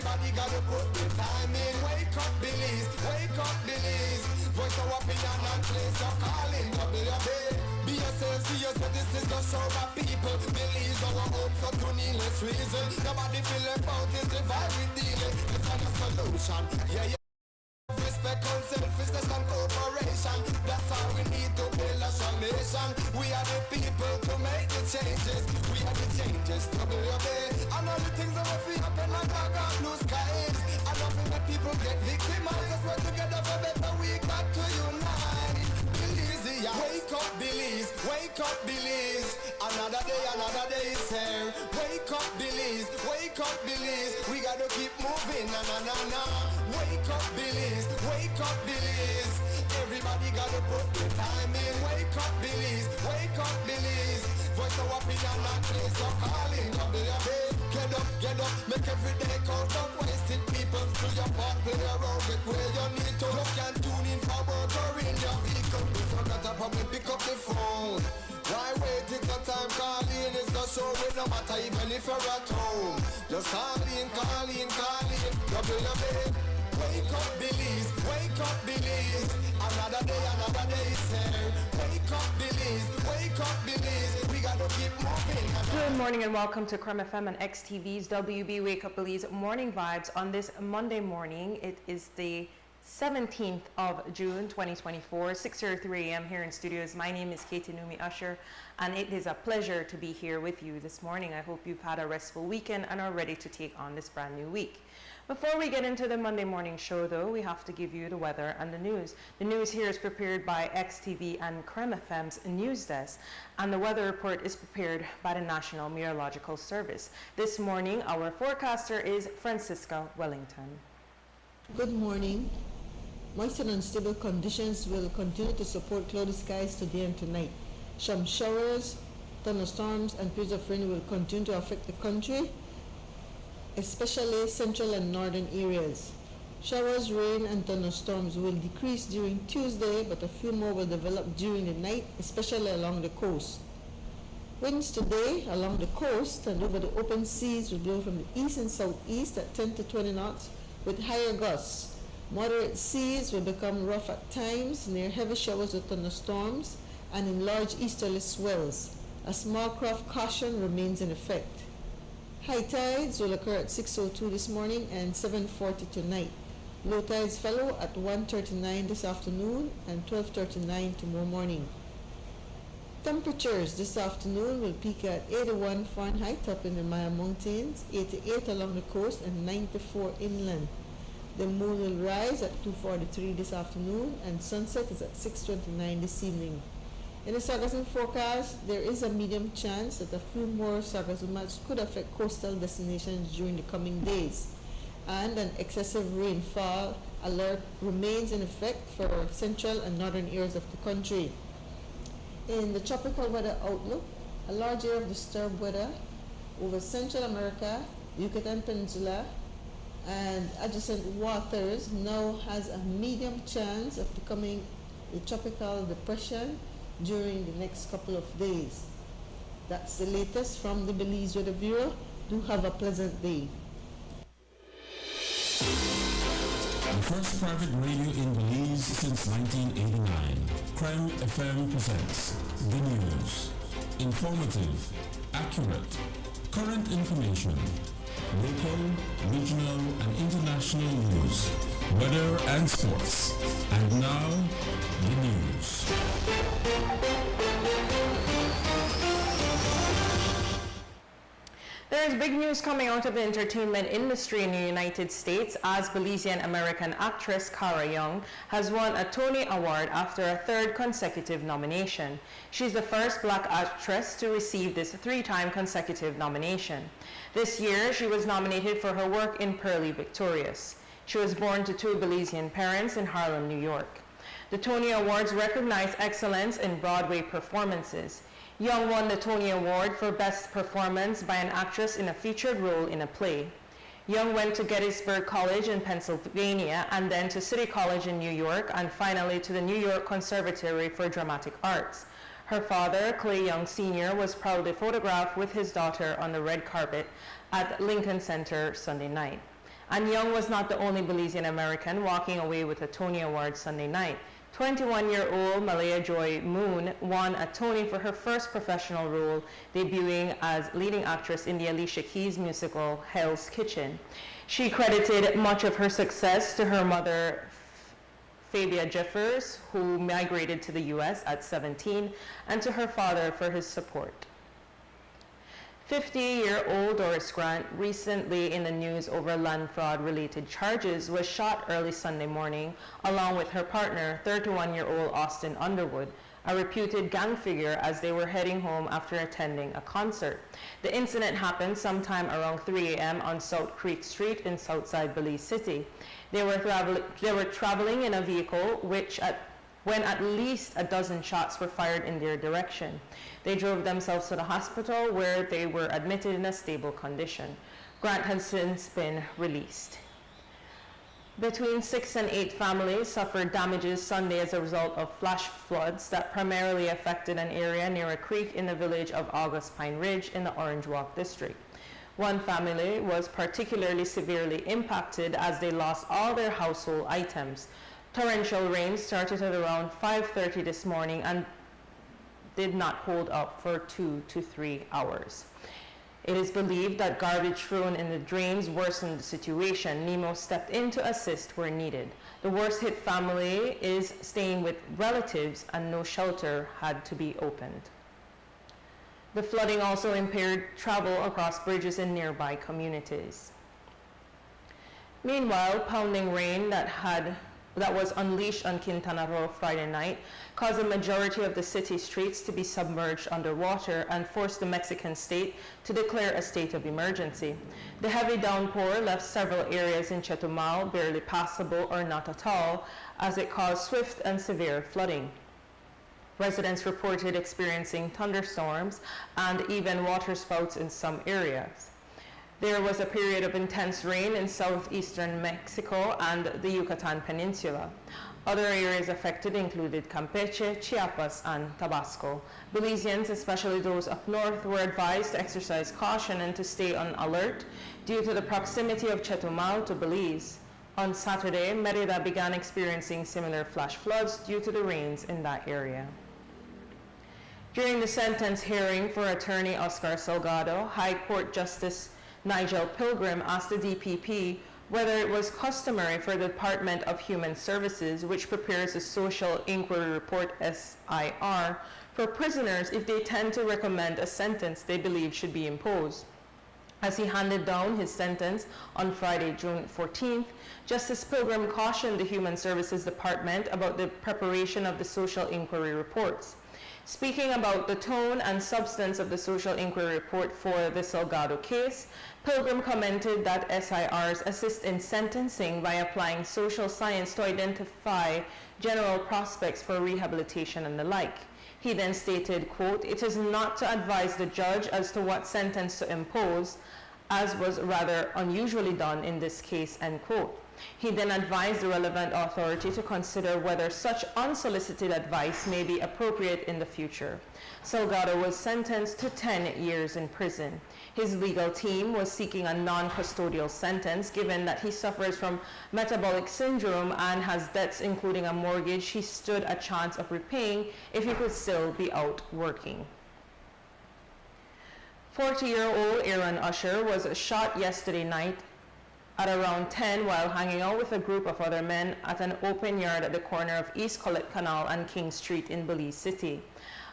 Everybody gotta put the time in. Wake up, Belize. Wake up, Belize. Voice our opinion and place your calling. WUB. Be yourself, see yourself. This is the show of people. Belize our hopes are to needless reason. Nobody feel about is the vibe we dealing. It's not a solution. Yeah. Respect, selfishness and cooperation. That's how we need to build a strong nation. We are the people to make the changes. We are the changes. WUB. And all the things that we feel happen and dark and blue skies. And nothing that people get victimized. Let's work together for better. We got to unite. Belize, yeah. Wake up, Belize. Wake up, Belize. Another day is here. Wake up, Belize. Wake up, Belize. We gotta keep moving. Na. Wake up, Belize. Wake up, Belize. Everybody gotta put the time in. Wake up, Belize. Wake up, Belize. Voice our opinion and place your calling. WUB. Get up, make every day count. Don't waste it, people. Do your part, play around, get where you need to. Look and tune in for work or in your vehicle. If you got a problem, pick up the phone. Why wait till the time calling? It's the show with no matter even if you're at home. Just call in. WUB. Wake up, Belize. Wake up, Belize. Another day is here. Wake up, Belize. Wake up, Belize. We gotta keep moving. Good morning and welcome to Creme FM and XTV's WB Wake Up Belize Morning Vibes on this Monday morning. It is the 17th of June 2024, 6:03 a.m. here in studios. My name is Numi Usher, and it is a pleasure to be here with you this morning. I hope you've had a restful weekend and are ready to take on this brand new week. Before we get into the Monday morning show, though, we have to give you the weather and the news. The news here is prepared by XTV and Creme FM's news desk, and the weather report is prepared by the National Meteorological Service. This morning, our forecaster is Francisca Wellington. Good morning. Moist and unstable conditions will continue to support cloudy skies today and tonight. Some showers, thunderstorms, and periods of rain will continue to affect the country, especially central and northern areas. Showers, rain, and thunderstorms will decrease during Tuesday, but a few more will develop during the night, especially along the coast. Winds today along the coast and over the open seas will blow from the east and southeast at 10 to 20 knots with higher gusts. Moderate seas will become rough at times near heavy showers or thunderstorms and in large easterly swells. A small craft caution remains in effect. High tides will occur at 6:02 this morning and 7:40 tonight. Low tides follow at 1:39 this afternoon and 12:39 tomorrow morning. Temperatures this afternoon will peak at 81 Fahrenheit up in the Maya Mountains, 88 along the coast, and 94 inland. The moon will rise at 2:43 this afternoon, and sunset is at 6:29 this evening. In the sargassum forecast, there is a medium chance that a few more sargassumas could affect coastal destinations during the coming days, and an excessive rainfall alert remains in effect for central and northern areas of the country. In the tropical weather outlook, a large area of disturbed weather over Central America, Yucatan Peninsula, and adjacent waters now has a medium chance of becoming a tropical depression during the next couple of days. That's the latest from the Belize Weather Bureau. Do have a pleasant day. The first private radio in Belize since 1989. Creme FM presents the news. Informative, accurate, current information, local, regional, and international news, weather and sports. And now, the news. There is big news coming out of the entertainment industry in the United States as Belizean-American actress Cara Young has won a Tony Award after a third consecutive nomination. She's the first black actress to receive this three-time consecutive nomination. This year, she was nominated for her work in Pearly Victorious. She was born to two Belizean parents in Harlem, New York. The Tony Awards recognize excellence in Broadway performances. Young won the Tony Award for Best Performance by an actress in a featured role in a play. Young went to Gettysburg College in Pennsylvania and then to City College in New York and finally to the New York Conservatory for Dramatic Arts. Her father, Clay Young Sr., was proudly photographed with his daughter on the red carpet at Lincoln Center Sunday night. And Young was not the only Belizean American walking away with a Tony Award Sunday night. 21-year-old Malaya Joy Moon won a Tony for her first professional role, debuting as leading actress in the Alicia Keys musical Hell's Kitchen. She credited much of her success to her mother, Fabia Jeffers, who migrated to the U.S. at 17, and to her father for his support. 50-year-old Doris Grant, recently in the news over land fraud-related charges, was shot early Sunday morning along with her partner, 31-year-old Austin Underwood, a reputed gang figure, as they were heading home after attending a concert. The incident happened sometime around 3 a.m. on South Creek Street in Southside Belize City. They were traveling in a vehicle when at least a dozen shots were fired in their direction. They drove themselves to the hospital, where they were admitted in a stable condition. Grant has since been released. Between 6 and 8 families suffered damages Sunday as a result of flash floods that primarily affected an area near a creek in the village of August Pine Ridge in the Orange Walk district. One family was particularly severely impacted as they lost all their household items. Torrential rain started at around 5:30 this morning and did not hold up for 2 to 3 hours. It is believed that garbage thrown in the drains worsened the situation. NEMO stepped in to assist where needed. The worst hit family is staying with relatives and no shelter had to be opened. The flooding also impaired travel across bridges in nearby communities. Meanwhile, pounding rain that was unleashed on Quintana Roo Friday night caused a majority of the city streets to be submerged underwater and forced the Mexican state to declare a state of emergency. The heavy downpour left several areas in Chetumal barely passable or not at all, as it caused swift and severe flooding. Residents reported experiencing thunderstorms and even waterspouts in some areas. There was a period of intense rain in southeastern Mexico and the Yucatan Peninsula. Other areas affected included Campeche, Chiapas, and Tabasco. Belizeans, especially those up north, were advised to exercise caution and to stay on alert due to the proximity of Chetumal to Belize. On Saturday, Merida began experiencing similar flash floods due to the rains in that area. During the sentence hearing for attorney Oscar Salgado, High Court Justice Nigel Pilgrim asked the DPP whether it was customary for the Department of Human Services, which prepares a Social Inquiry Report SIR, for prisoners if they tend to recommend a sentence they believe should be imposed. As he handed down his sentence on Friday, June 14th, Justice Pilgrim cautioned the Human Services Department about the preparation of the Social Inquiry Reports. Speaking about the tone and substance of the Social Inquiry Report for the Salgado case, Pilgrim commented that SIRs assist in sentencing by applying social science to identify general prospects for rehabilitation and the like. He then stated, quote, "It is not to advise the judge as to what sentence to impose, as was rather unusually done in this case," end quote. He then advised the relevant authority to consider whether such unsolicited advice may be appropriate in the future. Salgado was sentenced to 10 years in prison. His legal team was seeking a non-custodial sentence given that he suffers from metabolic syndrome and has debts including a mortgage he stood a chance of repaying if he could still be out working. 40-year-old Aaron Usher was shot yesterday night at around 10 while hanging out with a group of other men at an open yard at the corner of East Colette Canal and King Street in Belize City.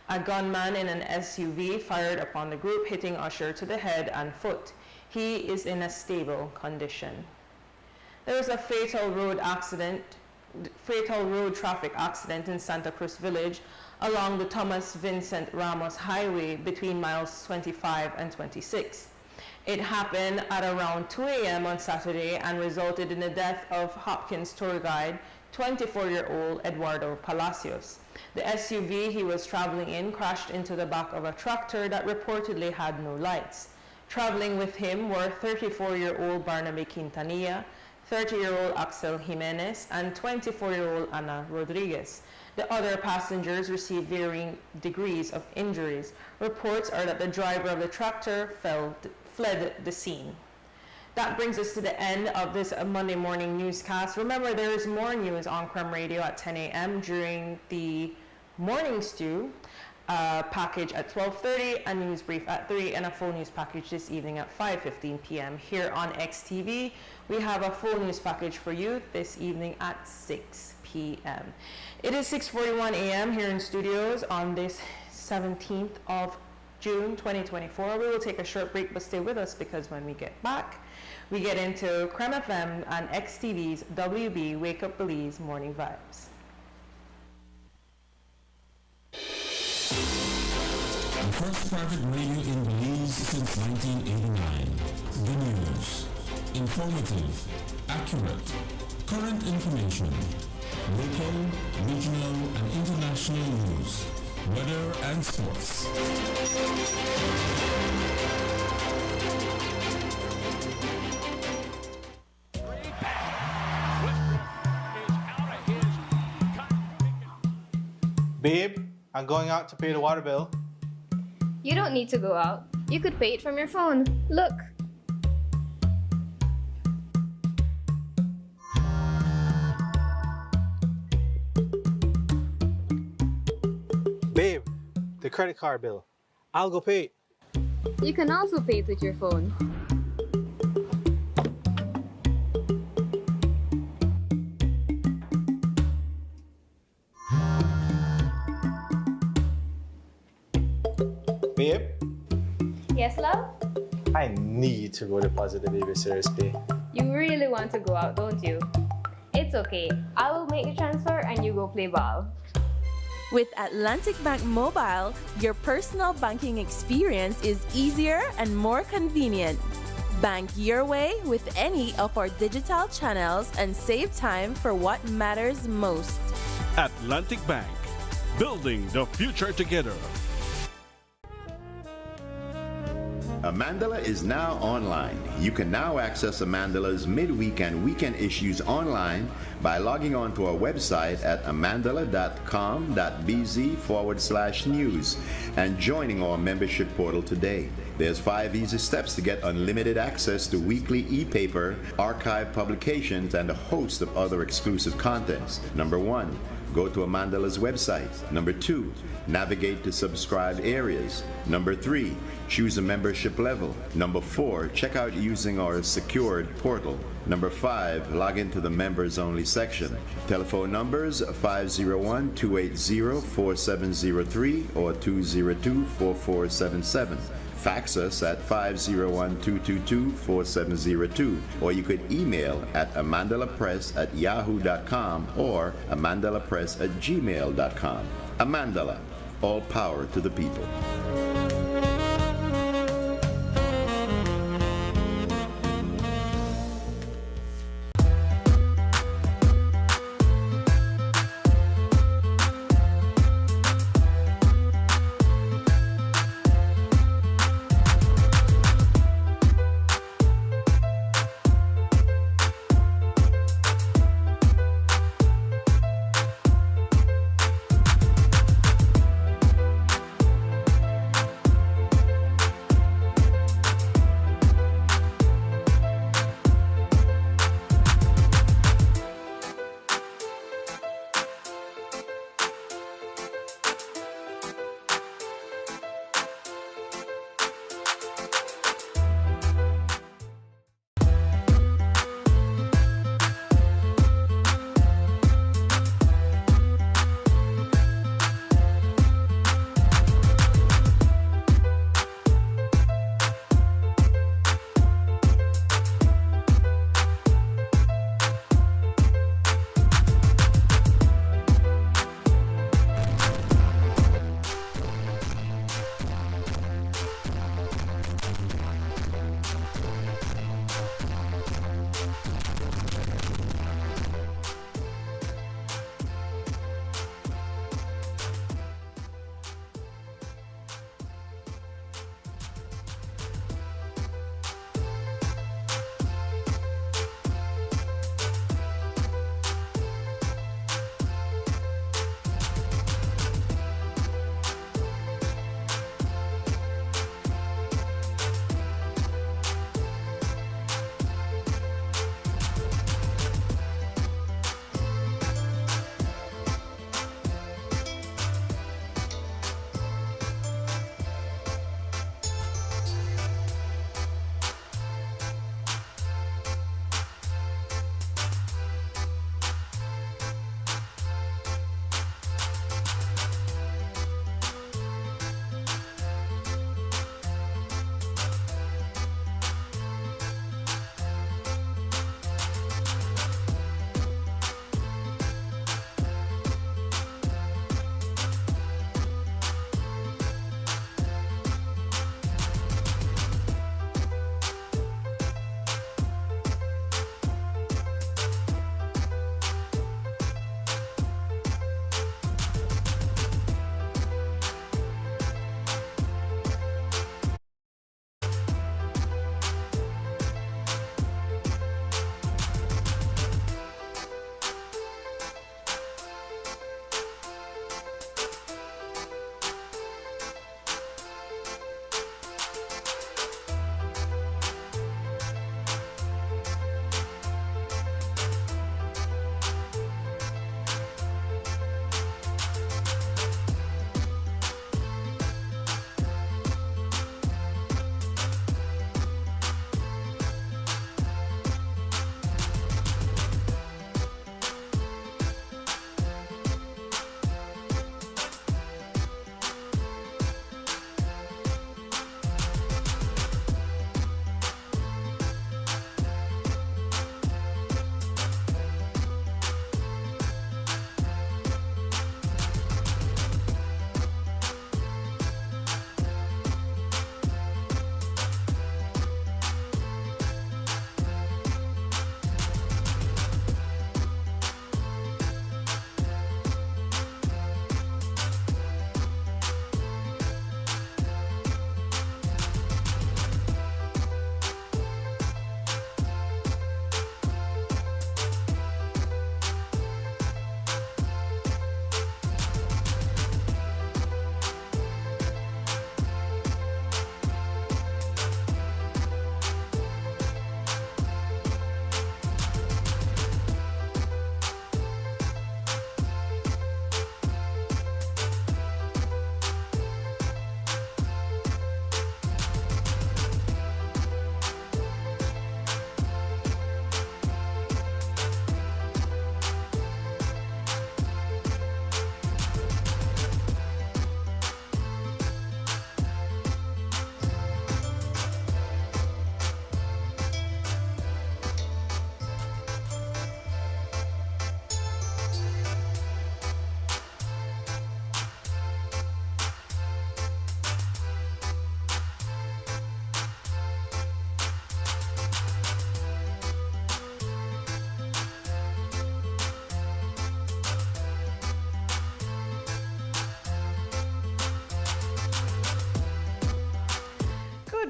A gunman in an SUV fired upon the group, hitting Usher to the head and foot. He is in a stable condition. There was a fatal road traffic accident in Santa Cruz Village along the Thomas Vincent Ramos Highway between miles 25 and 26. It happened at around 2 a.m. on Saturday and resulted in the death of Hopkins tour guide, 24-year-old Eduardo Palacios. The SUV he was traveling in crashed into the back of a tractor that reportedly had no lights. Traveling with him were 34-year-old Barnaby Quintanilla, 30-year-old Axel Jimenez, and 24-year-old Ana Rodriguez. The other passengers received varying degrees of injuries. Reports are that the driver of the tractor fled the scene. That brings us to the end of this Monday morning newscast. Remember, there is more news on Creme Radio at 10 a.m. during the morning stew package at 12:30, a news brief at 3, and a full news package this evening at 5:15 p.m. Here on XTV, we have a full news package for you this evening at 6 p.m. It is 6:41 a.m. here in studios on this 17th of June 2024. We will take a short break, but stay with us because when we get back, we get into Creme FM and XTV's WB Wake Up Belize Morning Vibes. The first private radio in Belize since 1989. The news. Informative, accurate, current information, local, regional, and international news, weather and sports. Babe, I'm going out to pay the water bill. You don't need to go out. You could pay it from your phone. Look. Babe, the credit card bill. I'll go pay it. You can also pay it with your phone. Babe, Yes, love? I need to go deposit the babysitter's pay. You really want to go out, don't you? It's okay. I will make the transfer and you go play ball. With Atlantic Bank Mobile, your personal banking experience is easier and more convenient. Bank your way with any of our digital channels and save time for what matters most. Atlantic Bank, building the future together. Amandala is now online. You can now access Amandala's midweek and weekend issues online by logging on to our website at amandala.com.bz/news and joining our membership portal today. There's 5 easy steps to get unlimited access to weekly e-paper, archive publications, and a host of other exclusive contents. Number 1, go to Amandala's website. Number 2, navigate to subscribed areas. Number 3, choose a membership level. Number 4, check out using our secured portal. Number 5, log into the members only section. Telephone numbers 501-280-4703 or 202-4477. Fax us at 501-222-4702, or you could email at amandalapress@yahoo.com or amandalapress@gmail.com. Amandala, all power to the people.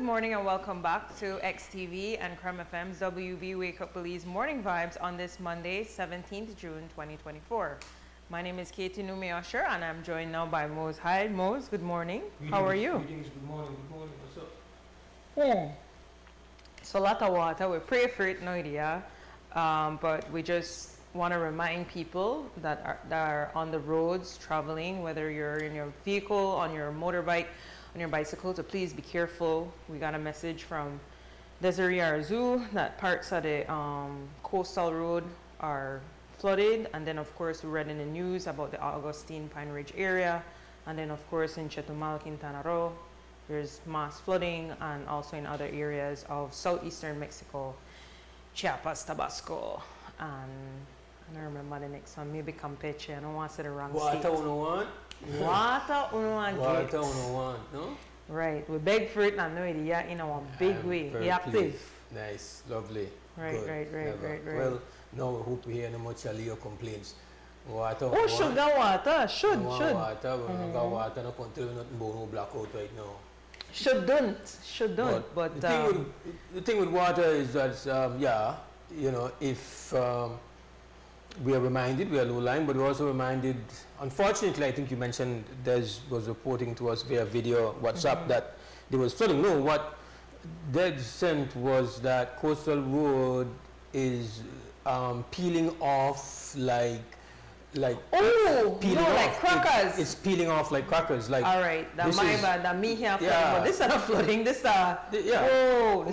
morning and welcome back to XTV and Creme FM's WB Wake Up Belize Morning Vibes on this Monday, 17th June 2024. My name is Katie Numi Usher and I'm joined now by Mose. Hyde. Mose, good morning. How are you? Greetings, good morning, what's up? So a lot of water, we pray for it, no idea. But we just want to remind people that are on the roads traveling, whether you're in your vehicle, on your motorbike, on your bicycle, to please be careful. We got a message from Desiree Arzu that parts of the coastal road are flooded, and then of course we read in the news about the Augustine Pine Ridge area, and then of course in Chetumal, Quintana Roo, there's mass flooding, and also in other areas of southeastern Mexico, Chiapas, Tabasco, and I don't remember the next one, maybe Campeche. I don't want to say the wrong state. Water 101? Water 101. Water 101, no? Right, we beg for it and no idea in our big way. Very Be active. pleased. Nice, lovely. Right, Good. right. Well, now we hope we hear no more Chaleo complaints. Water Oh, sugar water. Should. Water, we don't got water, no country, we not no blackout right now. Shouldn't. But the thing with water is that, you know, if we are reminded, we are low lying, but we're also reminded, unfortunately, I think you mentioned Des was reporting to us via video, WhatsApp, that there was flooding. No, what Des sent was that coastal road is peeling off like crackers. It's peeling off like crackers. Like, all right, that my bad, that me here flooding, but this is not flooding. This this is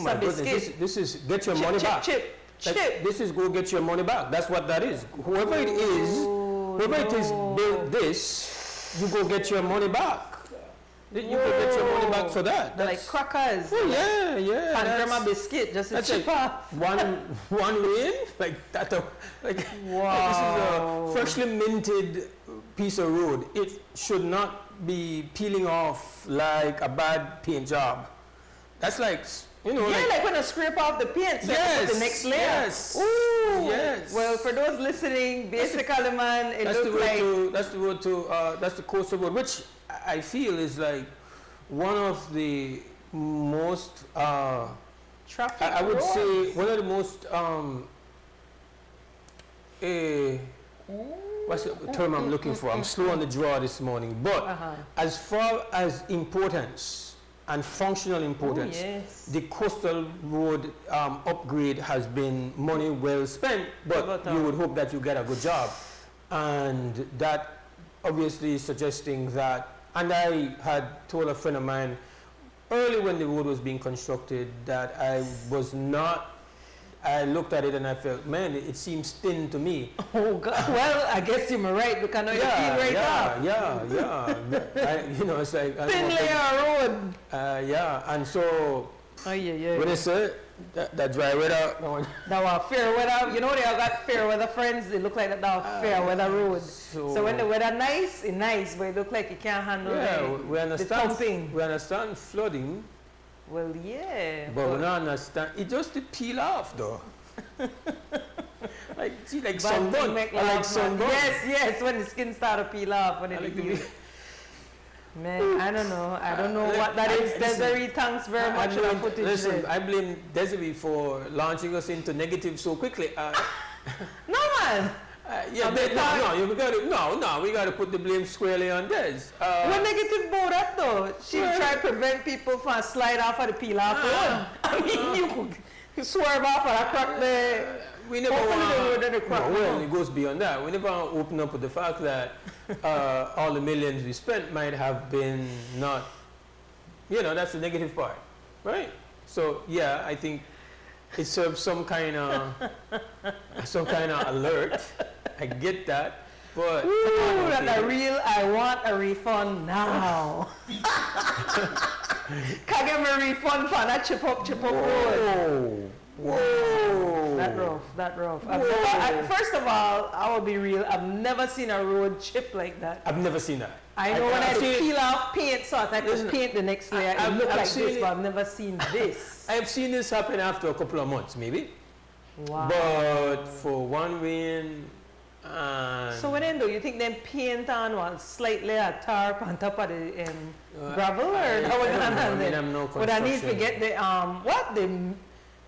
a biscuit. This is get your money back. This is go get your money back. That's what that is. Whoever it is built this, you go get your money back. You go get your money back for that. That's like crackers. Oh, yeah. And from a biscuit, just a cheaper. One lane, like that. Like wow. This is a freshly minted piece of road. It should not be peeling off like a bad paint job. That's like, you know, like when I scrape off the paint, so put the next layer. Yes. Ooh. Yes. Well, for those listening, basically, man, it looks like that's the coastal road, which I feel is like one of the most traffic. I would say one of the most what's the term I'm looking for? I'm slow on the draw this morning, but as far as importance and functional importance, the coastal road upgrade has been money well spent, but you would hope that you get a good job. And that obviously is suggesting that, and I had told a friend of mine early when the road was being constructed that I looked at it and I felt, man, it seems thin to me. Oh God! Well, I guess you're right because now you're yeah. You know, it's like thin layer road. And so when I say that dry weather, that was fair weather. You know they all got fair weather friends. They look like that fair weather road. So when the weather nice, it's nice, but it look like you can't handle we understand. the pumping. We understand flooding. Well, yeah. But we don't understand. It just to peel off, though. like sunburn. Like sunburn. Yes. When the skin start to peel off, when it man, I don't know what that is. Desiree, thanks very much for that footage. Listen, I blame Desiree for launching us into negative so quickly. No, man. We got to put the blame squarely on Des. What negative about that though? She tried to prevent people from slide off of the peel off road. I mean, you swerve off of that crack there. We never it goes beyond that. We never open up with the fact that all the millions we spent might have been not, that's the negative part, right? So yeah, I think it serves some kind of alert. I get that, but I want a refund now. Can't get me a refund for that chip up road. Whoa. That rough. First of all, I will be real. I've never seen a road chip like that. I've never seen that. I know when I peel off paint, so I could paint the next layer. It looked like this, but I've never seen this. I've seen this happen after a couple of months, maybe. Wow. But for one rain, So what then do you think them paint on what slightly a tarp on top of the gravel or how would that I I'm no would I need to get the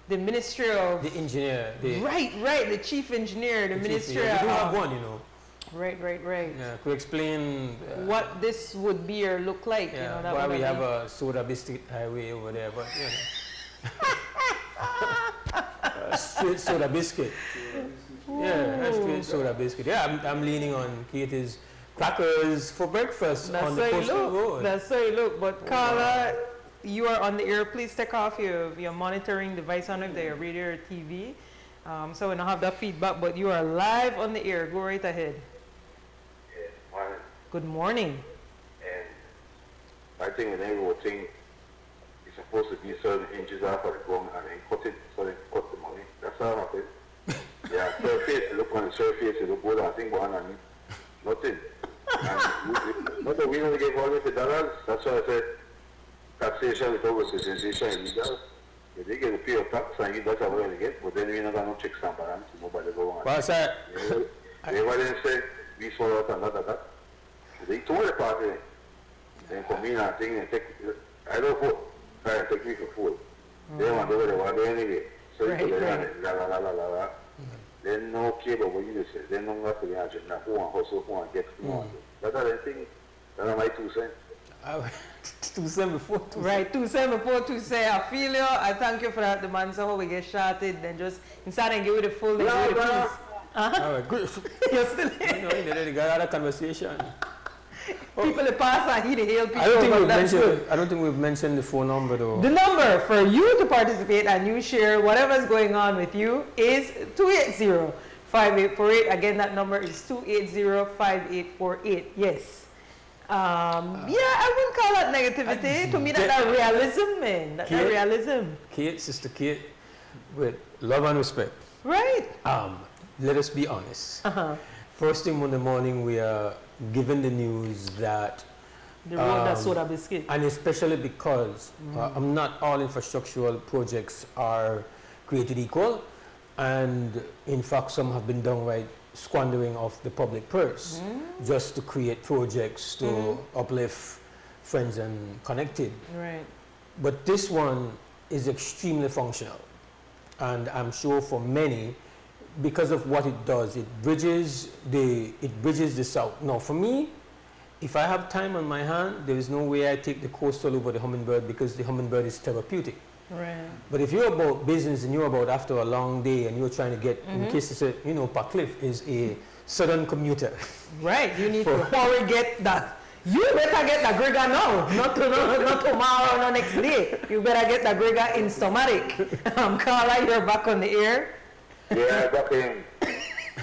the Ministry of the engineer right the chief engineer the Ministry of of have one, you know. Right. Yeah, could explain what this would be or look like, you know, that why we have a soda biscuit highway over there, but you know. Straight soda biscuit. Yeah, straight soda biscuit. Yeah, I'm leaning on Katie's crackers for breakfast on the coastal road. That's how you look. But Carla, you are on the air. Please take off your monitoring device on it, your radio or TV. So we don't have that feedback, but you are live on the air. Go right ahead. Morning. Good morning. And I think the neighborhood thing is supposed to be certain inches off of the ground and then cut it so they cut the money. That's all happened. Yeah, surface, look on the surface, it look good, I think one on it. Nothing. And not that we only get $100. That's why I said taxation without citizenship is illegal. If they get a pay of tax and that's what we're going to get, but then we're not going to check some balance, nobody go on. What's that? Everybody say, we saw out and that. They told the party, then come in and think and take, I don't vote, try and take me for food. They want to do what they want to do anyway. So you put it la. Then no cable, what you say, then no have to be agent, now who want hustle, who want get, who want. That's all the thing, that's my 2 cents. 2 cents before 2 cents. Right, 2 cents before 2 cents. I feel you. I thank you for that, the man. So how we get shouted, then just inside and give you the full piece. All right, good. You're still here. No, they got out of conversation. People pass and he the hail people. I don't think we've mentioned the phone number though. The number for you to participate and you share whatever's going on with you is 280-5848. Again, that number is 280-5848. Yes. I wouldn't call that negativity. To me, that's realism, man. That's realism. Kate, Sister Kate, with love and respect. Right. Let us be honest. First thing in the morning, we are given the news that the road that soda biscuit, and especially because not all infrastructural projects are created equal, and in fact some have been downright squandering of the public purse just to create projects to uplift friends and connected. Right. But this one is extremely functional, and I'm sure for many, because of what it does, it bridges the south. Now, for me, if I have time on my hand, there is no way I take the coastal over the hummingbird because the hummingbird is therapeutic. Right. But if you're about business and you're about after a long day and you're trying to get, in case it's Parkcliffe is a southern commuter. Right. You need to hurry get that. You better get the Grega now, not tomorrow, not next day. You better get the Grega in Stomatic. Carla, you're back on the air. Yeah, back in.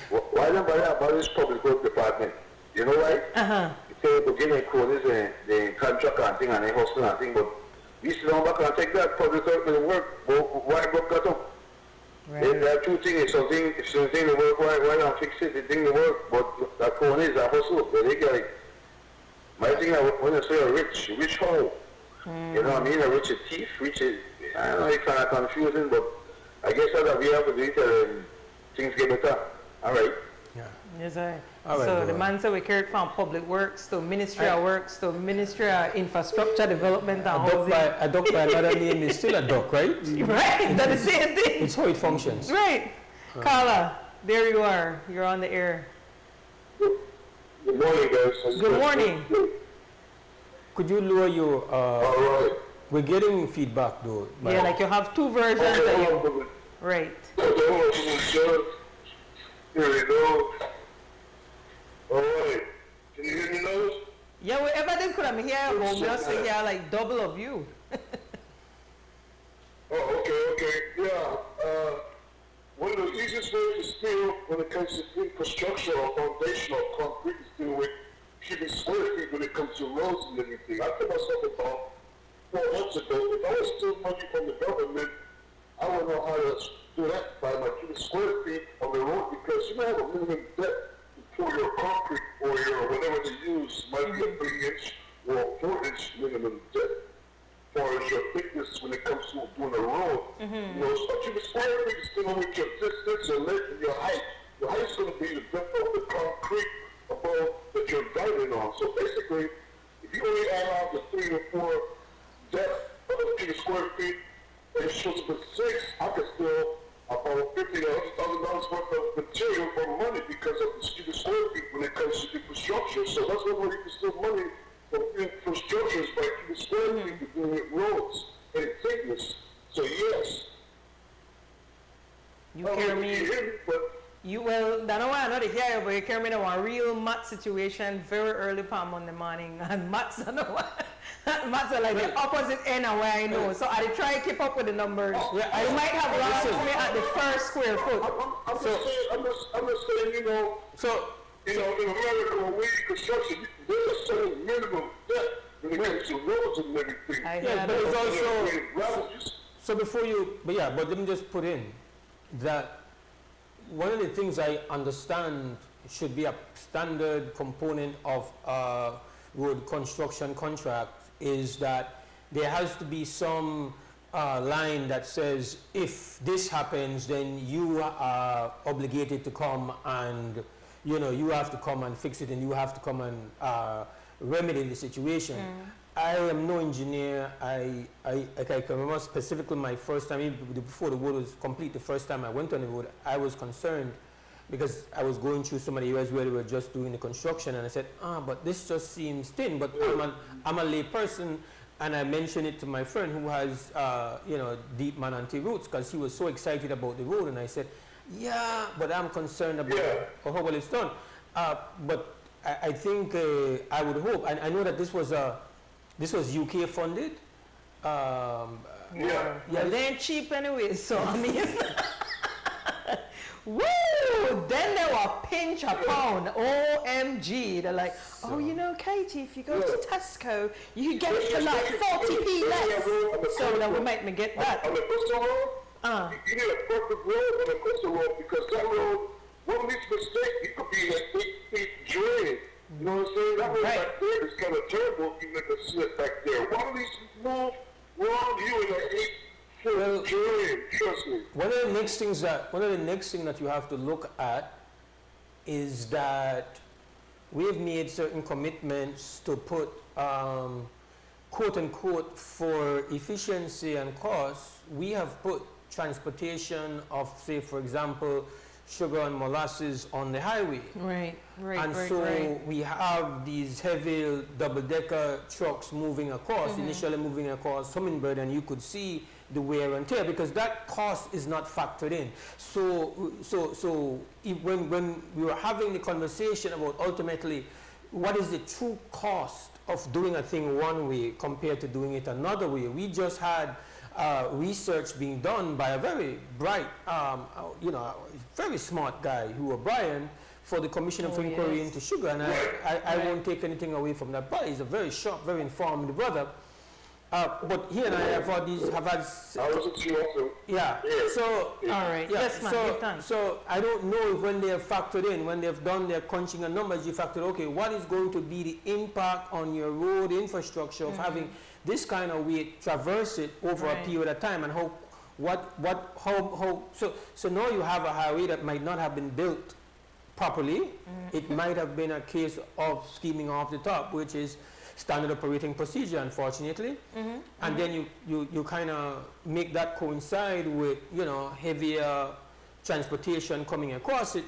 Why don't worry about this public work department? You know why? They will give me quotas and the contract and thing and the hustle and thing, but we sit down back and take that public work. Why work got up? Right. There are two things. If something the work, why not fix it? The thing the work, but that quota is a hustle. But they get like, my thing, when I say a rich hole, you know what I mean? A rich thief, I don't know, it's kind of confusing, but I guess that we have to do it and things get better. All right. Yeah. Yes, I. All right, so the man said we carried from public works to Ministry of Works to Ministry of Infrastructure Development and Housing. A duck by another name is still a duck, right? Right, that's the same thing. It's how it functions. Right. Carla, there you are. You're on the air. Good morning, guys. Good morning. Could you lower your... all right. We're getting feedback though. Yeah, like you have two versions that you... Right. Here we go. All right. Can you hear me now? Yeah, wherever they could have here, but we also hear like double of you. Okay. Yeah. One of the easiest ways to steal when it comes to infrastructure or foundational concrete is dealing with keeping square feet when it comes to roads and everything. I told myself about 4 months ago, if I was stealing money from the government, I would know how to do that by my keeping square feet on the road, because you may have a minimum depth for your concrete or your whatever they use, might be a 3-inch or a 4-inch minimum depth. As far as your thickness when it comes to doing a road, you know, so keeping square feet is still with your distance, your length, and your height. Your height is going to be the depth of the material or money because of the stupid square feet when it comes to infrastructure. So that's why we can steal money from infrastructure by keeping square feet doing roads and thickness. So yes. You hear me? You well, that's why I know the hear, but you hear me in a real mat situation very early palm on the morning, and mats are no mats are like the opposite end of where I know. So I try to keep up with the numbers. I might have lost me at the first square foot. I'm just saying, you know. So in America, when we construction, there's a certain minimum depth when it comes to roads and everything. Yeah, but it's also so before you, but let me just put in that one of the things I understand should be a standard component of road construction contract is that there has to be some line that says if this happens, then you are obligated to come and you have to come and fix it, and you have to come and remedy the situation. I am no engineer. I can remember specifically my first time, even before the road was complete, the first time I went on the road, I was concerned because I was going through some of the areas where they were just doing the construction, and I said, but this just seems thin. But I'm a lay person, and I mentioned it to my friend who has, deep Mananti roots, because he was so excited about the road, and I said, yeah, but I'm concerned about how well it's done. But I think I would hope, and I know that this was UK funded. They ain't cheap anyway, so I mean, woo! Then they were pinch a pound. OMG! They're like, Katie, if you go to Tesco, you get it for like 40p less. So then we might get that. On the coastal road, you need a perfect road on the coastal road because that road, one least mistake, it could be like 8 feet drain. You know what I'm saying? That road back there is kind of terrible if you make a slip back there. One least move wrong, you in an 8-foot drain. Trust me. One of the next things that you have to look at is that we've made certain commitments to put quote unquote for efficiency and cost. We have put transportation of, say, for example, sugar and molasses on the highway. Right. And so we have these heavy double-decker trucks moving across, initially moving across Hummingbird, and you could see the wear and tear because that cost is not factored in. So when we were having the conversation about ultimately what is the true cost of doing a thing one way compared to doing it another way, we just had research being done by a very bright, very smart guy, Brian, for the Commission of Inquiry into Sugar, and I won't take anything away from that. But he's a very sharp, very informed brother. But he and I have had these. So all right. Yes, ma'am. So I don't know if when they have factored in, when they've done their crunching of numbers, you factor, okay, what is going to be the impact on your road infrastructure of having this kind of weight traverse it over a period of time, and how so now you have a highway that might not have been built properly. It might have been a case of scheming off the top, which is standard operating procedure, unfortunately. And then you kind of make that coincide with heavier transportation coming across it.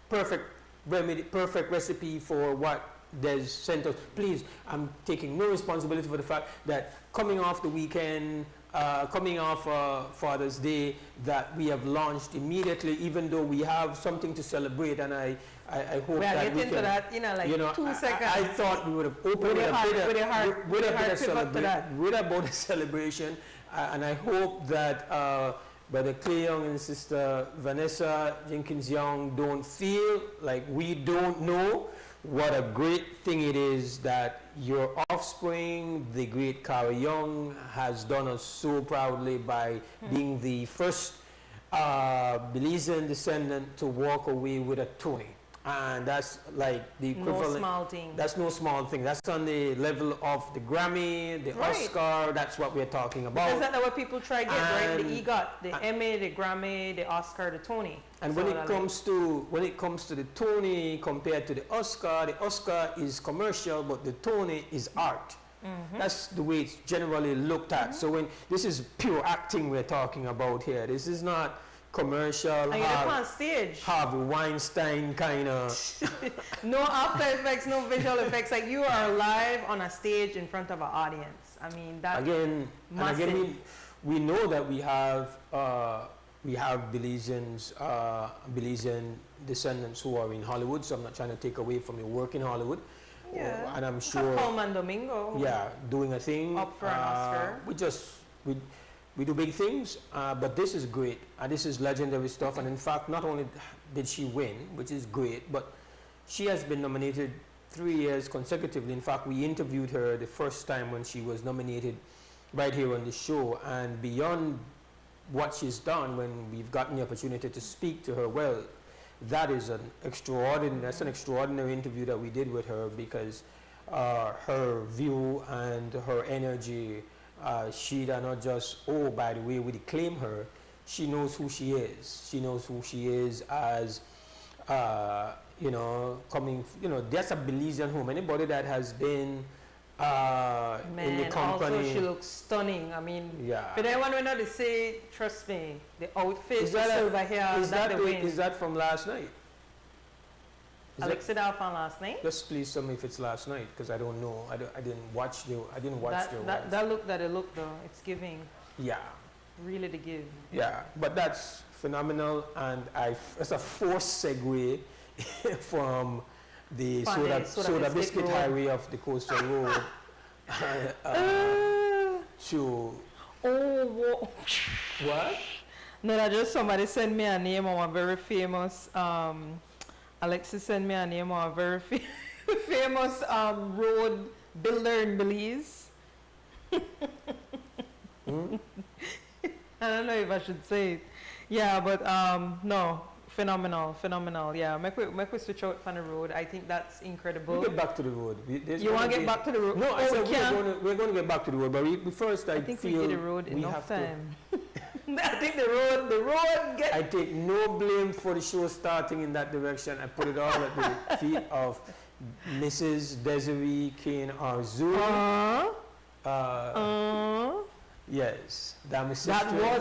Perfect recipe for what there's sent us. Please, I'm taking no responsibility for the fact that coming off the weekend, coming off Father's Day, that we have launched immediately, even though we have something to celebrate, and I hope that we can. Into that, like 2 seconds. I thought we would have opened with a celebration, and I hope that Brother Clay Young and Sister Vanessa Jenkins Young don't feel like we don't know what a great thing it is that your offspring, the great Kara Young, has done us so proudly by being the first Belizean descendant to walk away with a Tony. And that's like the equivalent. No small thing. That's no small thing. That's on the level of the Grammy, the Oscar. That's what we're talking about. Is that what people try to get, right? The EGOT, the Emmy, the Grammy, the Oscar, the Tony. And when it comes to the Tony compared to the Oscar is commercial, but the Tony is art. That's the way it's generally looked at. So when this is pure acting we're talking about here. This is not commercial, and you're up on stage. Harvey Weinstein kind of. No after effects, no visual effects. Like you are live on a stage in front of an audience. I mean, that again, we know that we have Belizean descendants who are in Hollywood. So I'm not trying to take away from your work in Hollywood. Yeah. And I'm sure. Coleman Domingo. Yeah, doing a thing. Up for an Oscar. We do big things, but this is great. This is legendary stuff. And in fact, not only did she win, which is great, but she has been nominated 3 years consecutively. In fact, we interviewed her the first time when she was nominated right here on the show. And beyond what she's done, when we've gotten the opportunity to speak to her, well, that's an extraordinary interview that we did with her, because her view and her energy, she does not just, oh, by the way, we claim her. She knows who she is. She knows who she is as, coming, that's a Belizean home. Anybody that has been in the company. Also she looks stunning. I mean, yeah. But anyone will know to say, trust me, the outfit, the silver hair, is that from last night? Alexa from last night? Just please tell me if it's last night, because I don't know. I didn't watch the. That look though, it's giving. Yeah. Really to give. Yeah, but that's phenomenal, and it's a forced segue from the soda biscuit highway of the coastal road to. What? No, that just somebody sent me a name of a very famous. Alexis sent me a name of a very famous road builder in Belize. I don't know if I should say it. Yeah, but no, phenomenal. Yeah, make we switch out from the road. I think that's incredible. We get back to the road. You want to get back to the road? No, I said we're going to get back to the road, but first I think feel we get the road enough time. I think the road I take no blame for the show starting in that direction. I put it all at the feet of Mrs. Desiree Kane Arzu. Yes, that was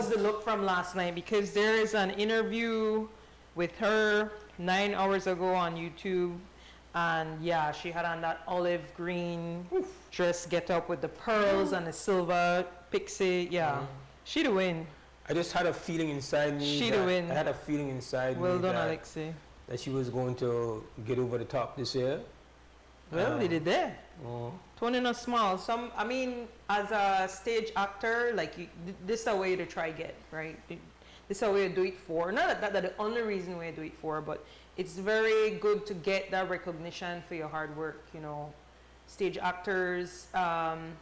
the look from last night, because there is an interview with her 9 hours ago on YouTube, and yeah, she had on that olive green dress get up with the pearls and the silver pixie. Yeah, she'd win. I just had a feeling inside me. She'd win. I had a feeling inside me. Well done, Alexi. That she was going to get over the top this year. Well, they did there. Tony not small. I mean, as a stage actor, like this is a way to try get, right? This is a way to do it for. Not that the only reason we do it for, but it's very good to get that recognition for your hard work, Stage actors,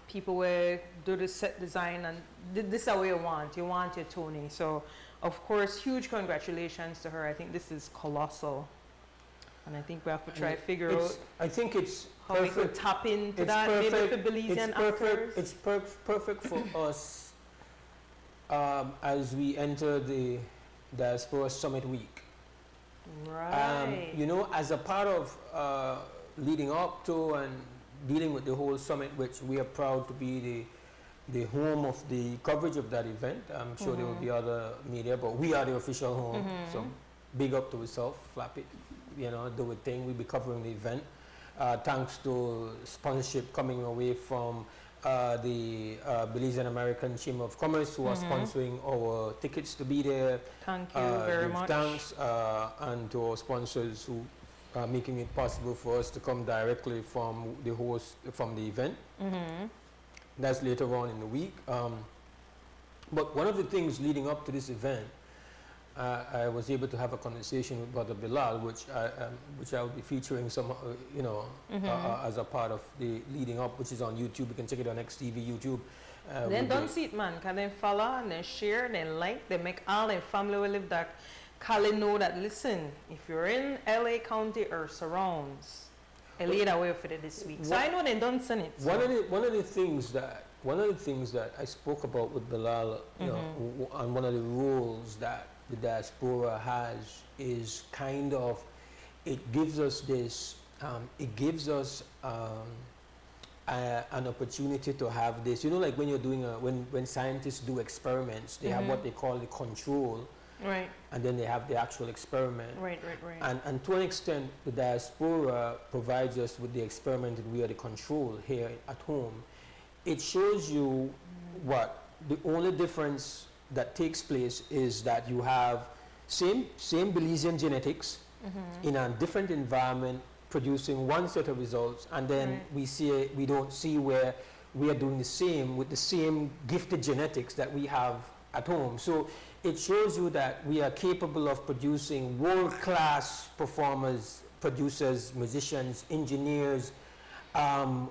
people will do the set design, and this is what you want. You want your Tony. So, of course, huge congratulations to her. I think this is colossal. And I think we have to try to figure out. I think it's how we could tap into that. Maybe for Belizean actors. It's perfect for us as we enter the Diaspora Summit Week. Right. As a part of leading up to and dealing with the whole summit, which we are proud to be the home of the coverage of that event. I'm sure there will be other media, but we are the official home. So big up to yourself, flap it, do a thing. We'll be covering the event. Thanks to sponsorship coming away from the Belizean American Chamber of Commerce, who are sponsoring our tickets to be there. Thank you very much. Thanks, and to our sponsors who are making it possible for us to come directly from the event. That's later on in the week. But one of the things leading up to this event, I was able to have a conversation with Brother Bilal, which I will be featuring some, as a part of the leading up, which is on YouTube. You can check it on XTV YouTube. Then don't see it, man. Can they follow and then share, then like, they make all their family will live that. Cali know that, listen, if you're in LA County or surrounds, lead away for it this week. So I know they don't send it. So. One of the things that I spoke about with Bilal, and one of the rules that the diaspora has is kind of, it gives us an opportunity to have this. Like when you're doing when scientists do experiments, they have what they call the control. Right. And then they have the actual experiment. Right. And to an extent, the diaspora provides us with the experiment and we are the control here at home. It shows you what the only difference that takes place is that you have same Belizean genetics in a different environment producing one set of results, and then we don't see where we are doing the same with the same gifted genetics that we have at home. So it shows you that we are capable of producing world-class performers, producers, musicians, engineers,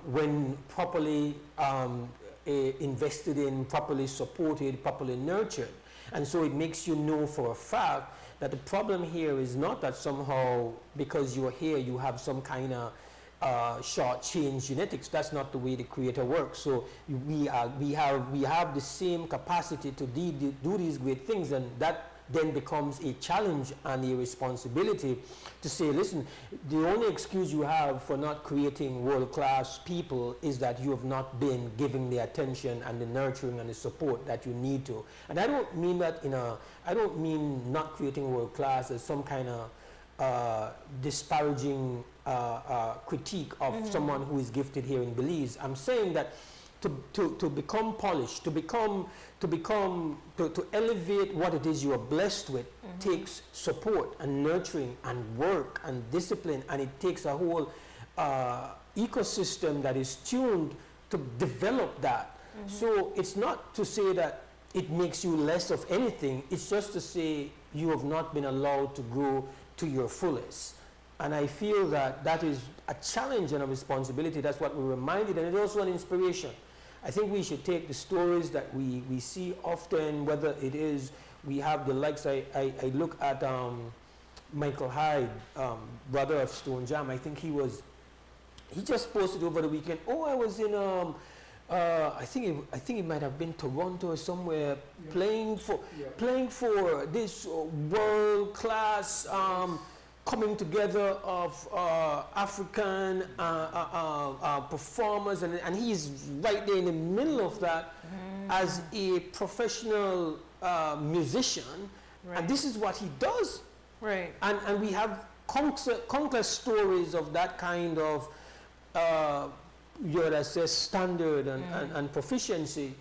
when properly invested in, properly supported, properly nurtured. And so it makes you know for a fact that the problem here is not that somehow because you're here you have some kind of short-change genetics. That's not the way the creator works. So we have the same capacity to do these great things, and that then becomes a challenge and a responsibility to say, listen, the only excuse you have for not creating world-class people is that you have not been giving the attention and the nurturing and the support that you need to. And I don't mean that I don't mean not creating world-class as some kind of disparaging critique of someone who is gifted here in Belize. I'm saying that to become polished, to elevate what it is you are blessed with takes support and nurturing and work and discipline, and it takes a whole ecosystem that is tuned to develop that. So it's not to say that it makes you less of anything, it's just to say you have not been allowed to grow to your fullest. And I feel that that is a challenge and a responsibility. That's what we're reminded, and it's also an inspiration. I think we should take the stories that we see often, whether it is, we have the likes, I look at Michael Hyde, brother of Stone Jam. I think he just posted over the weekend, I was in, I think it might have been Toronto or somewhere, playing for this world-class coming together of African performers, and he's right there in the middle of that as a professional musician, and this is what he does. Right. And we have countless stories of that kind of standard and proficiency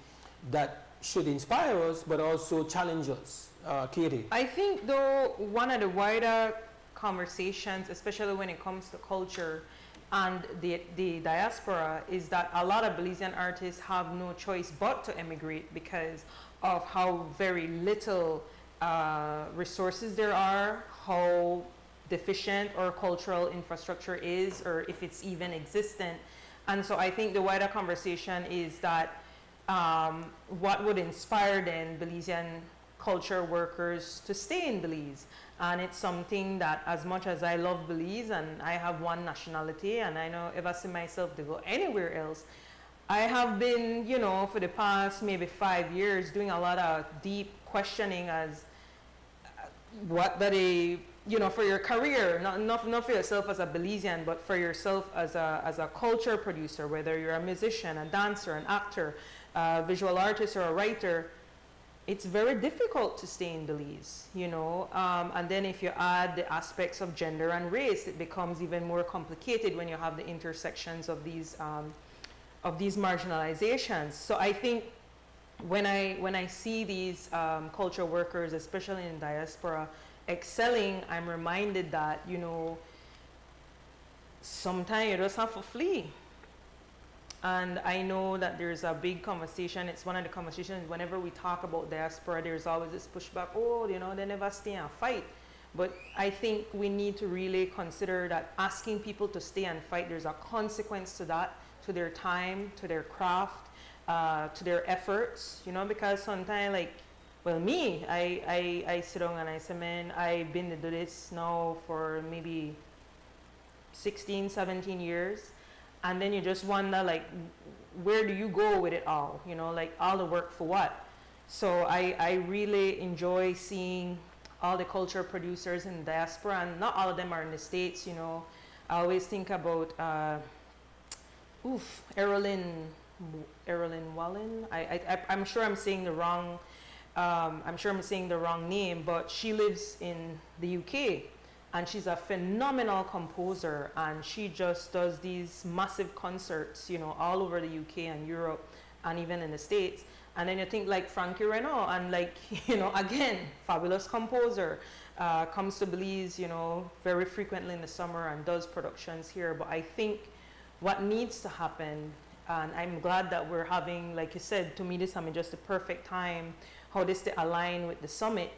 that should inspire us, but also challenge us. Katie? I think, though, one of the wider conversations, especially when it comes to culture and the diaspora, is that a lot of Belizean artists have no choice but to emigrate because of how very little resources there are, how deficient our cultural infrastructure is, or if it's even existent. And so I think the wider conversation is that what would inspire then Belizean culture workers to stay in Belize. And it's something that, as much as I love Belize and I have one nationality and I don't ever see myself to go anywhere else, I have been, for the past maybe 5 years doing a lot of deep questioning as what that for your career, not for yourself as a Belizean, but for yourself as a culture producer, whether you're a musician, a dancer, an actor, a visual artist, or a writer. It's very difficult to stay in Belize, and then if you add the aspects of gender and race, it becomes even more complicated when you have the intersections of these marginalizations. So I think when I see these culture workers, especially in diaspora, excelling, I'm reminded that sometimes you just have to flee. And I know that there's a big conversation. It's one of the conversations whenever we talk about diaspora, there's always this pushback, they never stay and fight. But I think we need to really consider that asking people to stay and fight, there's a consequence to that, to their time, to their craft, to their efforts, because sometimes, I sit down and I say, man, I've been to do this now for maybe 16, 17 years. And then you just wonder, where do you go with it all? All the work for what? So I really enjoy seeing all the culture producers in diaspora, and not all of them are in the States, I always think about, Errolyn Wallen. I'm sure I'm saying the wrong I'm sure I'm saying the wrong name, but she lives in the UK, and she's a phenomenal composer, and she just does these massive concerts, you know, all over the UK and Europe and even in the States. And then you think like Frankie Renaud, and like, you know, again, fabulous composer, comes to Belize, you know, very frequently in the summer and does productions here. But I think what needs to happen, and I'm glad that we're having, like you said, to me this time is just the perfect time, how this to align with the summit,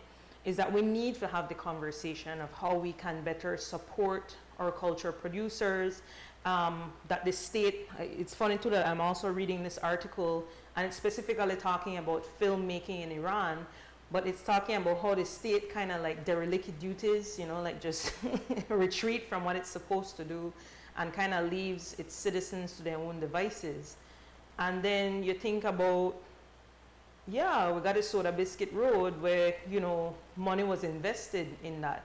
is that we need to have the conversation of how we can better support our culture producers, that the state, it's funny too that I'm also reading this article, and it's specifically talking about filmmaking in Iran, but it's talking about how the state kind of like derelict duties, you know, like just retreat from what it's supposed to do and kind of leaves its citizens to their own devices. And then you think about, yeah, we got a Soda Biscuit Road where, you know, money was invested in that.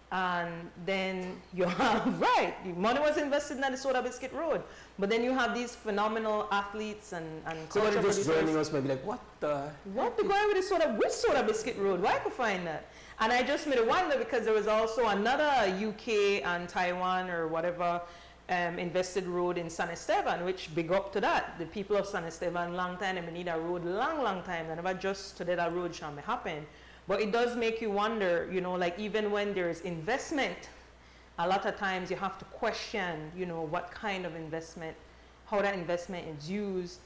And then you have, right, money was invested in the Soda Biscuit Road. But then you have these phenomenal athletes and culture Somebody just producers. joining us might be like, what the? What the going with the which Soda Biscuit Road? Where I could find that? And I just made a wonder because there was also another UK and Taiwan or whatever invested road in San Esteban, which big up to that. The people of San Esteban, long time, they need a road, long time. They never just today that road shall happen. But it does make you wonder, you know, like even when there's investment, a lot of times you have to question, you know, what kind of investment, how that investment is used.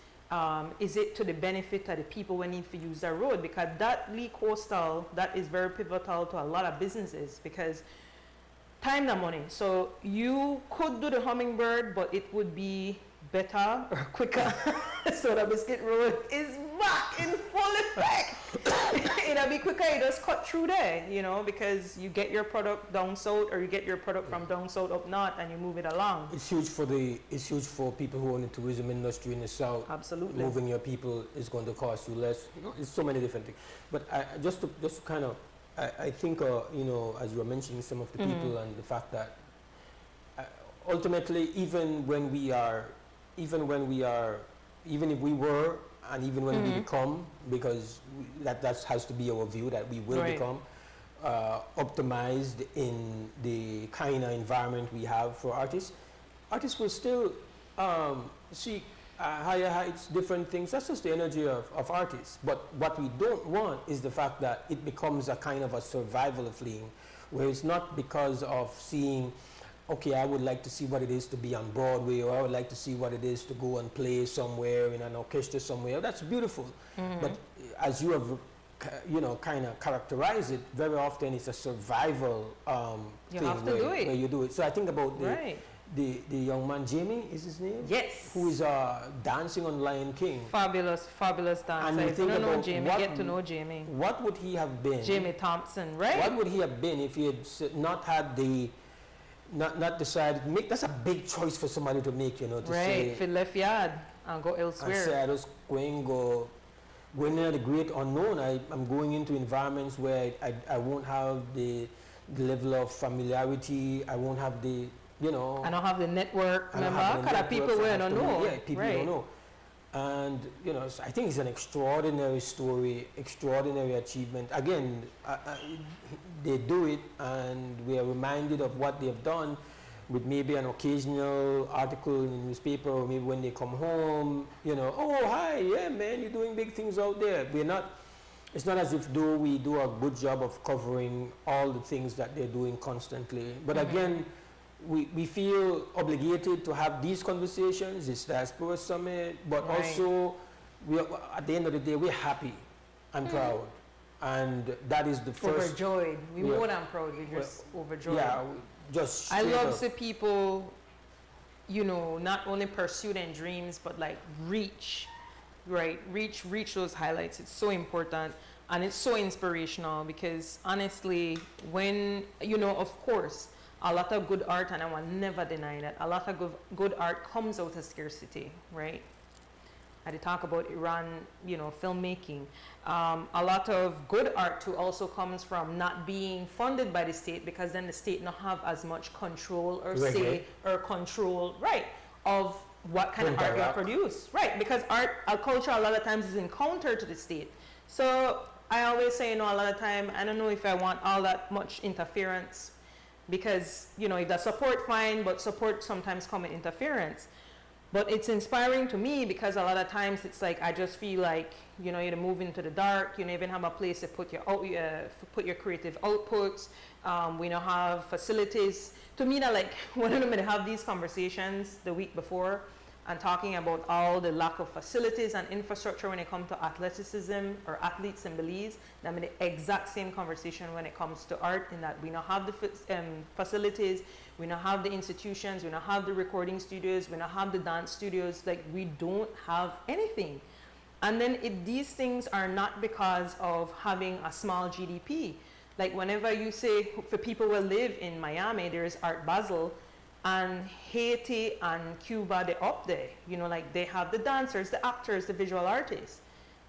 Is it to the benefit of the people who need to use that road? Because that Lee Coastal, that is very pivotal to a lot of businesses because time and money. So you could do the Hummingbird, but it would be better or quicker. So the Biscuit Road is back in full effect. It'll be quicker, you just cut through there, you know, because you get your product down south or you get your product from down south up north and you move it along. It's huge for people who own the tourism industry in the south. Absolutely. Moving your people is going to cost you less. You know, it's so many different things. But just to kind of, I think, you know, as you were mentioning some of the people and the fact that ultimately, even if we were, and even when we become, because that has to be our view that we will become optimized in the kind of environment we have for artists. Artists will still seek higher heights, different things. That's just the energy of artists. But what we don't want is the fact that it becomes a kind of a survival thing, where it's not because of seeing, okay, I would like to see what it is to be on Broadway, or I would like to see what it is to go and play somewhere in an orchestra somewhere. That's beautiful. But as you have, you know, kind of characterized it, very often it's a survival thing where you do it. So I think about the young man, Jamie is his name? Yes. Who is dancing on Lion King. Fabulous dancer. And you think don't know about Jamie, get to know Jamie. What would he have been? Jamie Thompson, right? What would he have been if he had not had the not decided to make? That's a big choice for somebody to make, you know, to say. If he left yard and go elsewhere. And say, I just going into the great unknown. I'm going into environments where I won't have the level of familiarity. I won't have the, you know. I don't have the network, remember? Because people will don't know. Yeah, people don't know. And, you know, so I think it's an extraordinary story, extraordinary achievement. Again, they do it, and we are reminded of what they've done with maybe an occasional article in the newspaper, or maybe when they come home, you know, oh, hi, yeah, man, you're doing big things out there. It's not as if though we do a good job of covering all the things that they're doing constantly. But again, we feel obligated to have these conversations, this Diaspora Summit, but also, at the end of the day, we're happy and proud. And that is the first. Overjoyed. We're more than proud, we're just overjoyed. Yeah, just I love to see people, you know, not only pursue their dreams, but like reach those highlights. It's so important. And it's so inspirational because honestly, when, you know, of course, a lot of good art, and I will never deny that, a lot of good art comes out of scarcity, right? I did talk about Iran, you know, filmmaking. A lot of good art too also comes from not being funded by the state, because then the state not have as much control or say or control, of what kind of art you produce, because art, culture a lot of times is in counter to the state. So I always say, a lot of time, I don't know if I want all that much interference because, if the support, fine, but support sometimes come with interference. But it's inspiring to me because a lot of times it's like, I just feel like, you move into the dark, you don't even have a place to put your creative outputs. We don't have facilities. To me, that like, when I'm gonna have these conversations the week before and talking about all the lack of facilities and infrastructure when it comes to athleticism or athletes in Belize, I'm in the exact same conversation when it comes to art, in that we don't have the facilities, we don't have the institutions, we don't have the recording studios, we don't have the dance studios, like we don't have anything. And then these things are not because of having a small GDP. Like whenever you say, for people who live in Miami, there's Art Basel, and Haiti and Cuba, they're up there. Like they have the dancers, the actors, the visual artists.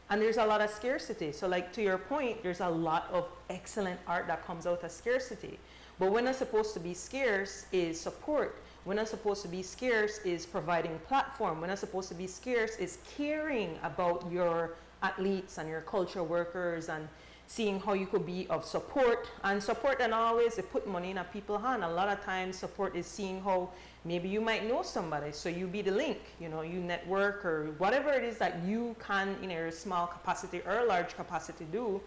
And there's a lot of scarcity. So like to your point, there's a lot of excellent art that comes out of scarcity. But when it's supposed to be scarce is support. When it's supposed to be scarce is providing platform. When it's supposed to be scarce is caring about your athletes and your culture workers and seeing how you could be of support. And support, and always they put money in a people's hand. A lot of times support is seeing how maybe you might know somebody, so you be the link, you network or whatever it is that you can in your small capacity or large capacity do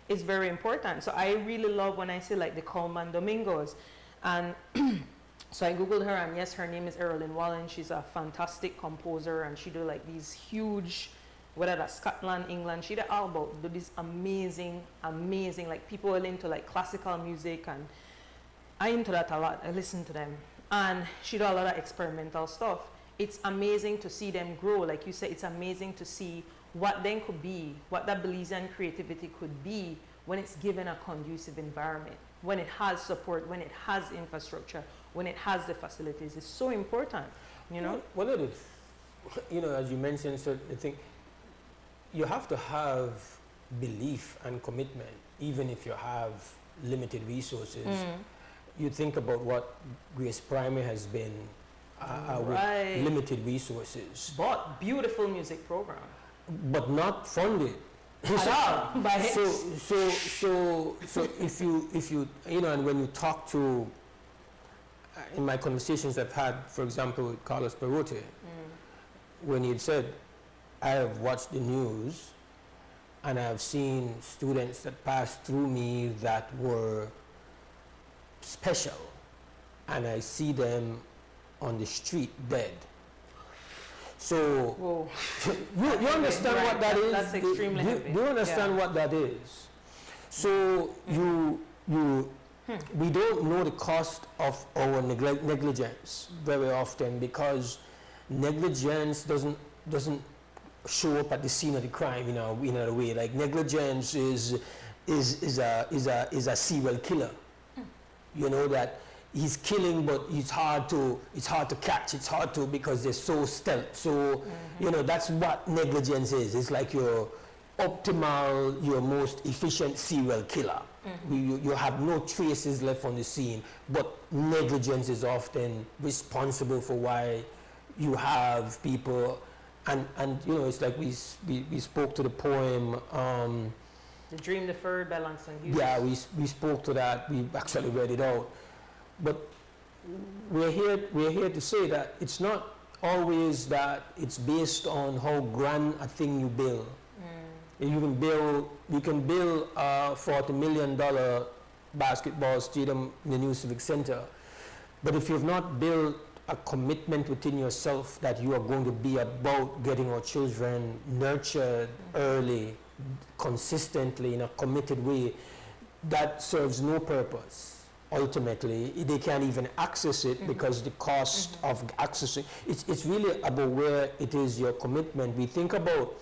is very important. So I really love when I see like the Coleman Domingos. And so I Googled her, and yes, her name is Erilyn Wallen. She's a fantastic composer, and she do like these huge, whether that's Scotland, England, she did all about do this amazing, like people are into like classical music, and I into that a lot. I listen to them. And she do a lot of experimental stuff. It's amazing to see them grow. Like you said, it's amazing to see what then could be, what that Belizean creativity could be when it's given a conducive environment, when it has support, when it has infrastructure, when it has the facilities. It's so important, One of the, as you mentioned, certain thing, you have to have belief and commitment, even if you have limited resources. You think about what Grace Primary has been with limited resources. But beautiful music program. But not funded. At all. So if you and when you talk to, in my conversations I've had, for example, with Carlos Perote, when he said, I have watched the news and I've seen students that passed through me that were special, and I see them on the street dead. So you understand what that is? That's extremely heavy. Do you understand what that is? So we don't know the cost of our negligence very often, because negligence doesn't show up at the scene of the crime in a way. Like negligence is a serial killer. That he's killing, but it's hard to catch. It's hard to, because they're so stealth. So that's what negligence is. It's like your optimal, your most efficient serial killer. You have no traces left on the scene, but negligence is often responsible for why you have people. And it's like we spoke to the poem, The Dream Deferred by Langston Hughes. Yeah, we spoke to that. We actually read it out. But we're here to say that it's not always that it's based on how grand a thing you build. You can build a $40 million basketball stadium in the New Civic Center, but if you've not built a commitment within yourself that you are going to be about getting our children nurtured early, consistently, in a committed way, that serves no purpose. Ultimately, they can't even access it because the cost of accessing, it's really about where it is your commitment. We think about,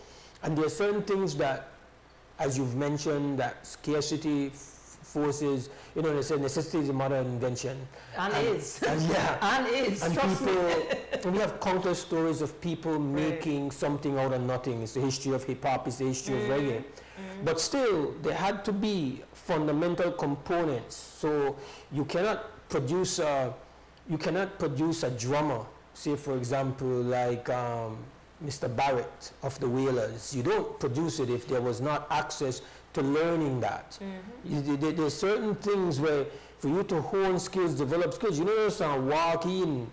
and there are certain things that, as you've mentioned, that scarcity forces, they say necessity is the mother of invention. And is. And trust people, me. and we have countless stories of people making something out of nothing. It's the history of hip hop, it's the history of reggae. But still, there had to be fundamental components. So you cannot produce a drummer, say for example, like Mr. Barrett of the Wailers. You don't produce it if there was not access to learning that. There's certain things where for you to hone skills, develop skills, you know, some walk in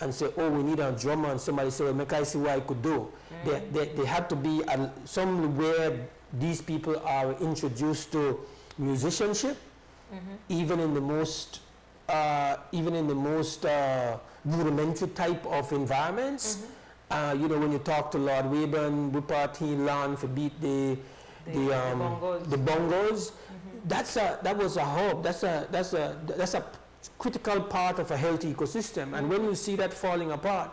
and say, oh, we need a drummer, and somebody say, well, make I see what I could do. They have to be somewhere these people are introduced to musicianship, even in the most rudimentary type of environments. You know, when you talk to Lord Wayburn, we party learn for beat the bongos. That was a hub. That's a critical part of a healthy ecosystem. And when you see that falling apart,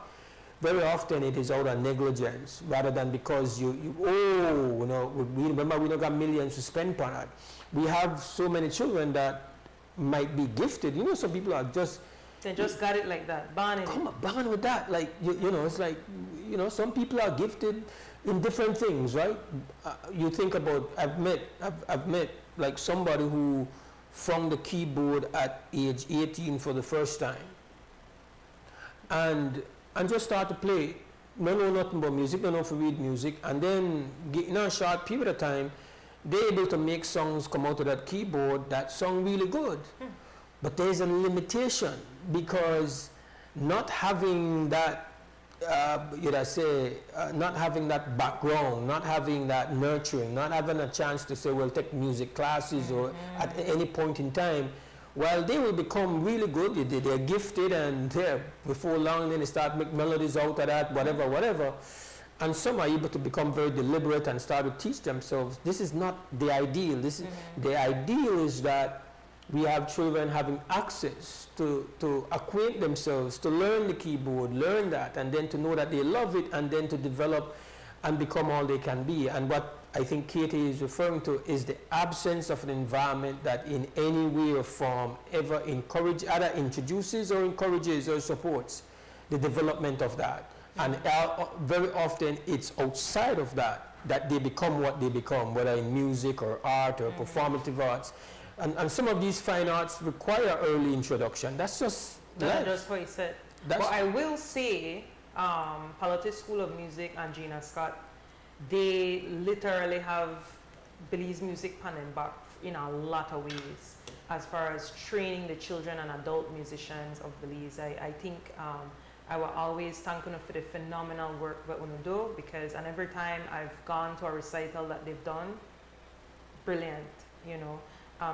very often it is out of negligence rather than because remember we don't got millions to spend on it. We have so many children that might be gifted. You know, some people are just they just got it like that, born with that. Like you know, it's like, you know, some people are gifted in different things, right? You think about I've met like somebody who found the keyboard at age 18 for the first time, and just start to play. No know nothing about music, no know to read music, and then in a short period of time, they're able to make songs come out of that keyboard that sound really good. But there's a limitation because not having that, not having that background, not having that nurturing, not having a chance to say, well, take music classes or at any point in time, while they will become really good, they're gifted and before long then they start make melodies out of that, whatever. And some are able to become very deliberate and start to teach themselves. This is not the ideal. The ideal is that we have children having access to acquaint themselves, to learn the keyboard, learn that, and then to know that they love it, and then to develop and become all they can be. And what I think Katie is referring to is the absence of an environment that in any way or form ever either introduces or encourages or supports the development of that. And very often it's outside of that they become what they become, whether in music or art or performative arts. And some of these fine arts require early introduction. That's just life. That's what he said. But I will say, Palotis School of Music and Gina Scott, they literally have Belize music panning back in a lot of ways as far as training the children and adult musicians of Belize. I think I will always thank you for the phenomenal work that you do, because and every time I've gone to a recital that they've done, brilliant, you know.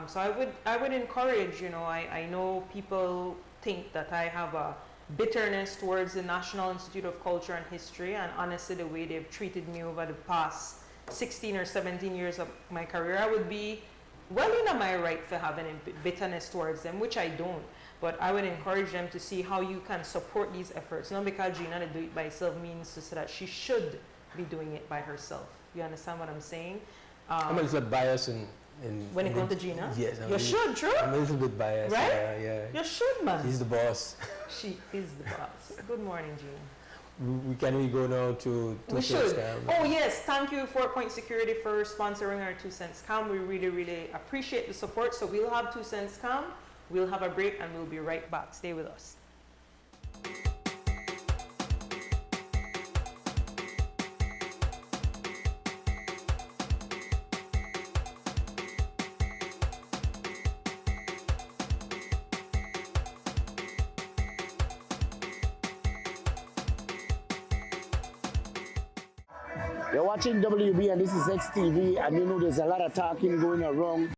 So I would encourage, you know, I know people think that I have a bitterness towards the National Institute of Culture and History, and honestly the way they've treated me over the past 16 or 17 years of my career, I would be well in my right for having a bitterness towards them, which I don't. But I would encourage them to see how you can support these efforts. Not because Gina to do it by herself means to say that she should be doing it by herself. You understand what I'm saying? I'm a little biased when it comes to Gina? Yes. You should, true? I'm a little bit biased. Right? Yeah. You should, man. She's the boss. She is the boss. Good morning, Gina. Can we go now to we should. Oh yes, thank you 4 Point Security for sponsoring our 2 Cents Cam. We really appreciate the support. So we'll have 2 Cents Cam, we'll have a break, and we'll be right back. Stay with us. You're watching WB and this is XTV, and you know there's a lot of talking going around.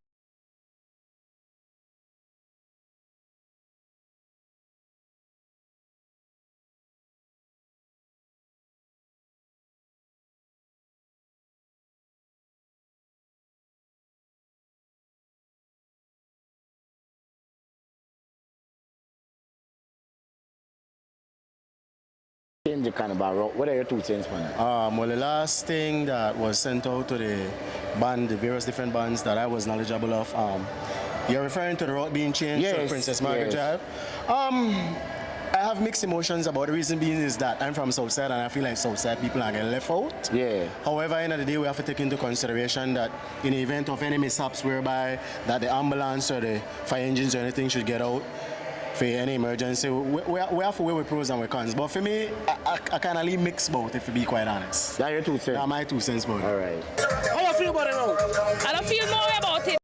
Change the kind of route. What are your 2 cents, man? Well, the last thing that was sent out to the band, the various different bands that I was knowledgeable of, you're referring to the route being changed to Princess Margaret Drive. I have mixed emotions about the reason being is that I'm from Southside and I feel like Southside people are getting left out. Yeah. However, at the end of the day, we have to take into consideration that in the event of any mishaps whereby that the ambulance or the fire engines or anything should get out, for any emergency. We have to weigh with pros and with cons. But for me, I kind of leave mixed both, if to be quite honest. That's your 2 cents? That's my 2 cents about it. All right. How you feel about it now? I don't feel more about it.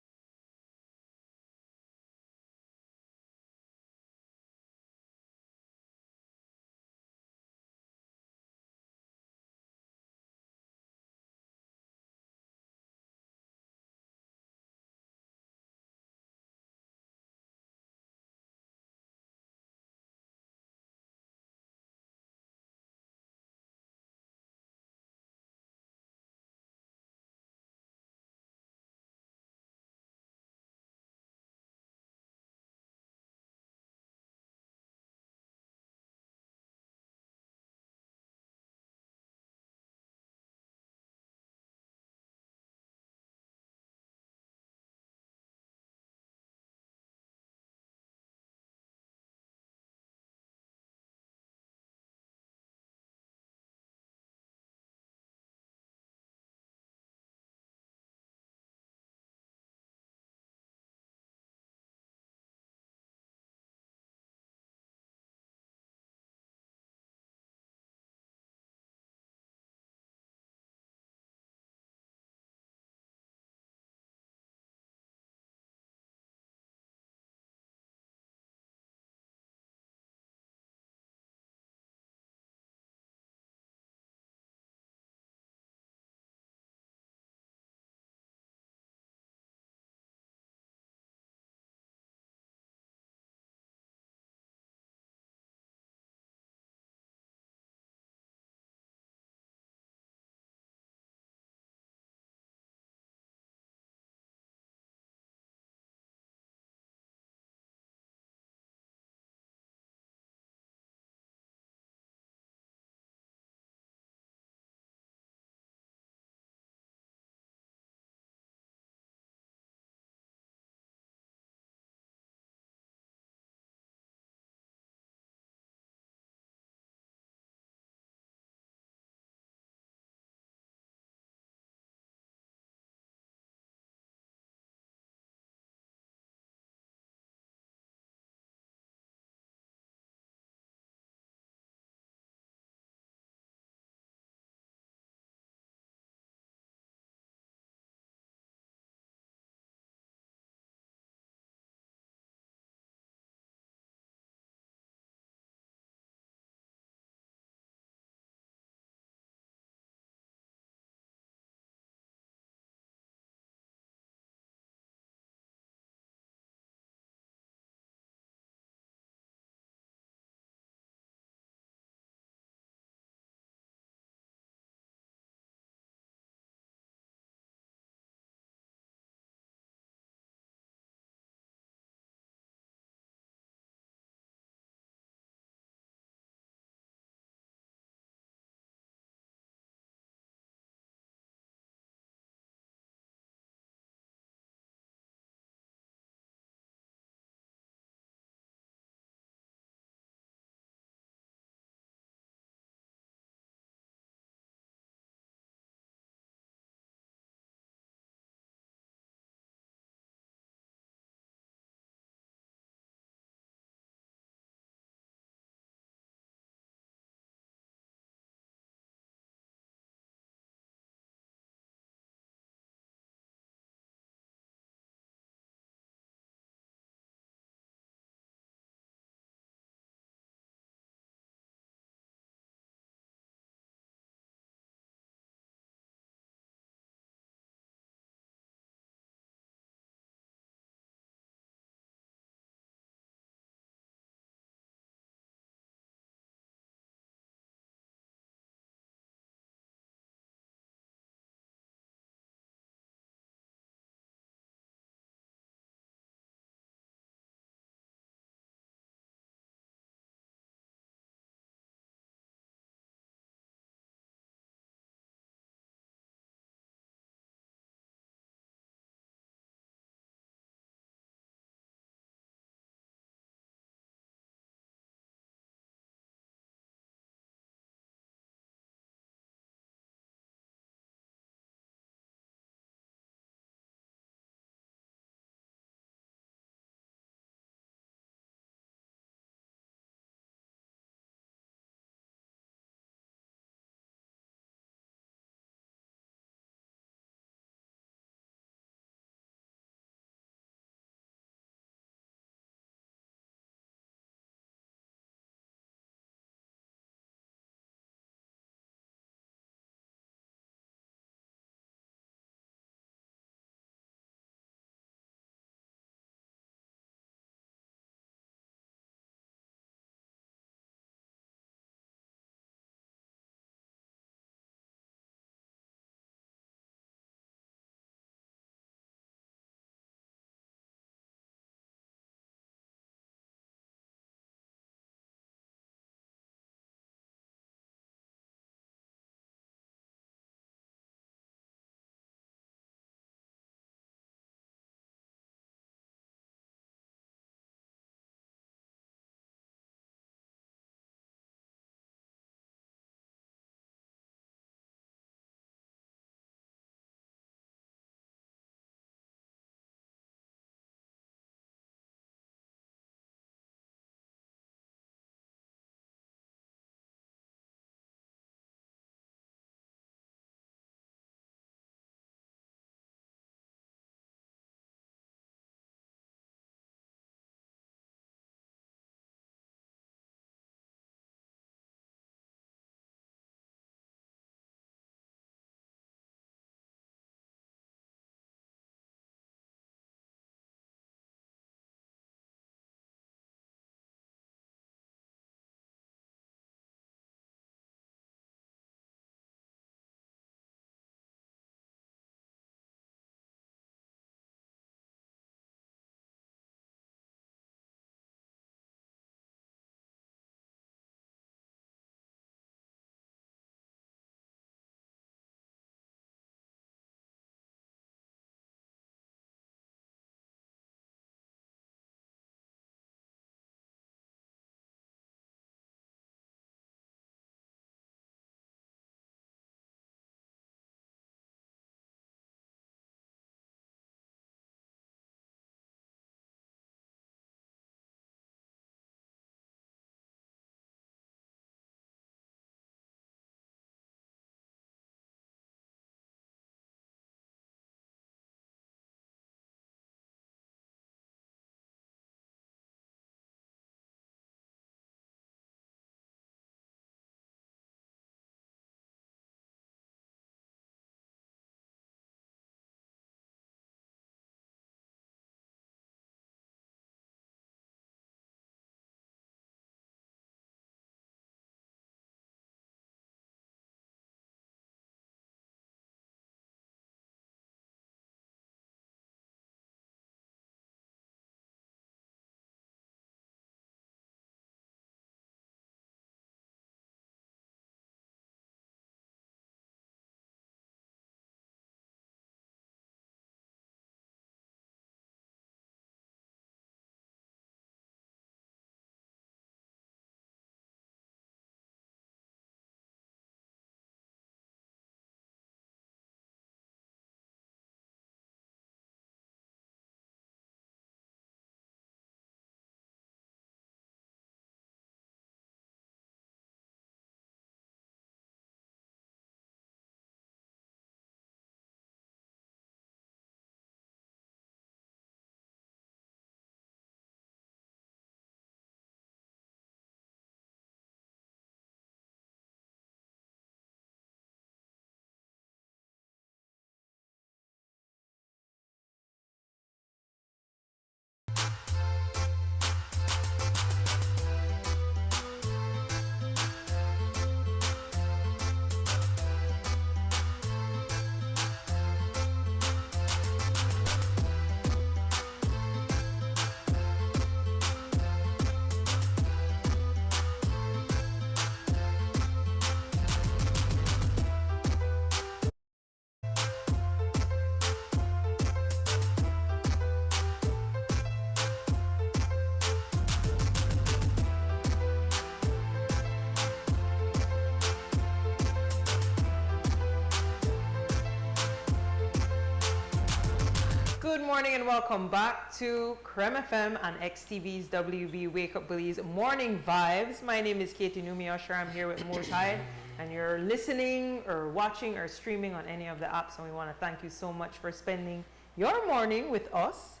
morning and welcome back to Creme FM and XTV's WB Wake Up Belize Morning Vibes. My name is Katie Numi Usher. I'm here with Mose, Hyde, and you're listening or watching or streaming on any of the apps, and we want to thank you so much for spending your morning with us.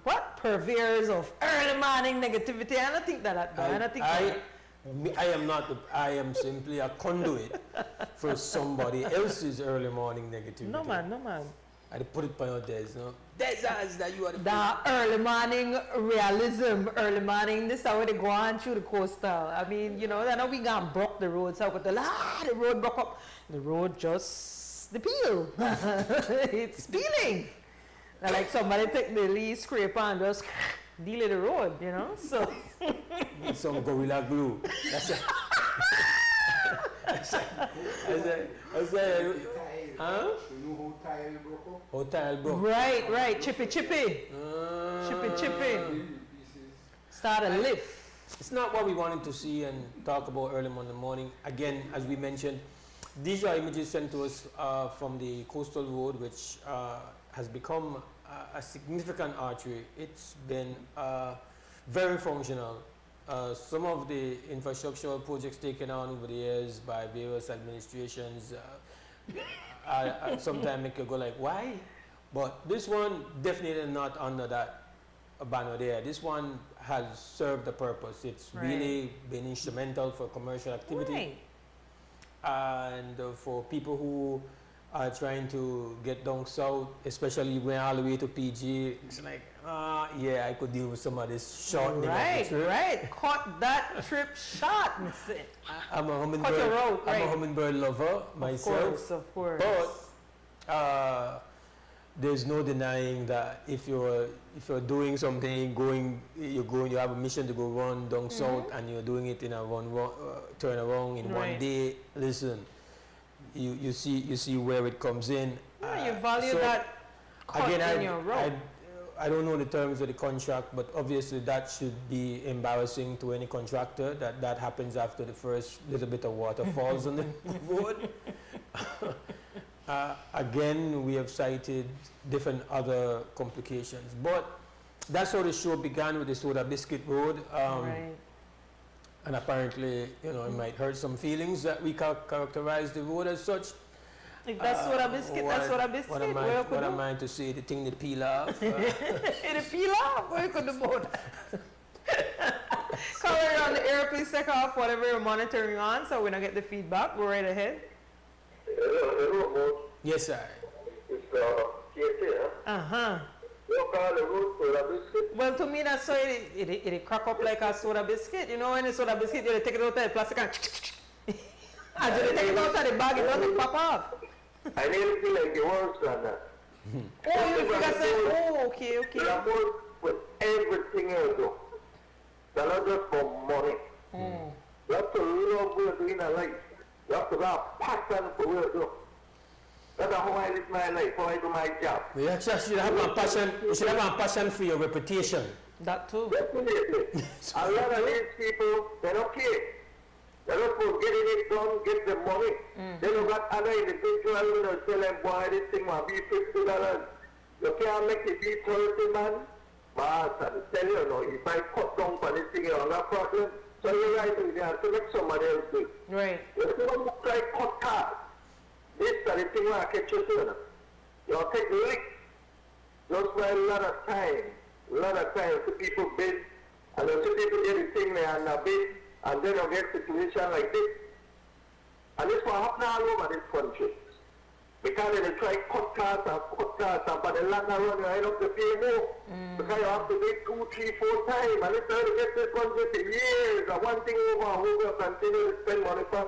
What purveyors of early morning negativity? I don't think that. I am simply a conduit for somebody else's early morning negativity. No man. I put it by your days, no? That's that you are the early morning realism, early morning, this is how they go on through the coastal. I mean, you know, I know we gonna broke the road, so the road broke up. The road just, the peel. It's peeling. Like somebody take the lead scraper and just deal with the road, you know? So some gorilla glue. That's it. I said, huh? How tile broke? Right. Chippy. Chippy. Start a lift. It's not what we wanted to see and talk about early in the morning. Again, as we mentioned, these are images sent to us from the coastal road, which has become a significant artery. It's been very functional. Some of the infrastructural projects taken on over the years by various administrations sometimes make you go like, why? But this one definitely not under that banner there. This one has served the purpose. It's really been instrumental for commercial activity and for people who are trying to get down south, especially when all the way to PG. It's like, yeah, I could deal with some of this shortening of the trip. Right. Cut that trip short. I'm a hummingbird lover myself. Of course. But there's no denying that if you're doing something, you have a mission to go run down south, and you're doing it in a turn around in one day. Listen, you see where it comes in. Yeah, you value that cut in your road. I don't know the terms of the contract, but obviously that should be embarrassing to any contractor that happens after the first little bit of water falls on the road. Again, we have cited different other complications, but that's how the show began with the Soda Biscuit Road. And apparently, you know, it might hurt some feelings that we characterize the road as such. If that's Soda Biscuit, that's Soda Biscuit. What am I to say? The thing that peel off? It peel off? What you could do about that? Color on the air, please take off whatever you're monitoring on so we don't get the feedback. Go right ahead. Yes, sir. It's KT, You call the road Soda Biscuit? Well, to me, that's so it crack up like a soda biscuit. You know, when a soda biscuit, you take it out of the plastic and as you take it out of the bag, it doesn't pop off. I nearly feel like it worse than that. Okay. You have to with everything you do. They're not just for money. You have to love what you're doing in life. You have to have passion for what you do. That's how I live my life, how I do my job. You actually should have a passion. You should have a passion for your reputation. That too. Definitely. A lot of these people, they don't care. They're not for getting it done, get the money. They don't got other individuals who are telling, boy, this thing will be $50. You can't make it be 30, man. But I tell you, no, if I cut down for this thing, you don't have problem. So you're right, you have to make somebody else do it. Right. If you want to try cut cars, this is the thing where I catch you doing. You'll take the lick. Just by a lot of time to people bid, and then to people get the thing there and a bid, and then you'll get a situation like this. And this will happen all over this country. Because they try cut cars, but the land around you end up to pay more. Because you have to bid 2, 3, 4 times, and it's trying to get this country for years. And one thing over and over, continue to spend money for.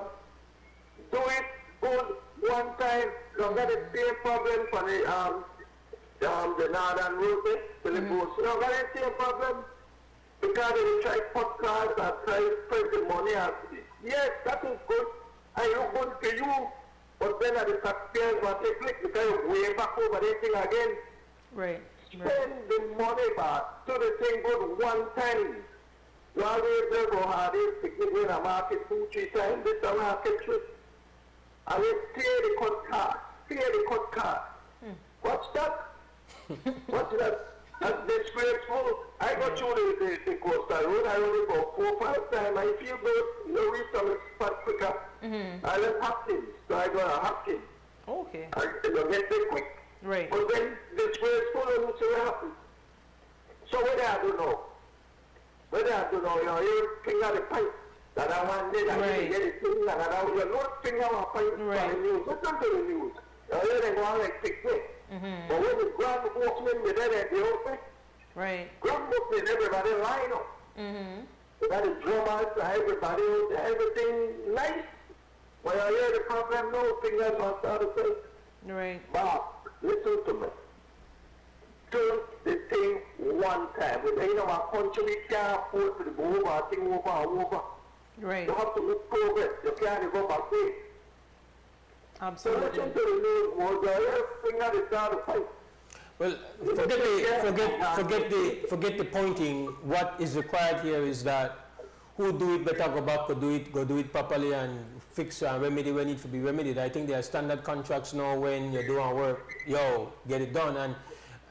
Do it good one time. You'll get the same problem for the northern road, to the boats. You'll get the same problem. Because they try cut cars and try to spread the money out. Yes, that is good. I look good for you. But then at the taxpayers will take it because you're way back over this thing again. Right. Spend the money back to the thing good one time. You always never had it to give in a market 2, 3 times. This is a market trip. And we pay the cut card. What's that? What's that? That's disgraceful. I got through the coastal road. I only go 4 or 5 times. I feel good. You know, reach some spot quicker. I left Hopkins, so I got a Hopkins. Okay. I get there quick. Right. But then disgraceful and so what happened. So whether I don't know. You know, you finger the pipe that I want it, I didn't get it, and I was not finger my pipe for the news. That's not the news. You hear them go on like pick it. But when the grand opening, the dead at the open, grand opening, everybody line up. That is drummers, everybody, everything nice. When I hear the problem, no fingers on start to say. Right. But listen to me. Do the thing one time. You know, our country, we can't afford to go over, thing over. Right. You have to make progress. You can't go back there. Absolutely. So listen to the news, was the thing at the start of fight. Well, forget the pointing. What is required here is that who do it better go back, go do it properly and fix and remedy when it needs to be remedied. I think there are standard contracts now when you're doing work, get it done. And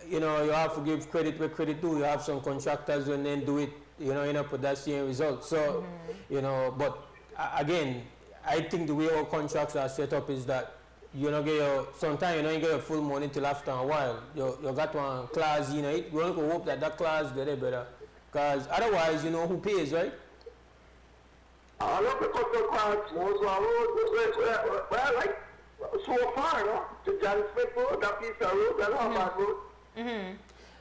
you know, you have to give credit where credit due. You have some contractors when they do it, put that same result. So, but again, I think the way our contracts are set up is that sometimes you don't get your full money till after a while. You got one clause, you only go hope that clause get it better. Because otherwise, who pays, right? I love the couple cards, Mose, well, like, so far, no? To John Smith Road, that piece of road, that's not a bad road.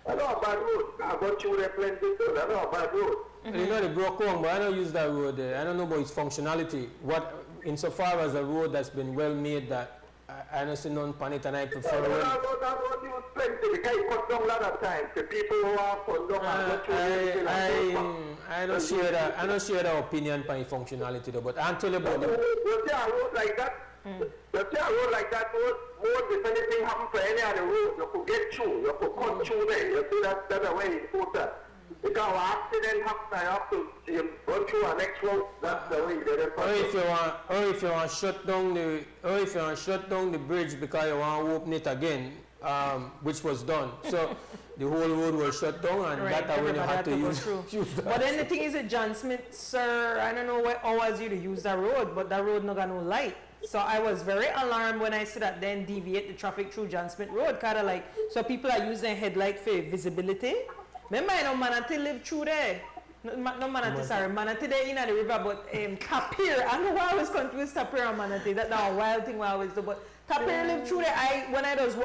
That's not a bad road. I got you there plenty too, that's not a bad road. You know, they broke on, but I don't use that road there. I don't know about its functionality. Insofar as a road that's been well made, that I don't see none on it, and I prefer it. That road use plenty, because you cut down a lot of time to people who are put down and I don't share that. I don't share that opinion on functionality though. But I'll tell you about it. You see a road like that? You see a road like that? Road, if anything happen for any other road, you could get through. You could cut through there. You see that's the way important. Because an accident happens, I have to run through our next road. That's the way or if you want to shut down the bridge because you want to open it again, which was done. So the whole road was shut down, and that way you had to use that. But then the thing is that John Smith, sir, I don't know what hours you to use that road, but that road no got no light. So I was very alarmed when I see that then deviate the traffic through John Smith Road, kind of like, so people are using headlight for visibility. Remember, Manatee live through there. No Manatee, sorry. Manatee there in the river, but Tapir. I know why I was confused, Tapir and Manatee. That's not a wild thing I always do. But Tapir live through there. When I does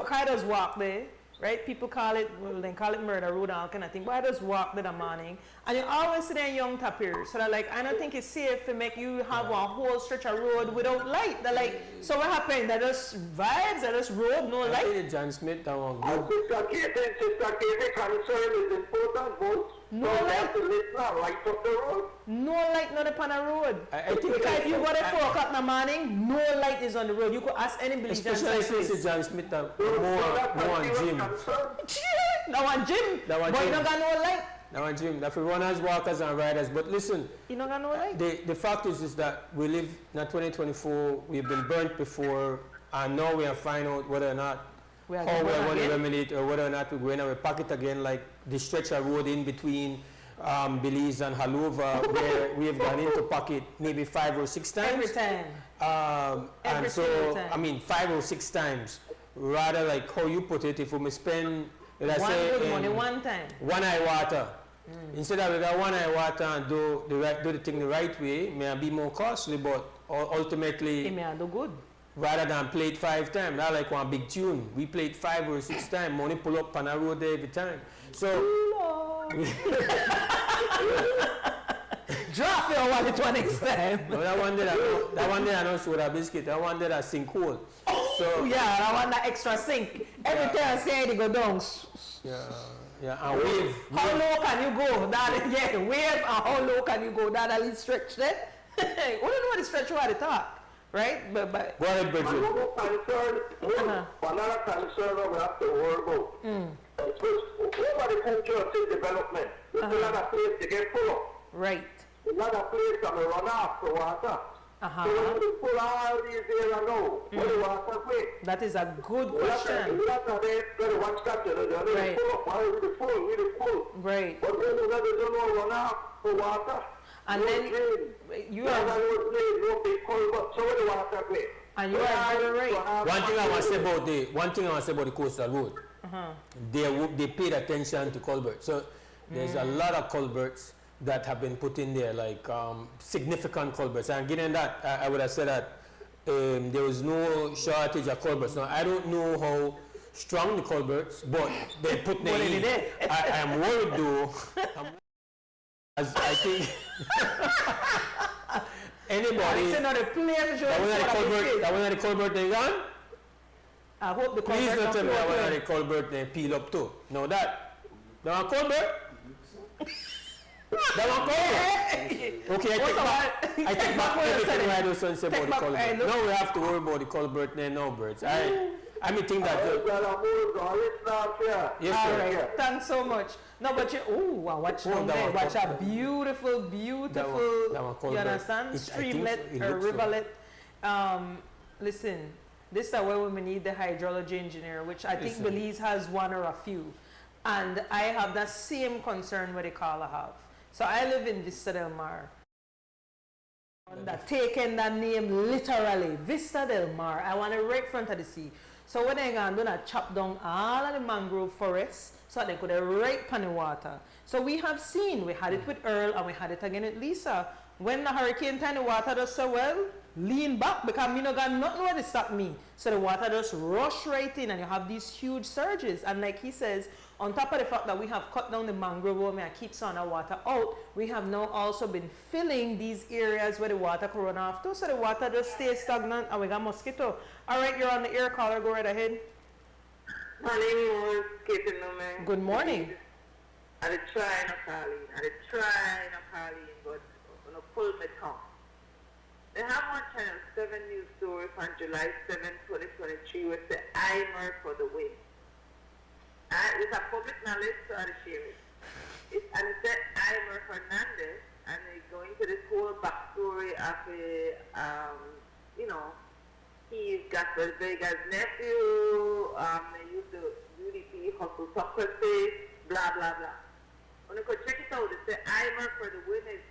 walk there, right? People call it, they call it murder road and all kind of thing. But I just walk there in the morning. And you always see them young Tapir. So like, I don't think it's safe to make you have a whole stretch of road without light. They're like, so what happened? That just vibes, that just road, no light? I think John Smith, that one good. Sister Katie, concern is important, both. No light. Light up the road. No light, not upon a road. I think because if you go there 4 o'clock in the morning, no light is on the road. You could ask any believer. Especially since John Smith, more on gym. Now on gym, but you don't got no light. Now on gym, that's for runners, walkers, and riders. But listen, you don't got no light. The fact is that we live in 2024. We've been burnt before, and now we are finding out whether or not how we are going to remedy it, or whether or not we're going to pack it again, like the stretch of road in between Belize and Halova, where we have gone into pocket maybe 5 or 6 times. Every time. And so, I mean, 5 or 6 times. Rather like how you put it, if we may spend, let's say, money one time. 1 eye water. Instead of we got 1 eye water and do the thing the right way, it may be more costly, but ultimately, it may do good. Rather than play it 5 times, that's like one big tune. We play it 5 or 6 times, money pull up on a road there every time. So, drop your wallet one next time. No, that one day I know soda biscuit. That one day I sink hole. So yeah, I want that extra sink. Every time I say it go down. Yeah, and wave. How low can you go? Wave and how low can you go? That at least stretch that. We don't know what the stretch over the top. Right? But go ahead, Bridget. Another concern we have to worry about. Over the culture of development, there's a lot of place to get full of. Right. A lot of place that will run off the water. So when we pull all these areas now, what do you want to say? That is a good question. Right. But then you don't know run out for water. And no then drain. you have no big culvert. So what do you want to say? And you are very right. One thing I want to say about the coastal road, they paid attention to culverts. So there's a lot of culverts that have been put in there, like significant culverts. And given that, I would have said that there was no shortage of culverts. Now, I don't know how strong the culverts, but they put them in. I am worried though, as I think anybody that was the culvert they gone. I hope the culvert. Please don't tell me that was the culvert they peel up too. No, that culvert. That one culvert. Okay, I take back everything I do since about the culvert. Now we have to worry about the culvert now, birds. I mean think that. Yes, all right. Thanks so much. No, but watch down there. Watch a beautiful, you understand? Streamlet or rivulet. Listen, this is where we need the hydrology engineer, which I think Belize has one or a few. And I have that same concern what the caller have. So I live in Vista Del Mar. Taking that name literally, Vista Del Mar. I want it right front of the sea. So when they're going to chop down all of the mangrove forests so they could right on the water. So we have seen, we had it with Earl and we had it again with Lisa. When the hurricane time, the water does so well, lean back because me no got nothing where to stop me. So the water just rush right in and you have these huge surges. And like he says, on top of the fact that we have cut down the mangrove where and keeps on our water out, we have now also been filling these areas where the water could run off too. So the water just stays stagnant and we got mosquito. All right, you're on the air, caller. Go right ahead. My name is Kate Numi. Good morning. I try not calling, but on a pull me tongue. They have one Channel 7 news story from July 7, 2023 with the Imer for the win. It's a public knowledge, so I'll share it. And it said Imer Hernandez, and they go into this whole backstory of he's got the Vegas nephew, they used the UDP hustle Socrates, blah, blah, blah. When you could check it out, it said Imer for the win is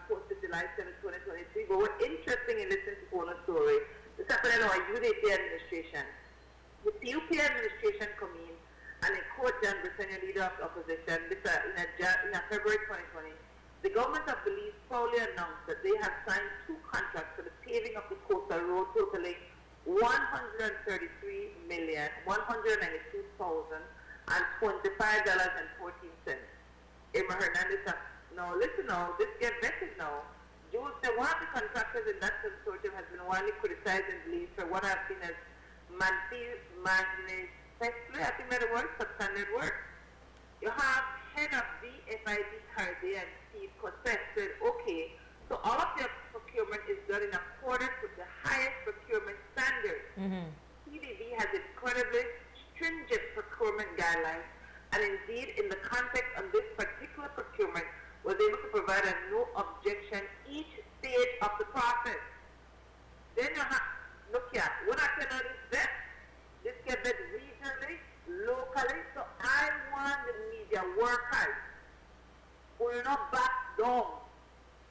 posted July 7, 2023. But what's interesting in listening to the story, it's happening on a UDP administration. The PUP administration come in and in court John Britannia, leader of the opposition, this in February 2020, the government of Belize proudly announced that they have signed 2 contracts for the paving of the coastal road totaling $133,192,025.14. Emma Hernandez said, no, listen now, this get vetted now. One of the contractors in that consortium has been widely criticized in Belize for what I've seen as manifestly, I think that the word, substandard work. You have head of DFID Hyde and Steve Cossette said, okay, so all of their procurement is done in accordance with the highest procurement standards. CDB has incredibly stringent procurement guidelines, and indeed, in the context of this particular procurement, was able to provide a no objection each stage of the process. Then you have, look here, what I can understand, this gets done regionally, locally, so I want the media workers who will not back down,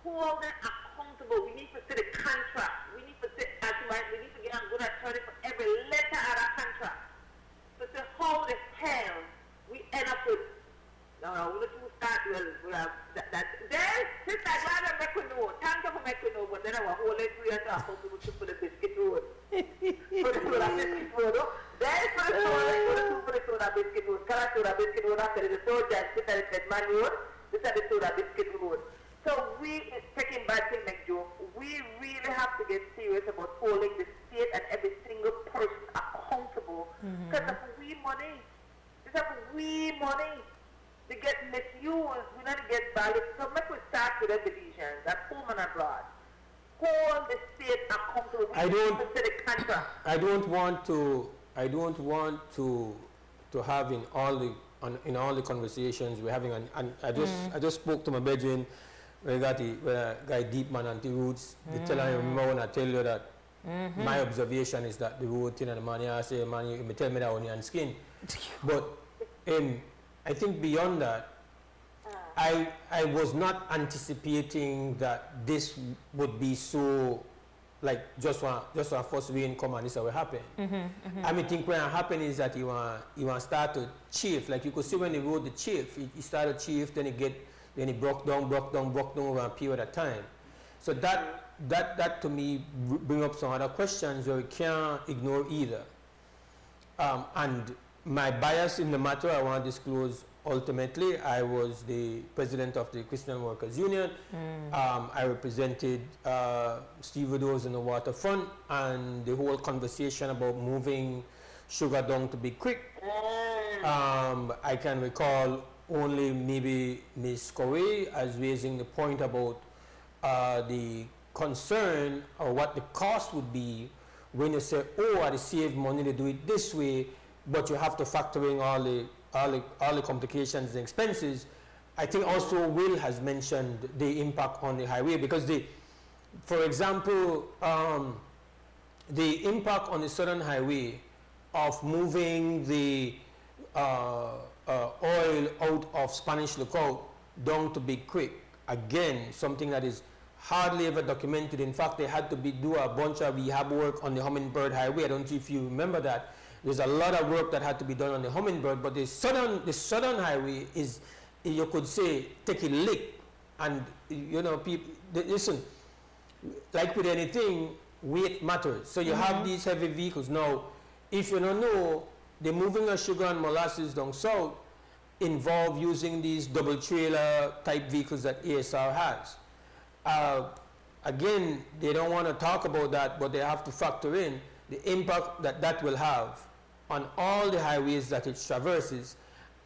hold them accountable. We need to see the contract. We need to see, we need to get a good attorney for every letter of that contract. So to hold the hell, we end up with, no, we don't start, we'll have that. Then, since I'd rather make we know, thank you for making we know, but then I will hold it to you to accountable for the biscuit road. For the biscuit road, then for the soda biscuit road, soda biscuit road, after the soldiers, this is the man road, this is the soda biscuit road. So we, taking back thing like Joe, we really have to get serious about holding the state and every single person accountable. Because of we money. It's of we money. They get misused. We need to get value. So make we start with the divisions at home and abroad. Hold the state accountable. I don't want to have in all the conversations we're having, and I just spoke to my bedroom We got the guy Deep Man and the Roots. They tell I remember when I tell you that my observation is that the road thing and the man, I say, man, you tell me that onion skin. But I think beyond that, I was not anticipating that this would be so, like, just one first rain come and this will happen. I mean, think when it happen is that you want start to chief. Like you could see when the road the chief, it started chief, then it broke down over a period of time. So that to me bring up some other questions where we can't ignore either. And my bias in the matter, I want to disclose. Ultimately, I was the president of the Christian Workers Union. I represented stevedores in the waterfront and the whole conversation about moving sugar down to Big Creek. I can recall only maybe Ms. Corey as raising the point about the concern or what the cost would be when you say, oh, I save money to do it this way, but you have to factor in all the complications and expenses. I think also Will has mentioned the impact on the highway because for example, the impact on the Southern Highway of moving the oil out of Spanish Lookout down to Big Creek, again, something that is hardly ever documented. In fact, they had to do a bunch of rehab work on the Hummingbird Highway. I don't know if you remember that. There's a lot of work that had to be done on the Hummingbird, but the Southern Highway is, you could say, take a lick. And, you know, people, listen, like with anything, weight matters. So you have these heavy vehicles. Now, if you don't know, the moving of sugar and molasses down south involve using these double trailer type vehicles that ASR has. Again, they don't want to talk about that, but they have to factor in the impact that will have on all the highways that it traverses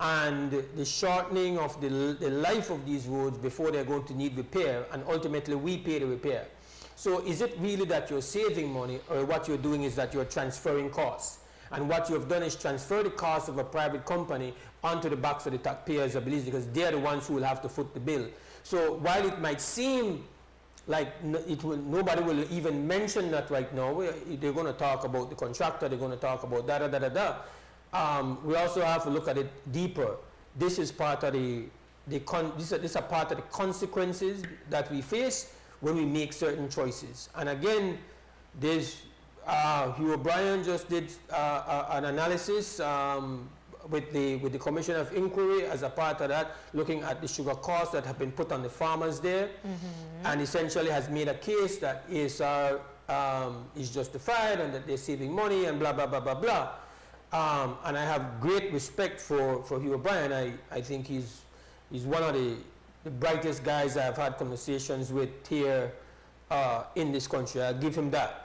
and the shortening of the life of these roads before they're going to need repair, and ultimately we pay the repair. So is it really that you're saving money, or what you're doing is that you're transferring costs? And what you have done is transfer the cost of a private company onto the backs of the taxpayers, I believe, because they're the ones who will have to foot the bill. So while it might seem like nobody will even mention that right now, they're going to talk about the contractor, they're going to talk about we also have to look at it deeper. This is part of this is a part of the consequences that we face when we make certain choices. And again, there's Hugh O'Brien just did an analysis with the Commission of Inquiry as a part of that, looking at the sugar costs that have been put on the farmers there, and essentially has made a case that ASR is justified and that they're saving money and blah, blah, blah, blah, blah. And I have great respect for Hugh O'Brien. I think he's one of the brightest guys I've had conversations with here in this country. I'll give him that.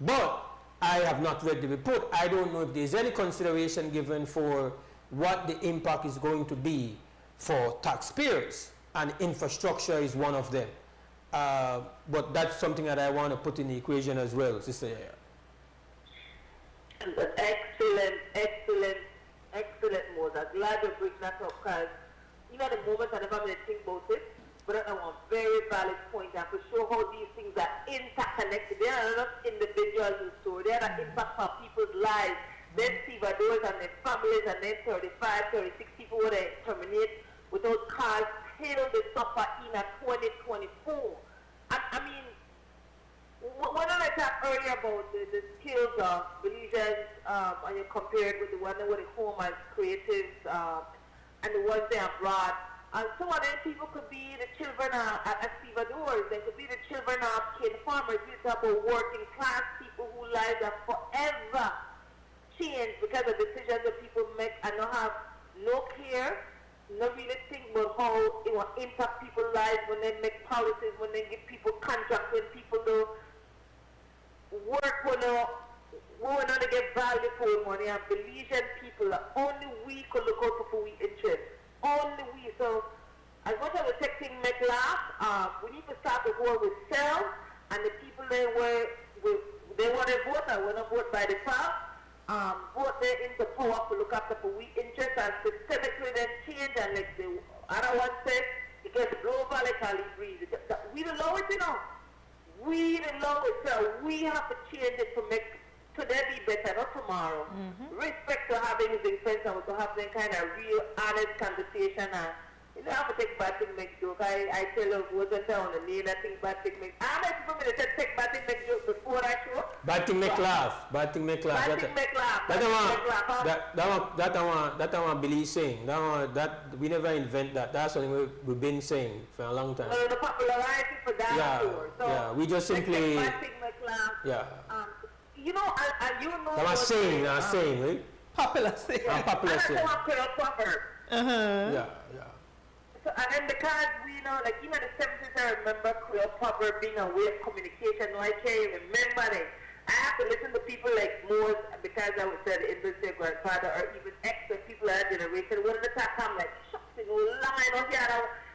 But I have not read the report. I don't know if there's any consideration given for what the impact is going to be for taxpayers, and infrastructure is one of them. But that's something that I want to put in the equation as well, Sister Yaya. Excellent, Mose. I'm glad you bring that up, because even at the moment I never really think about it, but I want a very valid point, and to show how these things are interconnected. They are not individuals in store. They are an impact on people's lives. Then stevedores and their families, and then 35, 36 people who they terminate without cars till they suffer in a 2024. I mean, when I talked earlier about the skills of Belizeans, and you compared with the one with the home as creatives and the ones they have brought, and some of them people could be the children at stevedores, they could be the children of kin farmers. You talk about working class people whose lives are forever changed because of decisions that people make and not have no care, not really think about how it will impact people's lives when they make policies, when they give people contracts, when people do work when we're not to get value for money. And Belizean people, only we could look out for we interest. Only we. So as much as we take things make laugh, we need to start the war with self, and the people they want to vote, and want to vote by the crowd, vote there into power to look after for we interest, and systemically then change, and like the other one said, it gets global, it naturally breeze. We allow it, you know. We allow it, so we have to change it to make today be better, not tomorrow. Respect to having these friends and to have them kind of real, honest conversation. And you don't have to take bad thing make joke. I tell you, wasn't on the name, I think bad thing make. I met people that take bad thing make joke before I show. Bad thing make laugh. Bad thing make laugh. Bad thing make laugh. That one Billy saying. That we never invent that. That's something we've been saying for a long time. Well, the popularizing for that. Yeah, so yeah. We just simply. Bad thing make laugh. Yeah. You know, and you know. That was saying, right? Popular saying. Popular saying. Yeah. So, and then because we know, like even in the 70s, I remember Creole proverb being a way of communication. No, I can't even remember it. I have to listen to people like Mose because I would say the English grandfather or even extra people of that generation. One of the time I'm like, shucks, you know, line on here.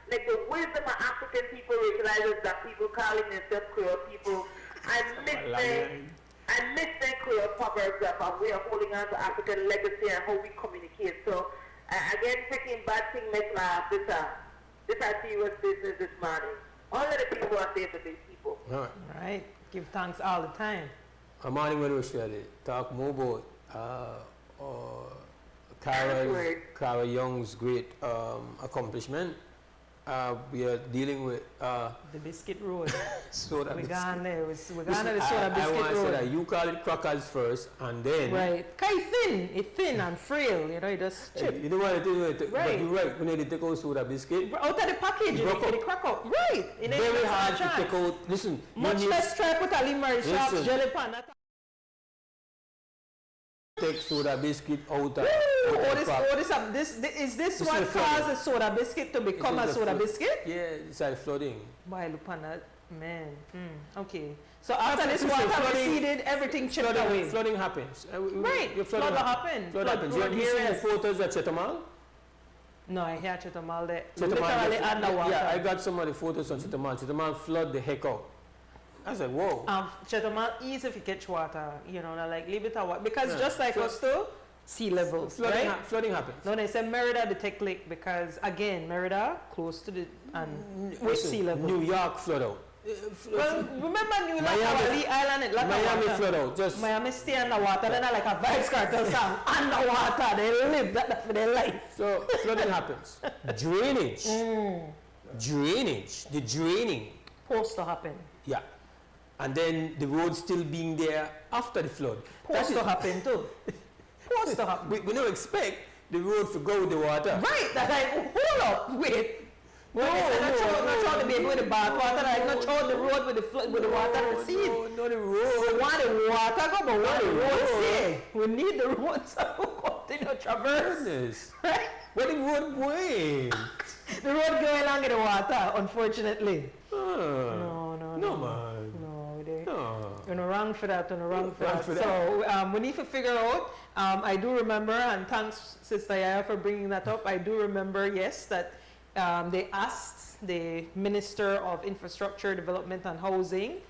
Like the wisdom of African people realizes that people calling themselves Creole people. I miss the Creole proverbs of a way of holding on to African legacy and how we communicate. So again, taking bad thing make laugh. This is serious business this morning. All of the people are there for these people. All right. Give thanks all the time. A morning when we share talk more about Cara Young's great accomplishment. We are dealing with the Biscuit Road. Soda we're biscuit. Gone there. We're Listen, gone to the Soda Biscuit I want to Road. say that you call it crackers first, and then right. It's thin and frail. You know, it just chip. You don't want to do it, right. But you're right. We need to take out soda biscuit out of the package. You get the crack out. Right. It ain't very hard to take out. Listen, much less try put a lemon sharp jelly pan. Take soda biscuit out of is this what caused a soda biscuit to become a soda biscuit? Yeah, it's like flooding. Why look on that, man. Okay. So after this water receded, everything chipped away. Flooding happens. Right. Flood happens. Flood happens. You have seen the photos at Chetamal? No, I hear Chetamal there. Literally underwater. Yeah, I got some of the photos on Chetamal. Chetamal flood the heck out. I was like, whoa. Chetamal easy if you catch water, you know, like leave it out. Because just like us too, sea level, right? Flooding happens. No, they say Merida detect lake because again, Merida close to the with sea level. New York flood out. Well, remember New York, Lee Island, Miami flood out. Just Miami stay underwater. Then like a Vibes Cartel song underwater. They live that for their life. So flooding happens. Drainage. Drainage. The draining. Supposed to happen. Yeah. And then the road still being there after the flood. Supposed to happen too. Supposed to happen. We don't expect the road to go with the water. Right. That's like, hold up, wait. No, not trying to be with the bath water. Like not trying the road with the water recede. No, the road. We want the water go, but what the road say? We need the road to continue traverse. Right? Where the road going? The road going along in the water, unfortunately. No, man. You're wrong for that. So we need to figure out. I do remember, and thanks Sister Yaya for bringing that up. I do remember, yes, that they asked the Minister of Infrastructure, Development and Housing,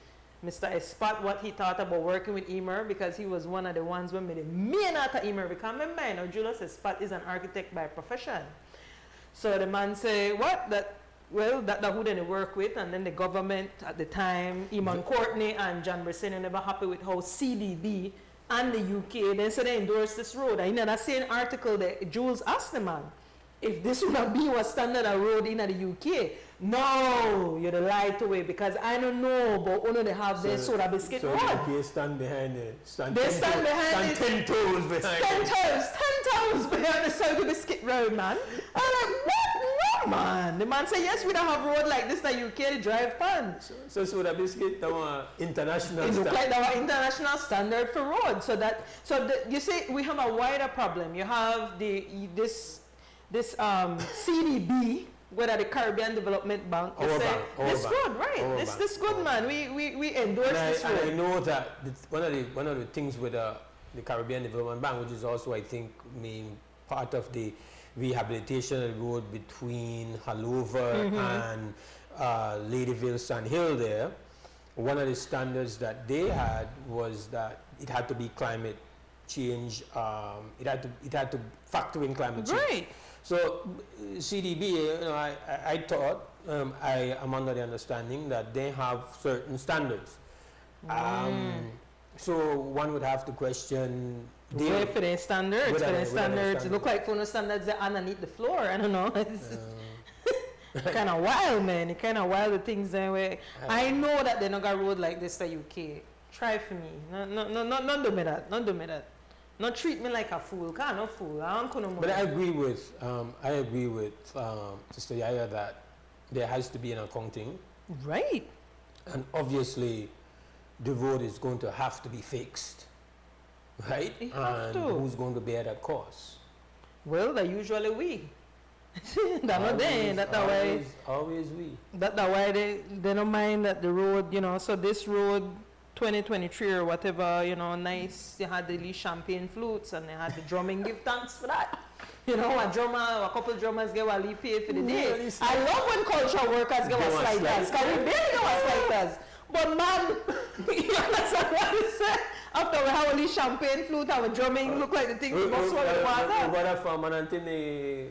Mr. Espat, what he thought about working with Emer, because he was one of the ones who made a main out of Emer. Because remember, you know, Julius Espat is an architect by profession. So the man say, what? That who they work with, and then the government at the time, Eamon Courtney and John Briseno, never happy with how CDB and the UK, then so they endorsed this road. And in that same article, Jules asked the man, if this would have been a standard road in the UK, no, you'd lied to it because I don't know, but only they have their soda biscuit road. So the UK stand behind it. They stand behind it. 10 toes behind it. 10 toes behind the soda biscuit road, man. I'm like, what? No, man. The man said, yes, we don't have road like this in the UK to drive pan. So soda biscuit, that was international standard. It look like that was international standard for road. You say we have a wider problem. You have this CDB, whether the Caribbean Development Bank, this good, right? This good, man. We endorse this road. And I know that one of the things with the Caribbean Development Bank, which is also, I think, part of the rehabilitation of the road between Halover and Ladyville Sand Hill there, one of the standards that they had was that it had to be climate change, it had to factor in climate change. Right. So CDB, I thought, I am under the understanding that they have certain standards. So one would have to question where for their standards. It look like for the standards that underneath the floor. I don't know. It's kind of wild, man. It's kind of wild the things that way. I know that they not got road like this in UK. Try for me. Not do me that. Not treat me like a fool. Cause I'm not fool. I don't know. But I agree with Sister Yaya that there has to be an accounting. Right. And obviously, the road is going to have to be fixed. Right? And who's going to bear that cost? Well, they're usually we. That's not them. That's the way. Always we. That's the way they don't mind that the road, so this road 2023 or whatever, nice. They had the champagne flutes and they had the drumming. Give thanks for that. A couple drummers get what they pay for the day. I love when cultural workers get what slighters. Because we barely get what slighters. But man, you understand what I said? After we have a champagne flute, have a drumming, look like the thing we must swallow the water. What if Manantini,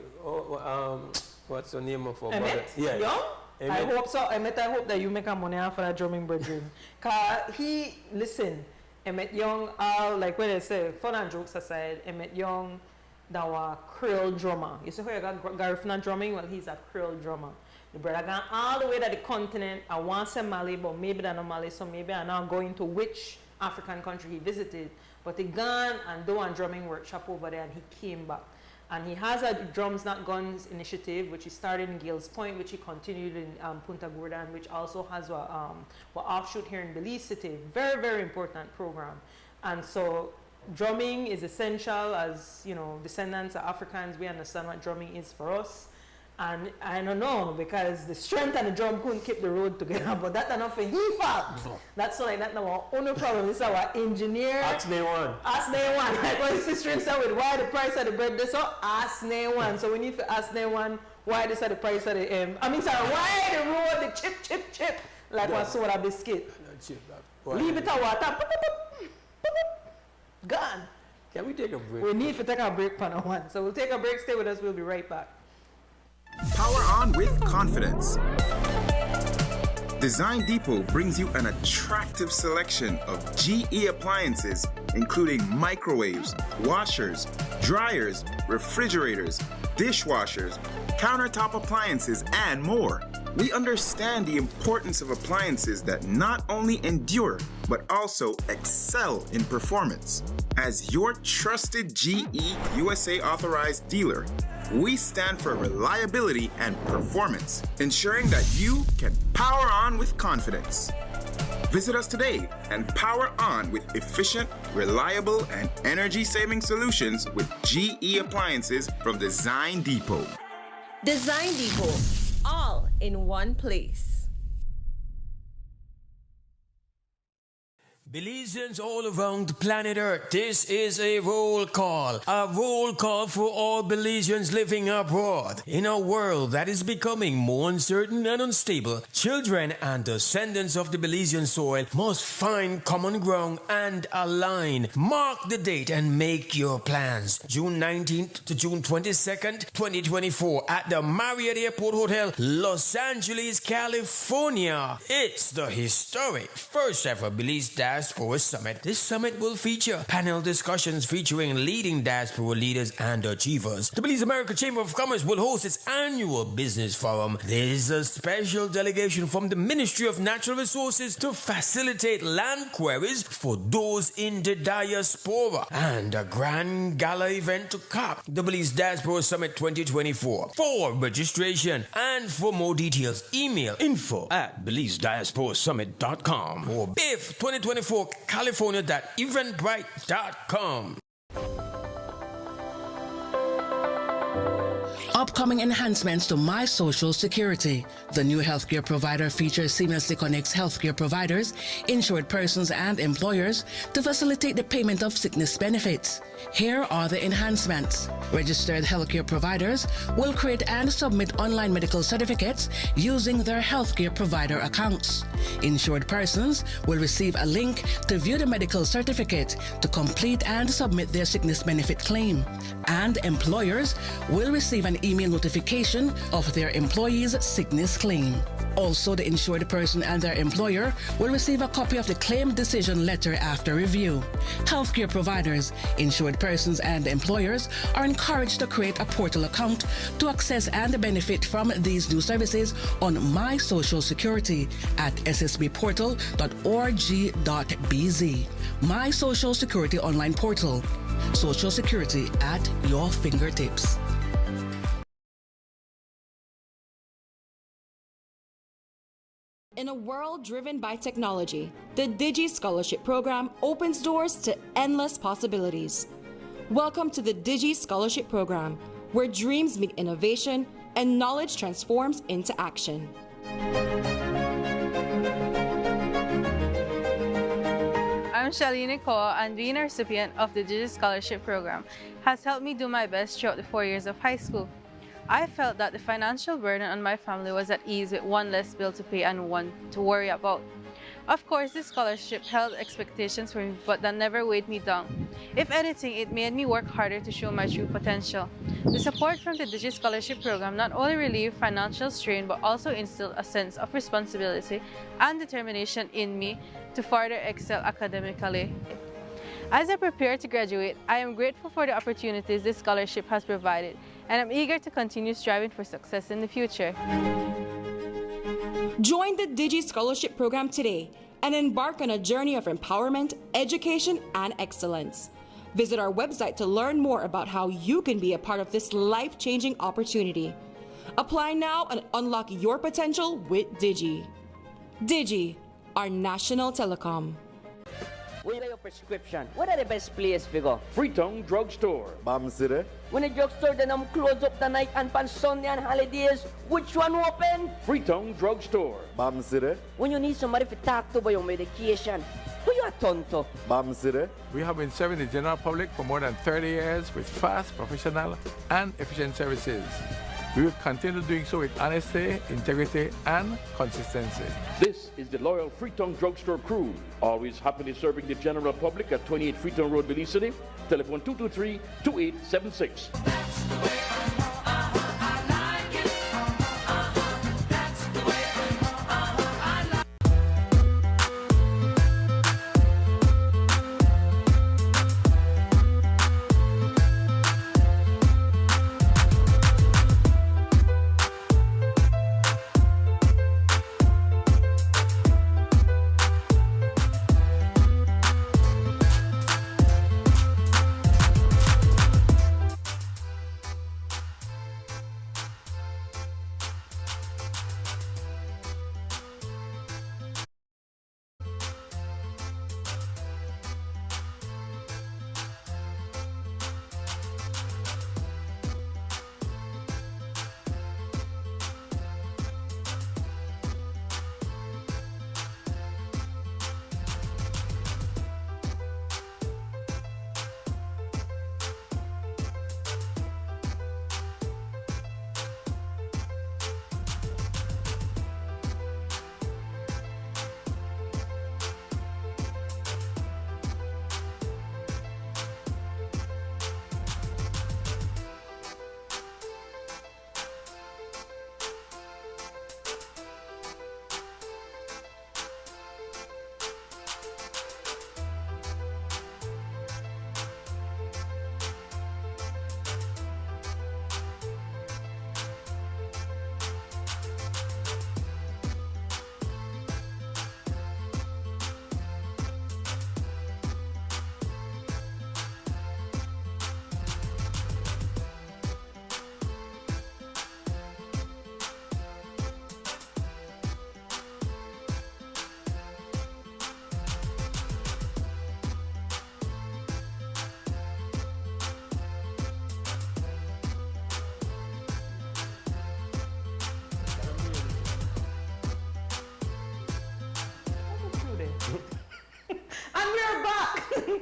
what's the name of our brother? Yeah. Young? I hope so. I hope that you make a money off of that drumming brethren. Because Emmett Young, like what I say, fun and jokes aside, Emmett Young, that was Creole drummer. You see how you got Garifuna drumming? Well, he's a Creole drummer. The brother gone all the way to the continent. I want to say Mali, but maybe they're not Mali, so maybe I'm not going to which African country he visited. But he gone and do a drumming workshop over there and he came back. And he has a Drums Not Guns initiative, which he started in Gales Point, which he continued in Punta Gorda, and which also has a offshoot here in Belize City. Very, very important program. And so drumming is essential as, descendants of Africans. We understand what drumming is for us. And I don't know, because the strength and the drum couldn't keep the road together, but that's enough for he fact. That's like that our only problem. This is our engineer. Ask day one. Like what his sister said with why the price of the bread this up, ask day one. So we need to ask day one why this is the price of the why the road, the chip. Like one soda biscuit. Leave it at water. Gone. Can we take a break? We need to take a break, Pana One. So we'll take a break, stay with us, we'll be right back. Power on with confidence. Design Depot brings you an attractive selection of GE appliances, including microwaves, washers, dryers, refrigerators, dishwashers, countertop appliances, and more. We understand the importance of appliances that not only endure, but also excel in performance. As your trusted GE USA authorized dealer, we stand for reliability and performance, ensuring that you can power on with confidence. Visit us today and power on with efficient, reliable, and energy-saving solutions with GE appliances from Design Depot. Design Depot, all in one place. Belizeans all around the planet Earth, this is a roll call for all Belizeans living abroad. In a world that is becoming more uncertain and unstable, children and descendants of the Belizean soil must find common ground and align. Mark the date and make your plans. June 19th to June 22nd, 2024 at the Marriott Airport Hotel, Los Angeles, California. It's the historic first ever Belize Diaspora Summit. This summit will feature panel discussions featuring leading diaspora leaders and achievers. The Belize America Chamber of Commerce will host its annual business forum. There is a special delegation from the Ministry of Natural Resources to facilitate land queries for those in the diaspora, and a grand gala event to cap the Belize Diaspora Summit 2024. For registration and for more details, email info@BelizeDiasporaSummit.com or BIF 2024 California.eventbrite.com. Upcoming enhancements to My Social Security. The new healthcare provider feature seamlessly connects healthcare providers, insured persons, and employers to facilitate the payment of sickness benefits. Here are the enhancements. Registered healthcare providers will create and submit online medical certificates using their healthcare provider accounts. Insured persons will receive a link to view the medical certificate to complete and submit their sickness benefit claim. And employers will receive an email notification of their employee's sickness claim. Also, the insured person and their employer will receive a copy of the claim decision letter after review. Healthcare providers, insured persons, and employers are encouraged to create a portal account to access and benefit from these new services on My Social Security at ssbportal.org.bz. My Social Security online portal. Social Security at your fingertips. In a world driven by technology, the Digi Scholarship Program opens doors to endless possibilities. Welcome to the Digi Scholarship Program, where dreams meet innovation and knowledge transforms into action. I'm Shelly Nicole, and being a recipient of the Digi Scholarship Program has helped me do my best throughout the 4 years of high school. I felt that the financial burden on my family was at ease with one less bill to pay and one to worry about. Of course, this scholarship held expectations for me, but that never weighed me down. If anything, it made me work harder to show my true potential. The support from the Digi Scholarship Program not only relieved financial strain, but also instilled a sense of responsibility and determination in me to further excel academically. As I prepare to graduate, I am grateful for the opportunities this scholarship has provided, and I'm eager to continue striving for success in the future. Join the Digi Scholarship Program today and embark on a journey of empowerment, education, and excellence. Visit our website to learn more about how you can be a part of this life-changing opportunity. Apply now and unlock your potential with Digi. Digi, our national telecom. Where your prescription? What are the best place we go? Freetown Drugstore. Bam City. When the drugstore then close up the night and pan Sunday and holidays, which one open? Freetown Drugstore. Bam City. When you need somebody to talk to about your medication, who you are turn to? Bam City. We have been serving the general public for more than 30 years with fast, professional, and efficient services. We will continue doing so with honesty, integrity, and consistency. This is the loyal Freetown Drugstore crew, always happily serving the general public at 28 Freetown Road, Belize City. Telephone 223-2876.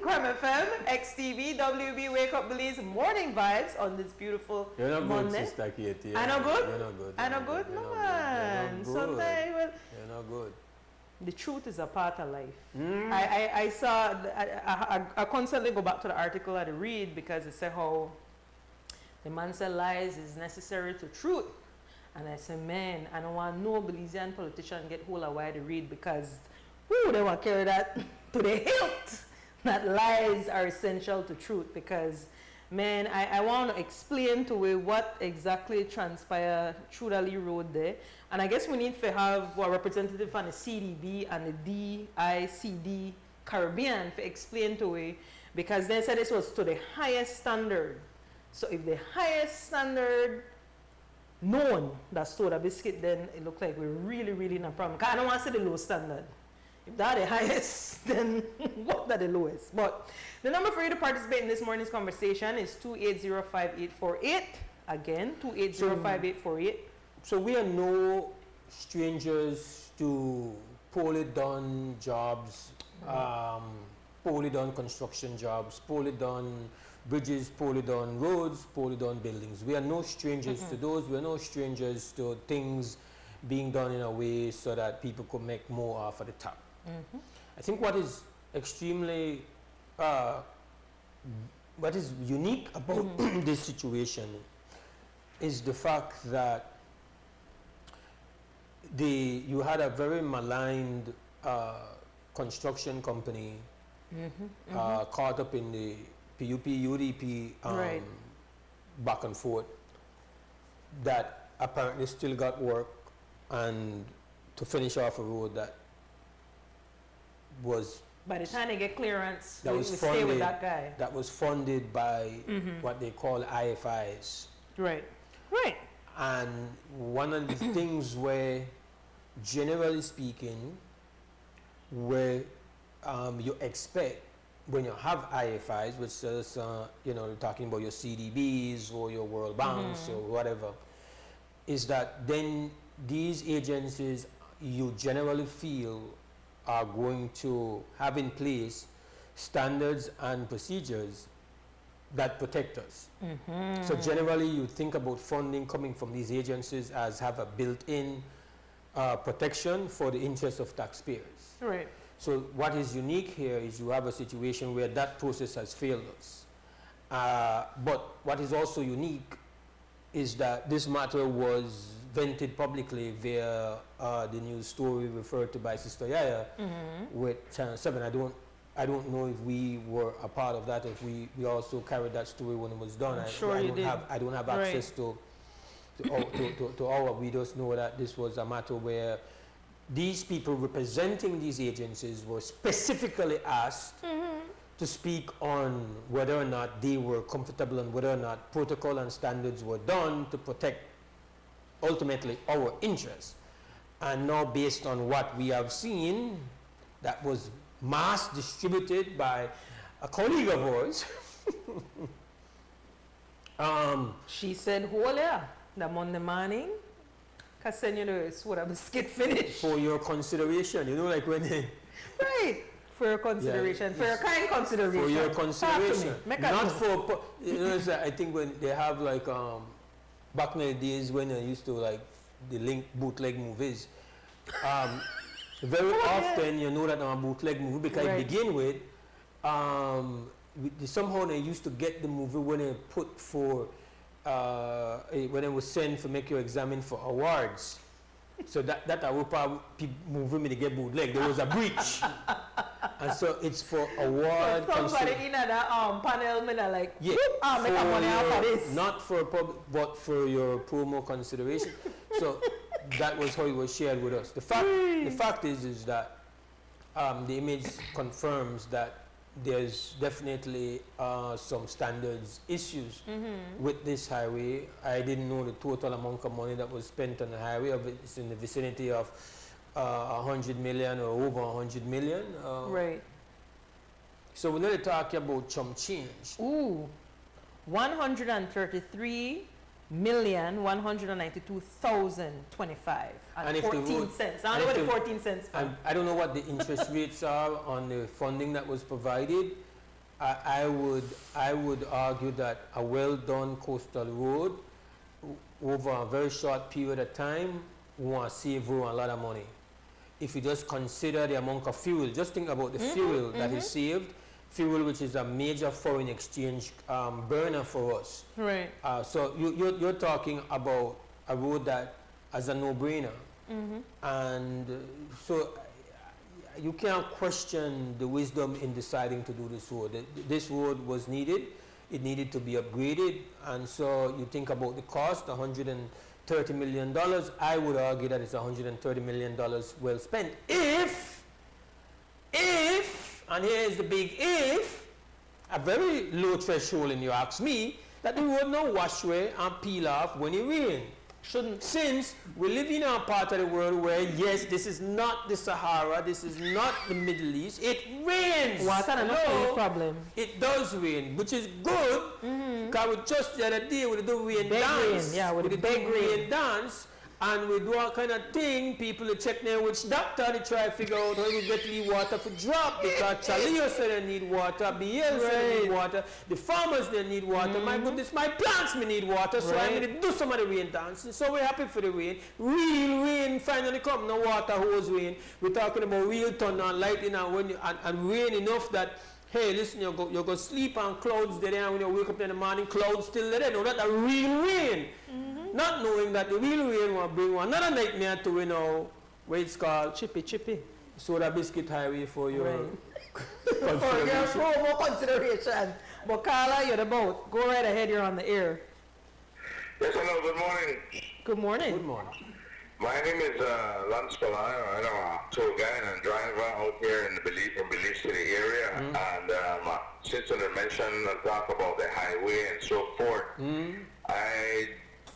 Creme FM, XTV, WB Wake Up Belize Morning Vibes on this beautiful You're not Monday. good, Sister Katie. I know good? You're not good. I know good? No, man. Sometimes, well, you're not good. the truth is a part of life. I saw, I constantly go back to the article I read because it said how the man said lies is necessary to truth. And I said, man, I don't want no Belizean politician get hold of why they read because they want to carry that to the hilt. That lies are essential to truth because, man, I want to explain to you what exactly transpired through the Lee Road there. And I guess we need to have a representative from the CDB and the DICD Caribbean to explain to you because they said this was to the highest standard. So if the highest standard known that soda biscuit, then it looked like we're really, really in a problem. Because I don't want to say the low standard. If that's the highest, then what are the lowest? But the number for you to participate in this morning's conversation is 2805848. Again, 2805848. So we are no strangers to poorly done jobs, poorly done construction jobs, poorly done bridges, poorly done roads, poorly done buildings. We are no strangers to those. We are no strangers to things being done in a way so that people could make more off of the top. I think what is extremely, what is unique about this situation is the fact that you had a very maligned construction company caught up in the PUP, UDP back and forth that apparently still got work and to finish off a road that was by the time they get clearance, that we was stay with that guy. That was funded by what they call IFIs. Right. And one of the things where, generally speaking, where you expect when you have IFIs, which is, you're talking about your CDBs or your World Banks or whatever, is that then these agencies you generally feel are going to have in place standards and procedures that protect us. So generally you think about funding coming from these agencies as have a built-in protection for the interests of taxpayers. Right. So what is unique here is you have a situation where that process has failed us. But what is also unique is that this matter was vented publicly via the news story referred to by Sister Yaya with Channel 7. I don't know if we were a part of that, if we also carried that story when it was done. I don't have access to our, we just know that this was a matter where these people representing these agencies were specifically asked to speak on whether or not they were comfortable and whether or not protocol and standards were done to protect ultimately our interests. And now based on what we have seen that was mass distributed by a colleague of ours, she said, the Monday morning, because then, it's what a biscuit finish. For your consideration, like when they... Right. For your consideration, for your kind consideration. For your consideration. Not for, I think when they have like, back in the days when I used to like, the link bootleg movies, very often you know that I'm a bootleg movie because I begin with, somehow they used to get the movie when they put for, when it was sent for make you examine for awards. So that I will probably movie me to get bootleg. There was a breach. And so it's for award. So somebody in that panel me like, make money off of this. Not for public, but for your promo consideration. So that was how it was shared with us. The fact is that the image confirms that there's definitely some standards issues with this highway. I didn't know the total amount of money that was spent on the highway. It's in the vicinity of 100 million or over 100 million. Right. So we're not talking about chump change. 133,192,025 and 14 cents. I don't know what the 14 cents are. I don't know what the interest rates are on the funding that was provided, I would argue that a well-done coastal road over a very short period of time will save you a lot of money. If you just consider the amount of fuel, just think about the fuel that is saved, fuel which is a major foreign exchange burner for us. Right. So you're talking about a road that as a no-brainer. And so you can't question the wisdom in deciding to do this road. This road was needed. It needed to be upgraded. And so you think about the cost, $130 million. I would argue that it's $130 million well spent. If, and here's the big if, a very low threshold in you ask me, that the road no wash away and peel off when it rains. Shouldn't. Since we live in a part of the world where, yes, this is not the Sahara, this is not the Middle East, it rains. Water is not a problem. It does rain, which is good, because we just the other day with the rain dance, with the big rain dance, and we do all kind of thing, people they check their which doctor, they try to figure out how we get the water for drop, because Chalio said they need water, BL said they need water, the farmers they need water, my goodness, my plants may need water, so I'm going to do some of the rain dancing, so we're happy for the rain. Real rain finally come, no water hose rain, we're talking about real thunder and lightning and rain enough that, hey, listen, you go sleep on clouds there, and when you wake up in the morning, clouds still there, no, that's a real rain. Not knowing that the real rain will bring another nightmare to, where it's called Chippy. Soda Biscuit Highway for your consideration. But Carla, you're the boat. Go right ahead, you're on the air. Yes, hello, good morning. Good morning. Good morning. My name is Lance Palano. I'm a tour guide and driver out here in Belize City area. And since you mentioned and talk about the highway and so forth, I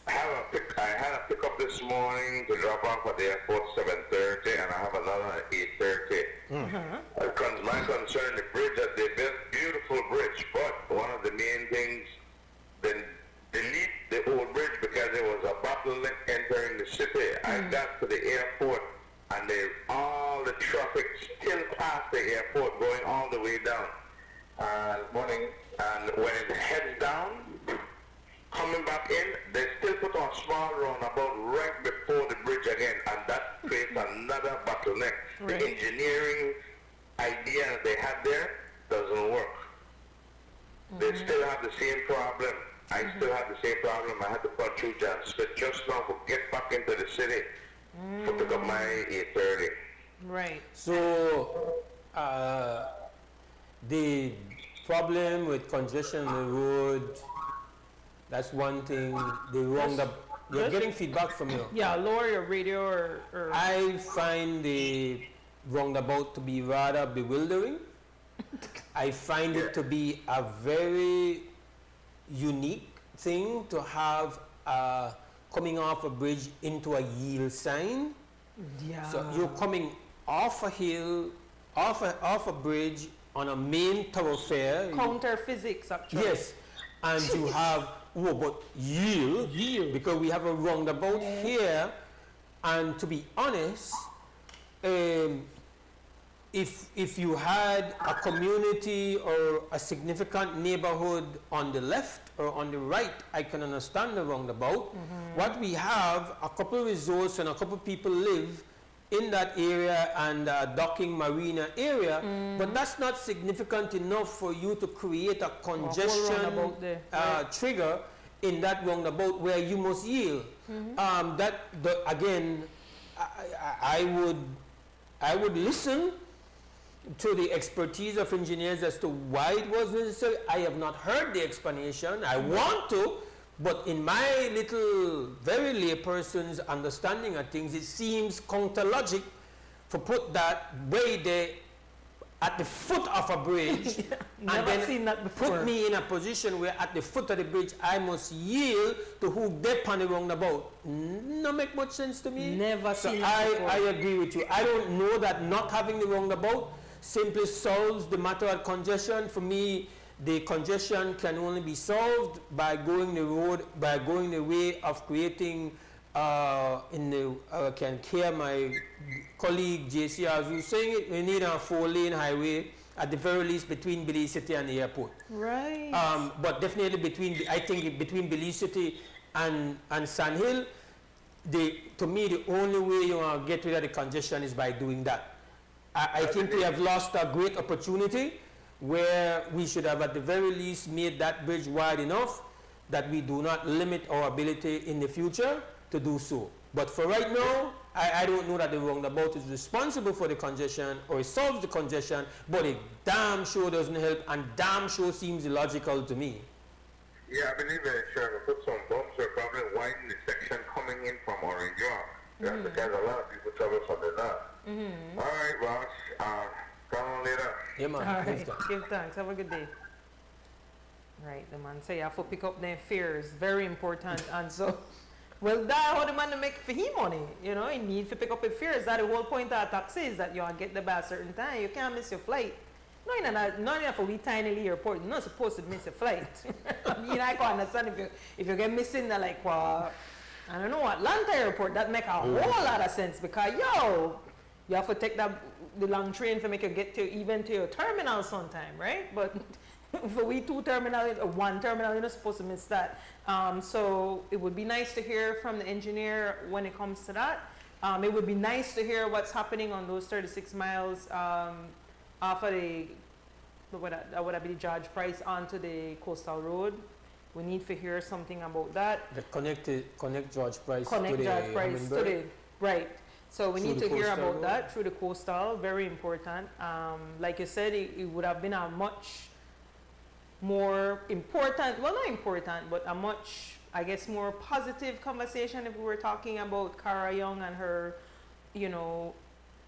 had a pickup this morning to drop off at the airport 7:30, and I have another at 8:30. My concern, the bridge that they built, beautiful bridge, but one of the main things, then delete the old bridge because there was a bottleneck entering the city. I got to the airport, and all the traffic still past the airport, going all the way down. Morning, and when it heads down, coming back in, they still put on small roundabout right before the bridge again, and that creates another bottleneck. The engineering idea that they had there doesn't work. They still have the same problem. I still have the same problem. I had to punch through just now to get back into the city to pick up my 8:30. Right. So the problem with congestion on the road, that's one thing. You're getting feedback from you. Yeah, lower your radio or I find the roundabout to be rather bewildering. I find it to be a very unique thing to have coming off a bridge into a yield sign. Yeah. So you're coming off a hill, off a bridge on a main thoroughfare. Counter physics, actually. Yes, and you have but yield because we have a roundabout here, and to be honest, if you had a community or a significant neighborhood on the left or on the right, I can understand the roundabout. What we have, a couple of resorts and a couple of people live in that area and docking marina area, but that's not significant enough for you to create a congestion trigger in that roundabout where you must yield. Again, I would listen to the expertise of engineers as to why it was necessary. I have not heard the explanation. I want to, but in my little, very layperson's understanding of things, it seems counter logic to put that way there at the foot of a bridge and then put me in a position where at the foot of the bridge I must yield to who dip on the roundabout. No make much sense to me. Never seen that before. I agree with you. I don't know that not having the roundabout simply solves the matter of congestion. For me, the congestion can only be solved by going the way of creating can hear my colleague JCR who's saying it, we need a 4-lane highway at the very least between Belize City and the airport. Right. But definitely I think between Belize City and Sand Hill, to me, the only way you want to get rid of the congestion is by doing that. I think we have lost a great opportunity where we should have at the very least made that bridge wide enough that we do not limit our ability in the future to do so. But for right now, I don't know that the roundabout is responsible for the congestion or it solves the congestion, but it damn sure doesn't help and damn sure seems illogical to me. Yeah, I believe they're trying to put some bumps or probably widen the section coming in from Orange York. That's because a lot of people travel from the north. All right, Ross. Come on later. Yeah, man. All right. Give thanks. Have a good day. Right, the man say you have to pick up their fares. Very important. And so, well, that's how the man make for him money. You know, he needs to pick up his fares. That's the whole point of a taxi is that you get the bus a certain time. You can't miss your flight. Not enough for we tiny airport. You're not supposed to miss a flight. I mean, I can understand if you get missing the like I don't know, Atlanta airport, that make a whole lot of sense because you have to take the long train to make you get to even to your terminal sometime, right? But for we two terminal or one terminal, you're not supposed to miss that. So it would be nice to hear from the engineer when it comes to that. It would be nice to hear what's happening on those 36 miles off of that would be the George Price onto the coastal road. We need to hear something about that. The connect George Price to the right. So we need to hear about that through the coastal. Very important. Like you said, it would have been a much more important, well, not important, but a much, I guess, more positive conversation if we were talking about Cara Young and her,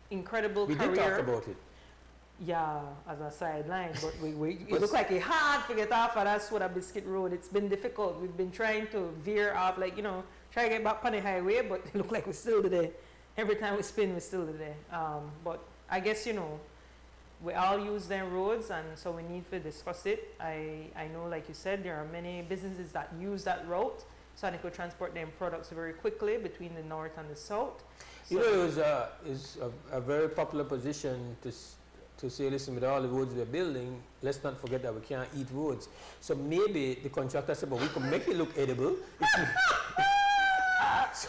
incredible career. We did talk about it. Yeah, as a sideline, but it looks like it's hard to get off of that Soda Biscuit Road. It's been difficult. We've been trying to veer off, try to get back on the highway, but it looks like we're still there. Every time we spin, we're still there. But I guess, we all use them roads, and so we need to discuss it. I know, like you said, there are many businesses that use that route, so they could transport their products very quickly between the north and the south. So it was a very popular position to say, listen, with all the roads we're building, let's not forget that we can't eat roads. So maybe the contractor said, but we can make it look edible.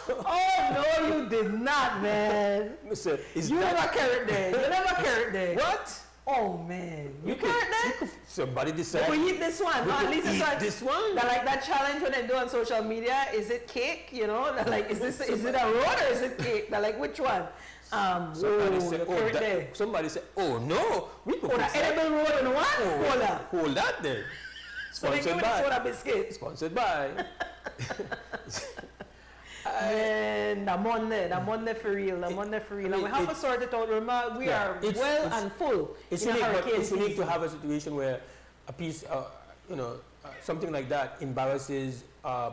Oh, no, you did not, man. Sir, you never carried there. You never carried there. What? Oh, man. You carried there? Somebody decided. We eat this one. At least this one? That challenge when they do on social media, is it cake? Is it a road or is it cake? They're like, which one? Somebody said, oh no, we could fix that. Edible road and what? Hold that there. Sponsored by. Soda biscuit. Sponsored by. And the Monday for real, and we have to sort it out. Remember, we are and full. It's unique to have a situation where a piece, something like that embarrasses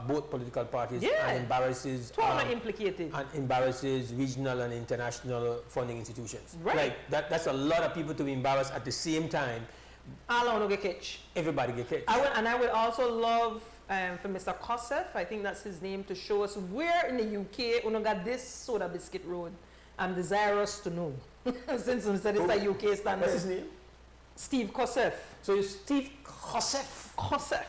both political parties and embarrasses implicated and embarrasses regional and international funding institutions. Right. Like that's a lot of people to be embarrassed at the same time. All I want to get catch. Everybody get catch. I would also love for Mr. Kosef, I think that's his name, to show us where in the UK we got this Soda Biscuit Road. I'm desirous to know. Since we said it's a UK standard. What's his name? Steve Kosef. So it's Steve Kosef. Kosef.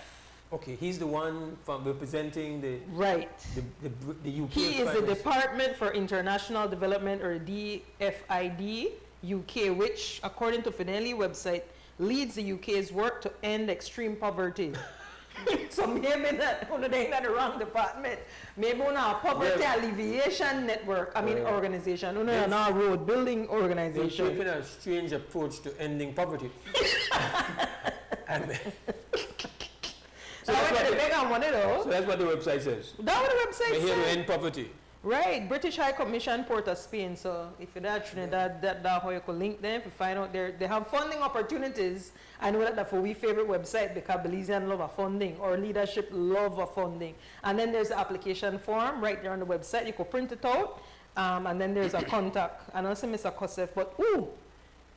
Okay, he's the one from representing the UK. He is the Department for International Development, or DFID UK, which, according to Fidelity website, leads the UK's work to end extreme poverty. So maybe that they're not the wrong department. Maybe on a poverty alleviation network. Organization. Not road building organization. They're taking a strange approach to ending poverty. So that's what the website says. That's what the website says. We're here to end poverty. Right, British High Commission, Port of Spain. So if you're at Trinidad, that's how you can link them. If you find out they have funding opportunities. I know that's for we favorite website because Belizean love a funding, or leadership love a funding. And then there's the application form right there on the website. You can print it out, and then there's a contact. And also Mr. Kosef, but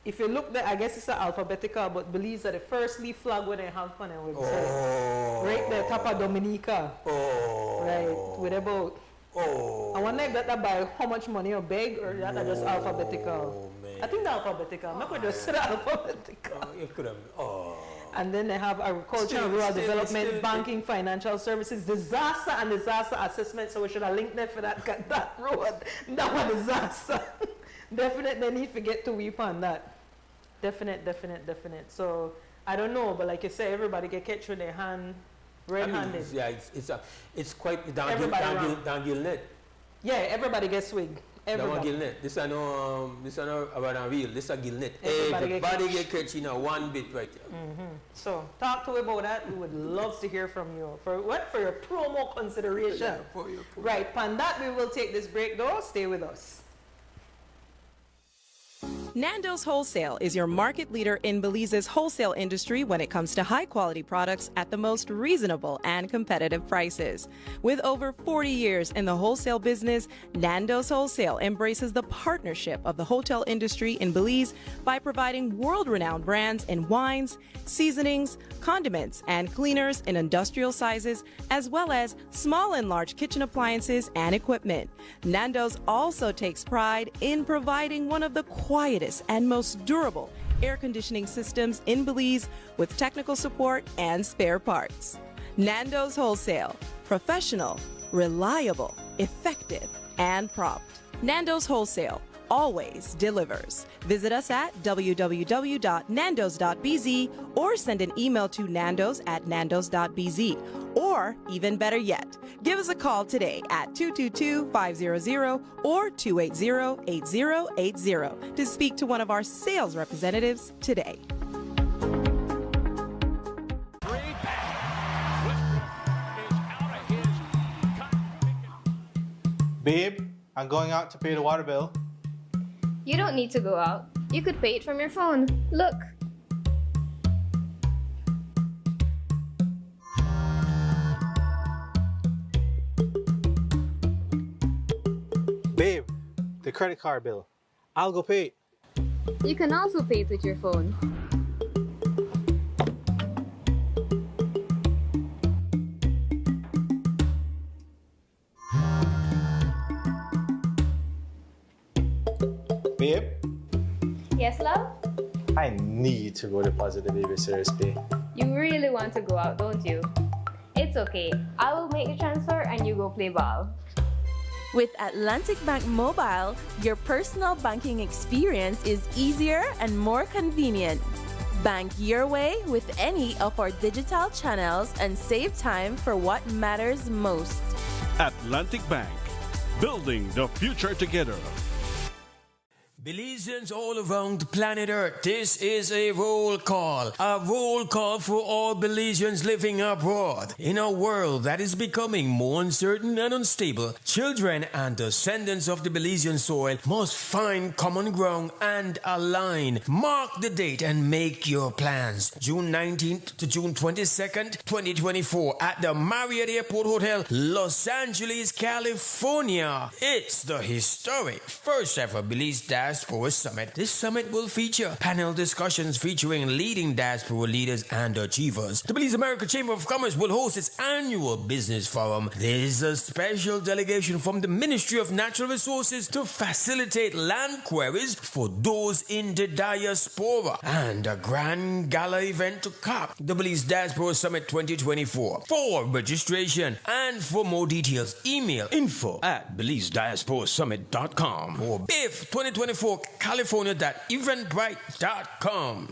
if you look there, I guess it's alphabetical, but Belize are the first leaf flag when they have on their website. Right there, Tapa Dominica. Right, with about. I wonder if that by how much money you beg, or that just alphabetical. Man. I think the alphabetical. I'm not going to say the alphabetical. You could have. Oh. And then they have agriculture and rural development, banking, financial services, disaster and disaster assessment. So we should have linked them for that road. That one disaster. Definite, they need to get to weep on that. Definite. So I don't know, but like you say, everybody get catch with their hand, red-handed. Yeah, it's quite down net. Yeah, everybody gets swig. Everybody. Gilnet. This is no about a real. This is a Gilnet. Everybody get catch in one bit right here. So talk to me about that. We would love to hear from you. For your promo consideration. Yeah, for your promo. Right. Upon that, we will take this break though. Stay with us. Nando's Wholesale is your market leader in Belize's wholesale industry when it comes to high-quality products at the most reasonable and competitive prices. With over 40 years in the wholesale business, Nando's Wholesale embraces the partnership of the hotel industry in Belize by providing world-renowned brands in wines, seasonings, condiments, and cleaners in industrial sizes, as well as small and large kitchen appliances and equipment. Nando's also takes pride in providing one of the quietest and most durable air conditioning systems in Belize with technical support and spare parts. Nando's Wholesale. Professional, reliable, effective, and prompt. Nando's Wholesale always delivers. Visit us at www.nandos.bz or send an email to nandos@nandos.bz. Or, even better yet, give us a call today at 222-500 or 280-8080 to speak to one of our sales representatives today. Babe, I'm going out to pay the water bill. You don't need to go out. You could pay it from your phone. Look. Babe, the credit card bill. I'll go pay it. You can also pay it with your phone. Babe? Yes, love? I need to go deposit the babysitter's pay. You really want to go out, don't you? It's okay. I will make the transfer and you go play ball. With Atlantic Bank Mobile, your personal banking experience is easier and more convenient. Bank your way with any of our digital channels and save time for what matters most. Atlantic Bank, building the future together. Belizeans all around planet Earth, this is a roll call. A roll call for all Belizeans living abroad. In a world that is becoming more uncertain and unstable, children and descendants of the Belizean soil must find common ground and align. Mark the date and make your plans. June 19th to June 22nd, 2024 at the Marriott Airport Hotel, Los Angeles, California. It's the historic first ever Belize Diaspora Summit. This summit will feature panel discussions featuring leading diaspora leaders and achievers. The Belize American Chamber of Commerce will host its annual business forum. There is a special delegation from the Ministry of Natural Resources to facilitate land queries for those in the diaspora, and a grand gala event to cap the Belize Diaspora Summit 2024. For registration and for more details, email info@BelizeDiasporaSummit.com or BIF 2024 California.eventbrite.com.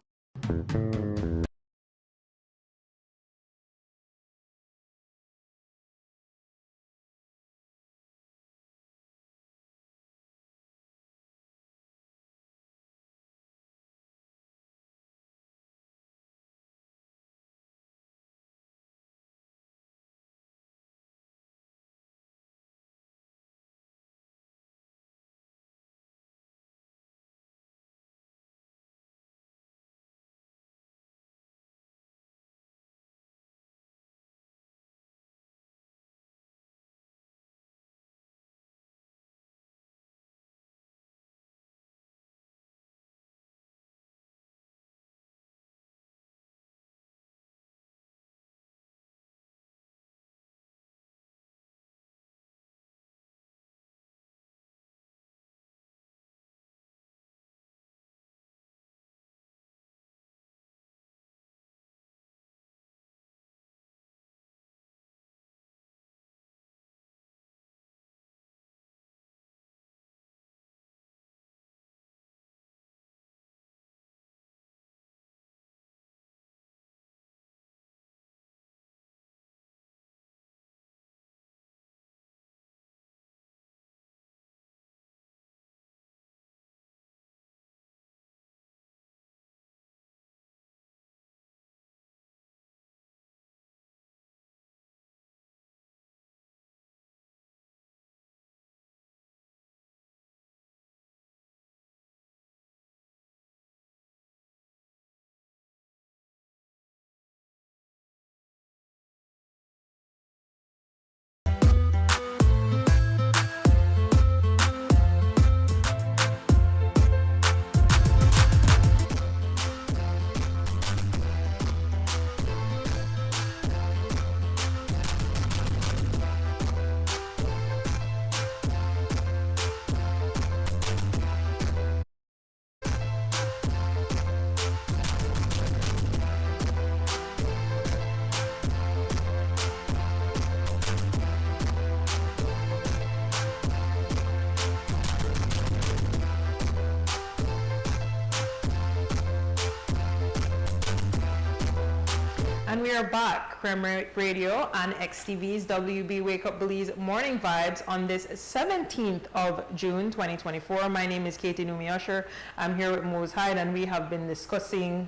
And we are back, Creme Radio and XTV's WB Wake Up Belize Morning Vibes on this 17th of June 2024. My name is Katie Numi Usher. I'm here with Mose Hyde, and we have been discussing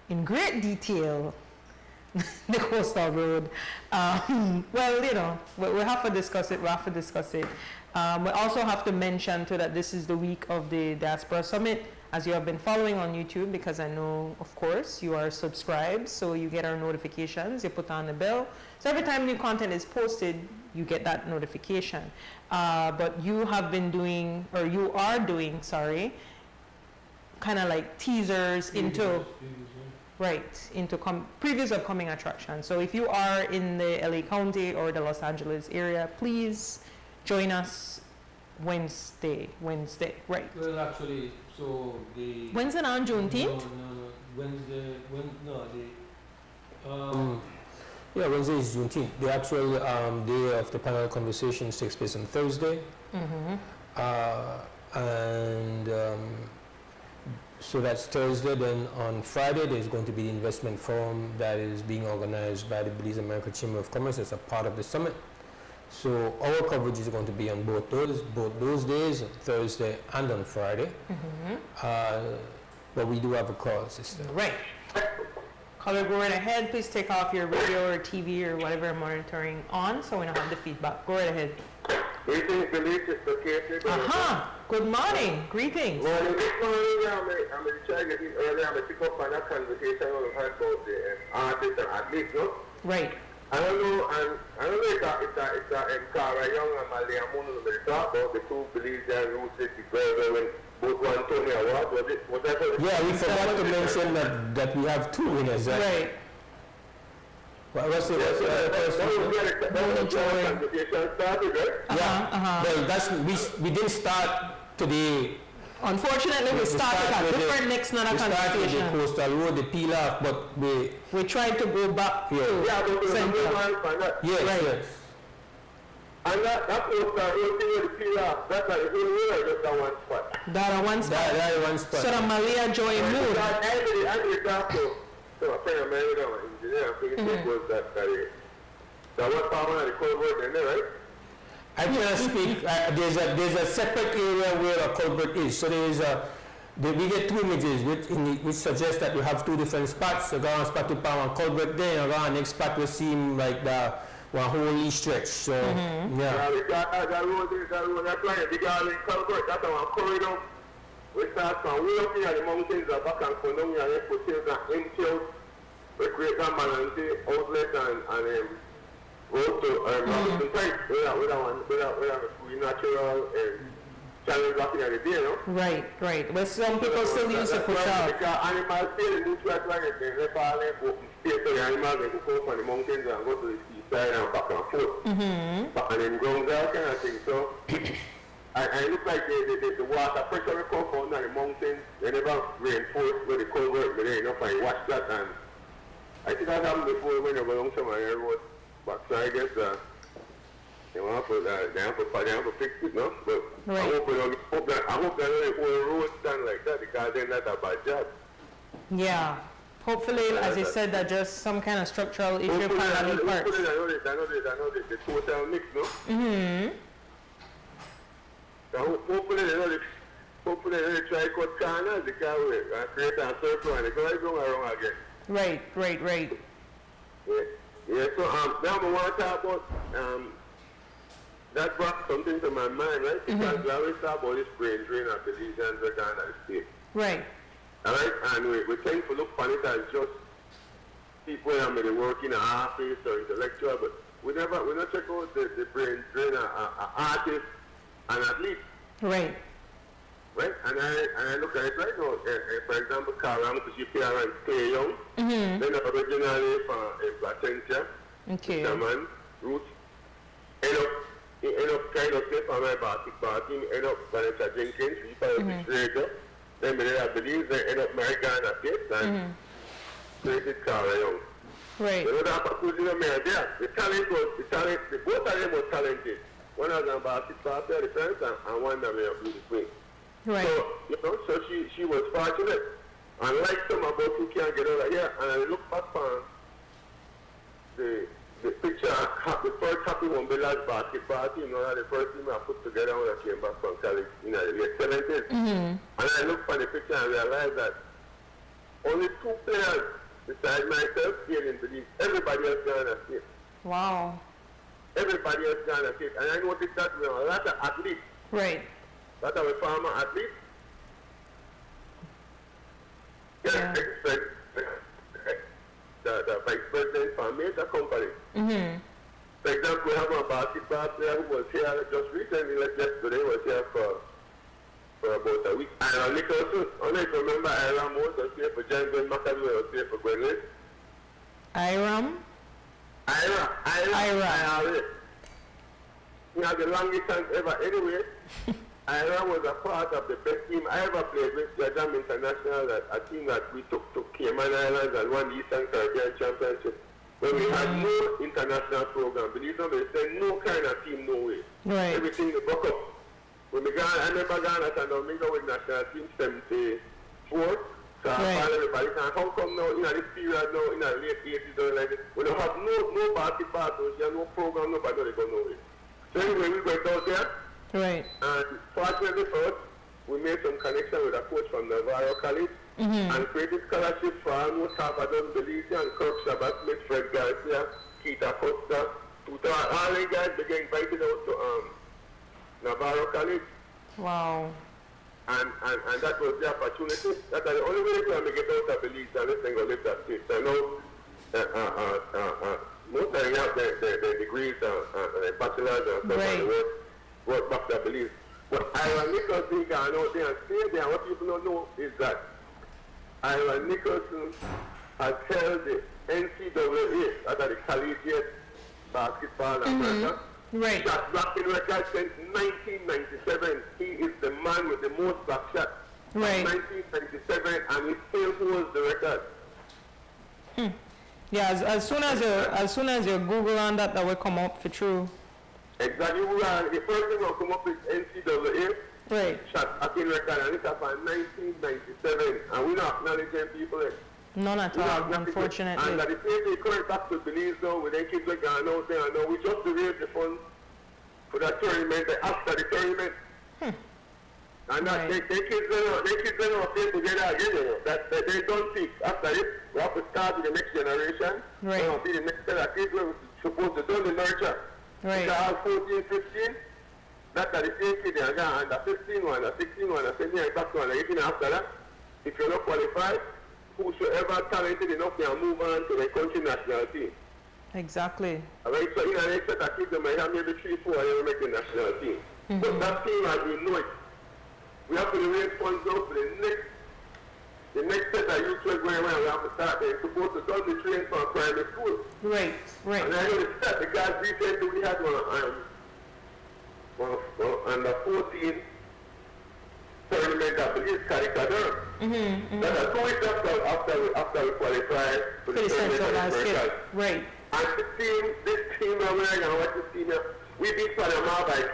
in great detail the coastal road. Well, you know, we have to discuss it. We also have to mention too that this is the week of the Diaspora Summit, as you have been following on YouTube, because I know, of course, you are subscribed, so you get our notifications, you put on the bell. So every time new content is posted, you get that notification. But you have been doing, or you are doing, sorry, kind of like teasers into, right, into previews of coming attractions. So if you are in the LA County or the Los Angeles area, please join us Wednesday, right? Well, actually, so the Wednesday on Juneteenth? Wednesday, yeah, Wednesday is Juneteenth. The actual day of the panel conversations takes place on Thursday. So that's Thursday. Then on Friday, there's going to be the investment forum that is being organized by the Belize American Chamber of Commerce as a part of the summit. So our coverage is going to be on both those days, Thursday and on Friday. But we do have a call system. Right. Caller, go right ahead. Please take off your radio or TV or whatever monitoring on, so we don't have the feedback. Go right ahead. Greetings, Belize, Sister Katie. Good morning. Greetings. Morning. This morning, I'm trying to get in earlier. I'm pick up on that conversation we had about the artists and athletes, no? Right. I don't know if it's Cara Young and Malia Mono they talk about the two Belizean rooted together when both won Tony Award. Was that yeah, we forgot to mention that we have two winners. Right. What's the first one? Well, we didn't start today. Unfortunately, we started at different next not a conversation. We started the coastal road, the peel-off, but we tried to go back to center. Yes. And that coastal road thing with the peel-off, that's like the whole road, just that one spot. That one spot. So the Malia Joy moved. I did talk to a friend of mine, an engineer, I think it was that one farmer and the culvert in there, right? I cannot speak. There's a separate area where a culvert is. So we get two images which suggest that you have two different spots. You go on spot to power one culvert there, and on next spot will seem like the one whole stretch. So yeah. That road, that's like a big culvert. That's one corridor. We start from way up here at the mountains back and come down here and put things and empty out. We create that balance outlet and road to Robinson Pike, with a natural channel blocking at the day, no? Right. But some people still use it for stuff. Because animals stay in the track like they never open space so the animals they go up on the mountains and go to the seaside and back and forth. And then ground that kind of thing. So I look like the water pressure will come from the mountains. They never reinforce with the culvert, but they don't find watch that. And I think that happened before when they go along some of the road. But so I guess they want to fix it, no? But right. I hope that the whole road stand like that because then that's a bad job. Yeah. Hopefully, as you said, that just some kind of structural issue can be part. Hopefully, I know the total mix, no? So hopefully they try to cut corners because we create a circle and they go wrong again. Right. Yeah, so now I want to talk about, that brought something to my mind, right? Because we always talk about this brain drain of the Belize and the state. Right. All right, and we tend to look upon it as just people that may work in an office or intellectual, but we not check out the brain drain of artists and athletes. Right. And I look at it right now. For example, Karam, because she parents stay young. Then originally from Placentia, man, roots, end up kind of say from my basketball team, end up Vanessa Jenkins, she was a then I believe they end up married Ghana States and created Kara Young. Right. So that opportunity there. The both of them were talented. One of them basketball player, defense, and one that may have blue swing. Right. So, so she was fortunate. Unlike some about who can't get over here, and I look back on the picture, the first Happy Wombelas basketball team, the first team I put together when I came back from college in the late 70s. And I looked for the picture and realized that only 2 players besides myself stayed in Belize. Everybody else gone and stayed. Wow. Everybody else gone and stayed. And I noticed that we have a lot of athletes. Right. A lot of former athletes. Yeah. The vice president for a major company. For example, we have a basketball player who was here just recently, like yesterday, was here for about a week. Ira Nicholson, I don't know if you remember Ira Mose was here for John Glenn McAdoo, was here for Glenn. Ira. He had the longest distance ever. Anyway, Ira was a part of the best team I ever played with, Jajam International, a team that we took to Cayman Islands and won the Eastern Caribbean Championship. When we had no international program, believe it or not, they said no kind of team, no way. Right. Everything they broke up. When we got, I remember Ghana and Domingo with national team 74. So I found everybody saying, how come now, in this period now, in the late 80s, like this, we don't have no basketball, so there's no program, nobody don't go nowhere. So anyway, we went out there. Right. And fortunately for us, we made some connection with a coach from Navarro College and created scholarships for almost half a dozen Belizean, Kirk Shabbat Smith, Fred Garcia, Keita Costa. All the guys began invited out to Navarro College. Wow. And that was the opportunity. That's the only way to get out of Belize and let's go live that state. So now, most of them have their degrees and bachelor's and stuff and work back to Belize. But Ira Nicholson got out there and stayed there. What people don't know is that Ira Nicholson has held the NCAA, that's the collegiate basketball America. Right. Shot blocking record since 1997. He is the man with the most block shots. Right. 1997, and he still holds the record. Yeah, as soon as you Google on that will come up for true. Exactly. The first thing will come up is NCAA. Right. Shot blocking record, and it's up in 1997, and we're not acknowledging people. None at all, unfortunately. And at the same day, coming back to Belize now, with their kids like going out there, we just raised the funds for that tournament, after the tournament. And that they kids don't play together again, that they don't think. After it, we have to start with the next generation. Right. See the next set of kids we're supposed to do the nurture. Right. So I have 14, 15. That's the same kid, and the 15 one, the 16 one, the 17 back one, and even after that, if you're not qualified, whosoever talented enough can move on to the country national team. Exactly. Alright, so in an extra that kids might have maybe 3-4 and make the national team. But that team, as we know it, we have to raise funds out for the next set of youth going around. We have to start. They're supposed to start the train from primary school. Right. And I know the guys recently we had under 14 tournament of the East Caricador. That's 2 weeks after we qualified for the Central basket. Right. And this team over there, and what this team, we beat Panama by 12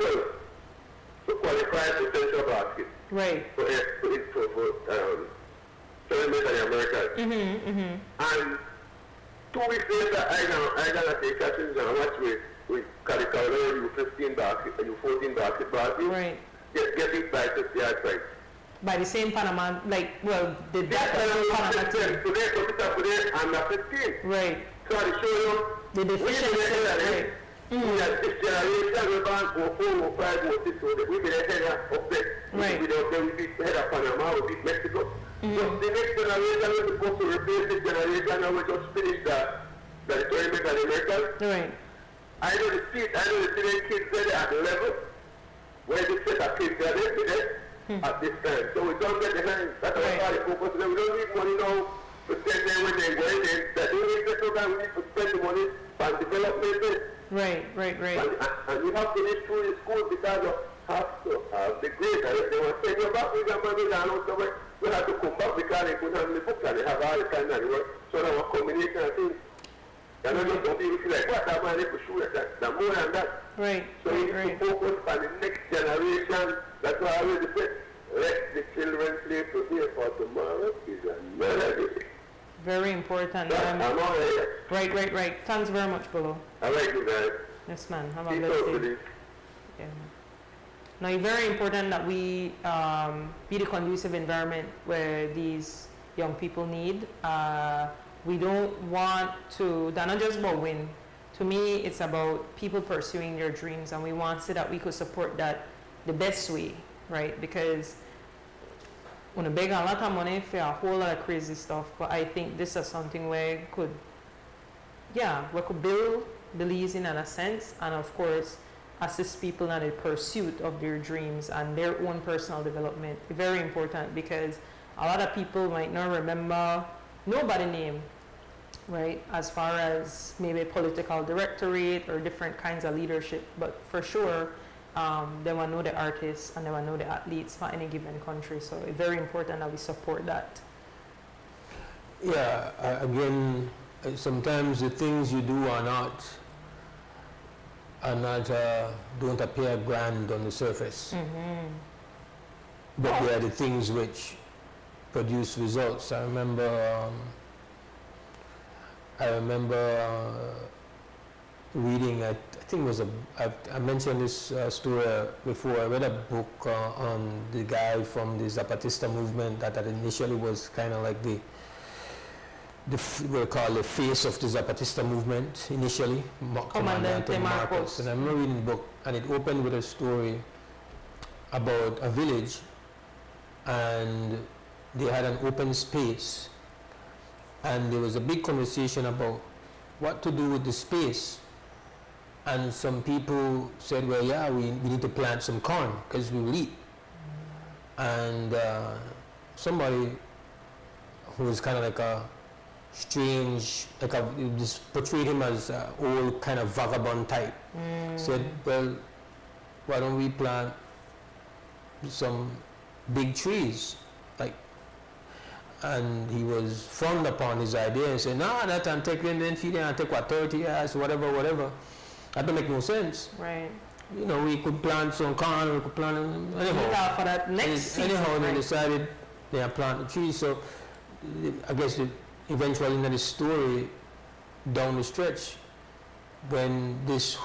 to qualify for Central basket. Right. For tournament of the Americas. And 2 weeks later, I got to take sessions and watch with Caricador, U15 basket, U14 basketball team. Right. Get it by 50 yard price. By the same Panama, Panama team. Today, under 15. Right. So I show you the deficiency. Right. We have this generation, we're born for 4 or 5 or 6, so we've been ahead of them. Right. We beat ahead of Panama, we beat Mexico. So the next generation is supposed to replace this generation, and we just finished the tournament of the Americas. Right. I know the student kids there at the level where they set up kids there today at this time. So we don't get the hand. That's why the focus. We don't need money now to spend them when they're going in. That we need to we need to spend the money for development. Right. And you have to reach through the school because of the grade. They were saying about we got money down somewhere. We have to come back because they couldn't have the books and they have all the kind of work. So there was combination of things. And I just don't even feel like what that man is for sure that more than that. Right. So we need to focus on the next generation. That's why I always say, let the children play today for tomorrow is another day. Very important. Right. Thanks very much, Bolo. I like you guys. Yes, man. Have a blessed day. Yeah. Now, it's very important that we be the conducive environment where these young people need. We don't want to, they're not just about win. To me, it's about people pursuing their dreams, and we want so that we could support that the best way, right? Because when a beg a lot of money for a whole lot of crazy stuff, but I think this is something where we could build Belize in a sense, and of course, assist people in the pursuit of their dreams and their own personal development. Very important, because a lot of people might not remember nobody's name, right, as far as maybe political directorate or different kinds of leadership, but for sure they will know the artists and they will know the athletes for any given country. So it's very important that we support that. Yeah, again, sometimes the things you do are not don't appear grand on the surface, but they are the things which produce results. I remember reading, I think it was I mentioned this story before. I read a book on the guy from the Zapatista movement that initially was kind of like we'll call the face of the Zapatista movement initially, Comandante Marcos. And I remember reading the book, and it opened with a story about a village, and they had an open space, and there was a big conversation about what to do with the space. And some people said, well, yeah, we need to plant some corn because we will eat. And somebody who was kind of like a strange, just portrayed him as an old kind of vagabond type, said, well, why don't we plant some big trees? And he was frowned upon his idea and said, no, that I'm taking then feeding and take 30 years, whatever. That don't make no sense. Right. You know, we could plant some corn, we could plant anyhow. For that next season, anyhow, they decided they plant the trees. So I guess eventually in the story down the stretch, when this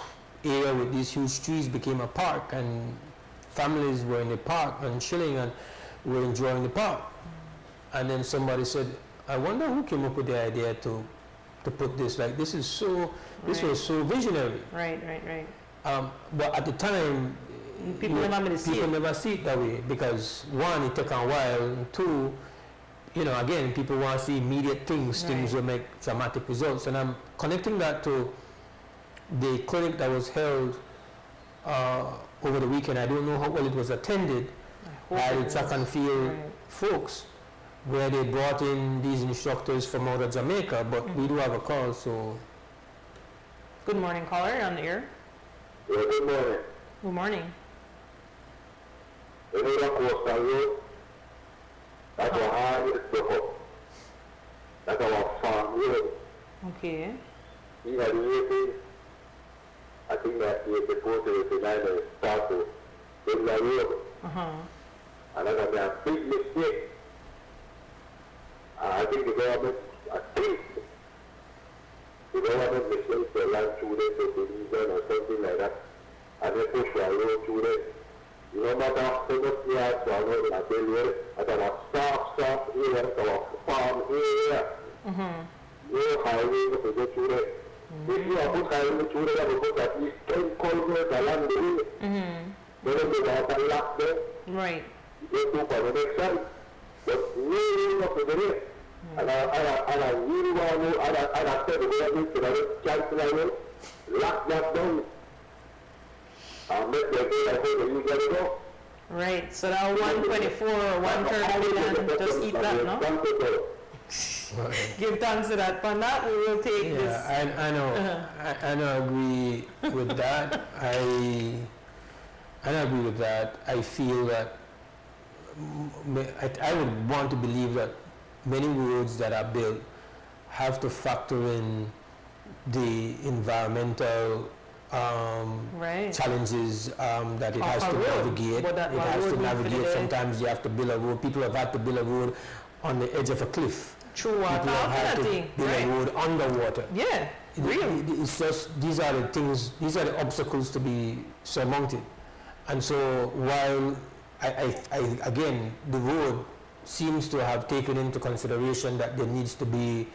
area with these huge trees became a park, and families were in the park and chilling and were enjoying the park. And then somebody said, I wonder who came up with the idea to put this, this was so visionary. Right. But at the time, people never see it that way, because one, it took a while, and two, again, people want to see immediate things, things will make dramatic results. And I'm connecting that to the clinic that was held over the weekend. I don't know how well it was attended by the track and field folks, where they brought in these instructors from out of Jamaica, but we do have a call, so. Good morning, caller, on the air. Yeah, good morning. Good morning. You know that coastal road? That's a hard road. That's our farm road. Okay. You know the 18, I think that the 40, 89 start to build that road. And that's a big mistake. I think the government mistakes the land through this or something like that, and they push the road through this. You know, matter how much yards I know that I tell you, at our soft area, at our farm area, no highway to go through there. If you are put highway through there, you put at least 10 kilometers along the way. Then you have a lot there. Right. You go for the next side. But really not to the next. And I really want to know, and I said the government to the chancellor, lock that down. And make the day I say that you get it off. Right, so that 124 or 130 million, just eat that, no? Give thanks to that. For that, we will take this. I know. I don't agree with that. I don't agree with that. I feel that I would want to believe that many roads that are built have to factor in the environmental challenges that it has to navigate. It has to navigate. Sometimes you have to build a road. People have had to build a road on the edge of a cliff. True water, people have had to thing. build a road underwater. Yeah, really. It's just, these are the things, these are the obstacles to be surmounted. And so while again, the road seems to have taken into consideration that there needs to be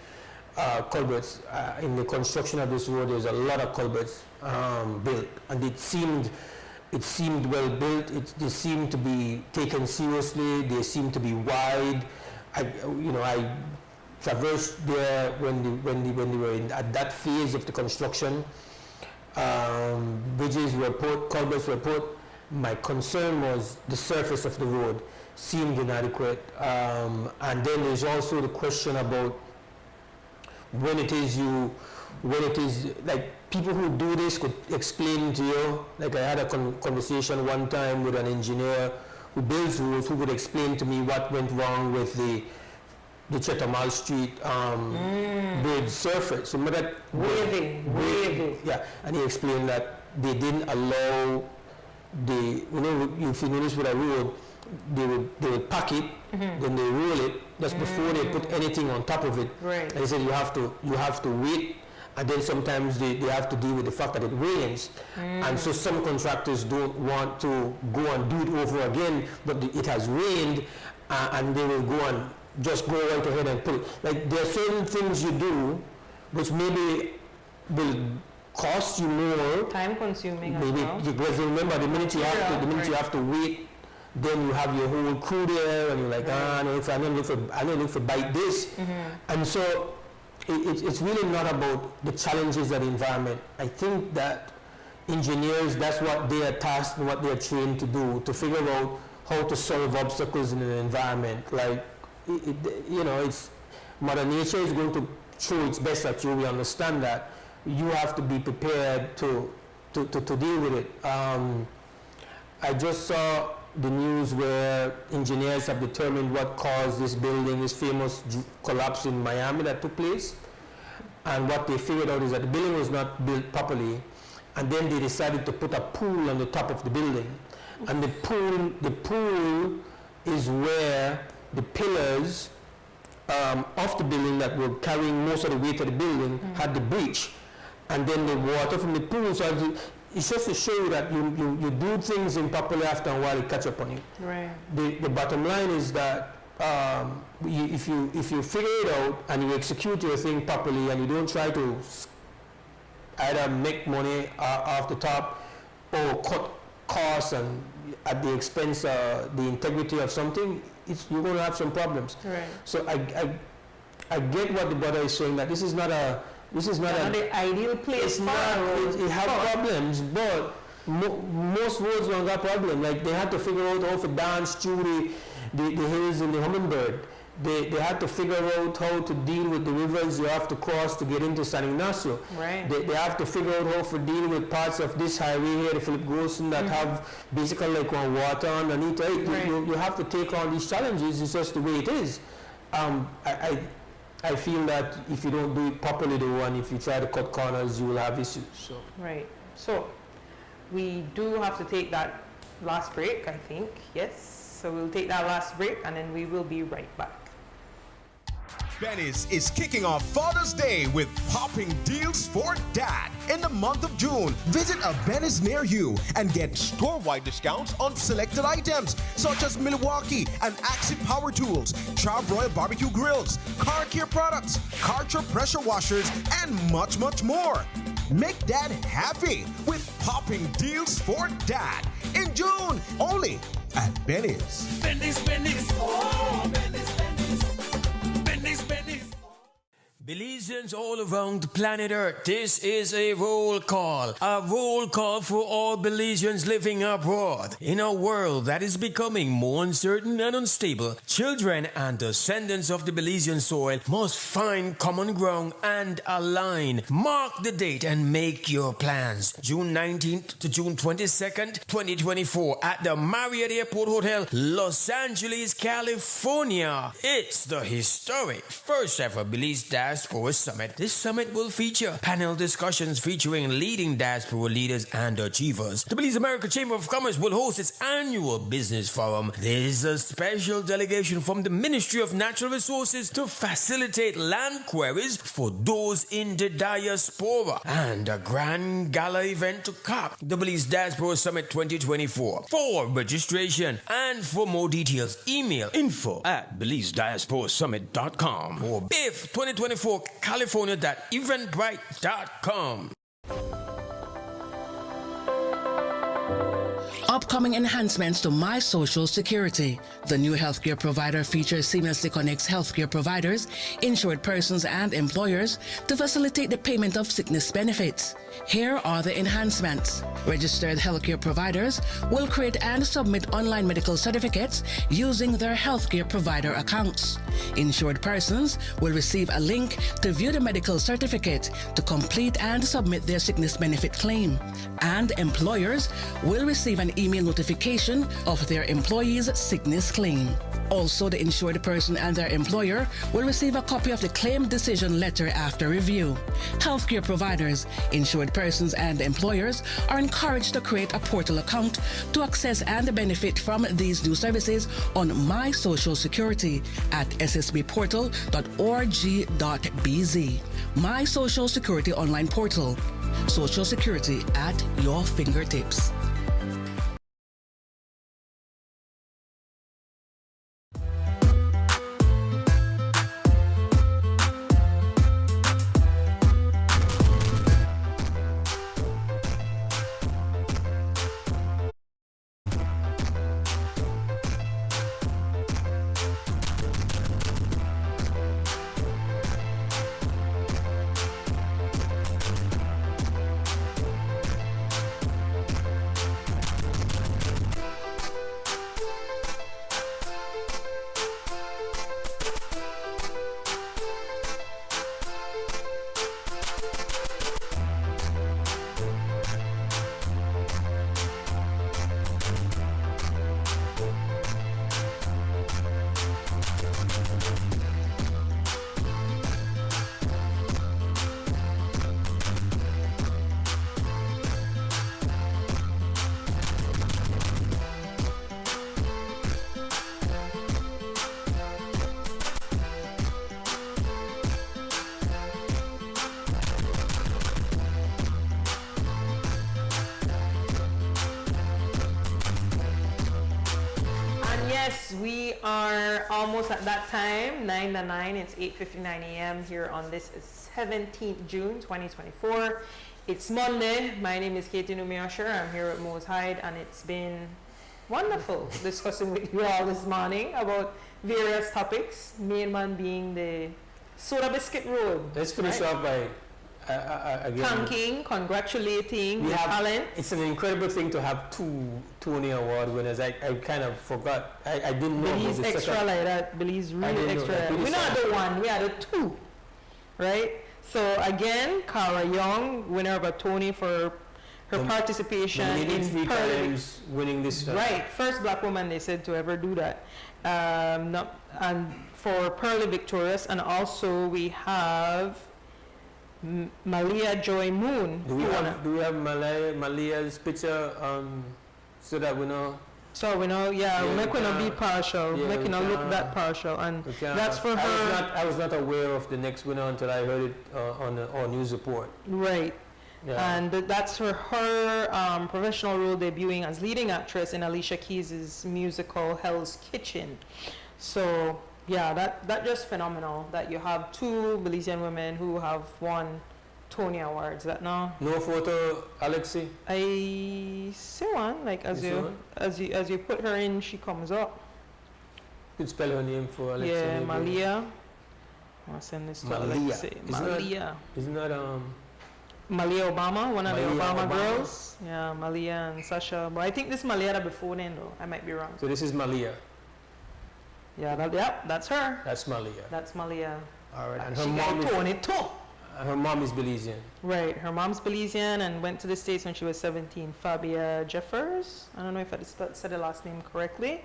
culverts. In the construction of this road, there's a lot of culverts built, and it seemed well built. They seem to be taken seriously. They seem to be wide. I traversed there when they were at that phase of the construction. Bridges were put, culverts were put. My concern was the surface of the road seemed inadequate. And then there's also the question about when it is like people who do this could explain to you. Like I had a conversation one time with an engineer who builds roads who could explain to me what went wrong with the Chetamal Street bridge surface. So that waving. Yeah, and he explained that they didn't allow if you notice with a road, they would pack it, then they roll it. That's before they put anything on top of it. Right. And he said you have to wait, and then sometimes they have to deal with the fact that it rains. And so some contractors don't want to go and do it over again, but it has rained, and they will go and just go right ahead and put it. Like there are certain things you do which maybe will cost you more, time consuming, maybe because remember the minute you have to wait, then you have your whole crew there, and you're like, I don't look for bite this. And so it's really not about the challenges of the environment. I think that engineers, that's what they are tasked and what they are trained to do, to figure out how to solve obstacles in an environment. Like it's Mother Nature is going to show its best at you. We understand that. You have to be prepared to deal with it. I just saw the news where engineers have determined what caused this famous collapse in Miami that took place. And what they figured out is that the building was not built properly. And then they decided to put a pool on the top of the building. And the pool is where the pillars of the building that were carrying most of the weight of the building had the breach. And then the water from the pool, so it's just to show you that you do things improperly, after a while it catch up on you. Right. The bottom line is that if you figure it out and you execute your thing properly and you don't try to either make money off the top or cut costs and at the expense of the integrity of something, you're going to have some problems. Right. So I get what the brother is saying, that this is not the ideal place. It has problems, but most roads don't have problems. Like they had to figure out how to dance through the hills in the Hummingbird. They had to figure out how to deal with the rivers you have to cross to get into San Ignacio. Right. They have to figure out how to deal with parts of this highway here, the Philip Grossen, that have basically like one water underneath it. Right. You have to take on these challenges. It's just the way it is. I feel that if you don't do it properly, and if you try to cut corners, you will have issues. So. Right. So we do have to take that last break, I think. Yes. So we'll take that last break, and then we will be right back. Benny's is kicking off Father's Day with popping deals for dad in the month of June. Visit a Benny's near you and get store-wide discounts on selected items such as Milwaukee and Axie power tools, Charbroil barbecue grills, car care products, Karcher pressure washers, and much, much more. Make dad happy with popping deals for dad in June, only at Benny's. Benny's, Benny's, oh, Benny's, Benny's. Belizeans all around the planet Earth, this is a roll call for all Belizeans living abroad. In a world that is becoming more uncertain and unstable, children and descendants of the Belizean soil must find common ground and align. Mark the date and make your plans. June 19th to June 22nd, 2024 at the Marriott Airport Hotel, Los Angeles, California. It's the historic first ever Belize Diaspora Summit. This summit will feature panel discussions featuring leading diaspora leaders and achievers. The Belize America Chamber of Commerce will host its annual business forum. There is a special delegation from the Ministry of Natural Resources to facilitate land queries for those in the diaspora, and a grand gala event to cap the Belize Diaspora Summit 2024. For registration and for more details, email info@BelizeDiasporaSummit.com or BIF2024California.eventbrite.com. Upcoming enhancements to My Social Security. The new healthcare provider feature seamlessly connects healthcare providers, insured persons, and employers to facilitate the payment of sickness benefits. Here are the enhancements. Registered healthcare providers will create and submit online medical certificates using their healthcare provider accounts. Insured persons will receive a link to view the medical certificate to complete and submit their sickness benefit claim. And employers will receive an email notification of their employee's sickness claim. Also, the insured person and their employer will receive a copy of the claim decision letter after review. Healthcare providers, insured persons, and employers are encouraged to create a portal account to access and benefit from these new services on My Social Security at ssbportal.org.bz. My Social Security online portal. Social Security at your fingertips. Yes, we are almost at that time, 9 to 9. It's 8:59 a.m. here on this 17th June 2024. It's Monday. My name is Numi Usher. I'm here with Mose, Hyde, and it's been wonderful discussing with you all this morning about various topics, main one being the Soda Biscuit Road. Let's finish off by again, thanking, congratulating the talent. It's an incredible thing to have two Tony Award winners. I kind of forgot. I didn't know. Belize extra like that. Belize really extra. We're not the one. We are the two, right? So again, Cara Young, winner of a Tony for her participation in times winning this. Right, first black woman they said to ever do that. And for Pearly Victorious, and also we have Malia Joy Moon. Do we have Malia's picture so that we know? So we know, we're not going to be partial. We're not going to look that partial. And that's for her. I was not aware of the next winner until I heard it on our news report. Right. Yeah. And that's for her professional role debuting as leading actress in Alicia Keys' musical Hell's Kitchen. So yeah, that just phenomenal that you have two Belizean women who have won Tony Awards. That no photo, Alexi? I see one. Like as you put her in, she comes up. You could spell her name for Alexi. Yeah, Malia. I'll send this to Alexi. Malia. Isn't that Malia Obama, one of the Obama girls? Yeah, Malia and Sasha. But I think this Malia before then though. I might be wrong. So this is Malia. Yeah, that's her. That's Malia. That's Malia. All right, and her mom her mom is Belizean. Right, her mom's Belizean and went to the States when she was 17. Fabia Jeffers. I don't know if I said the last name correctly,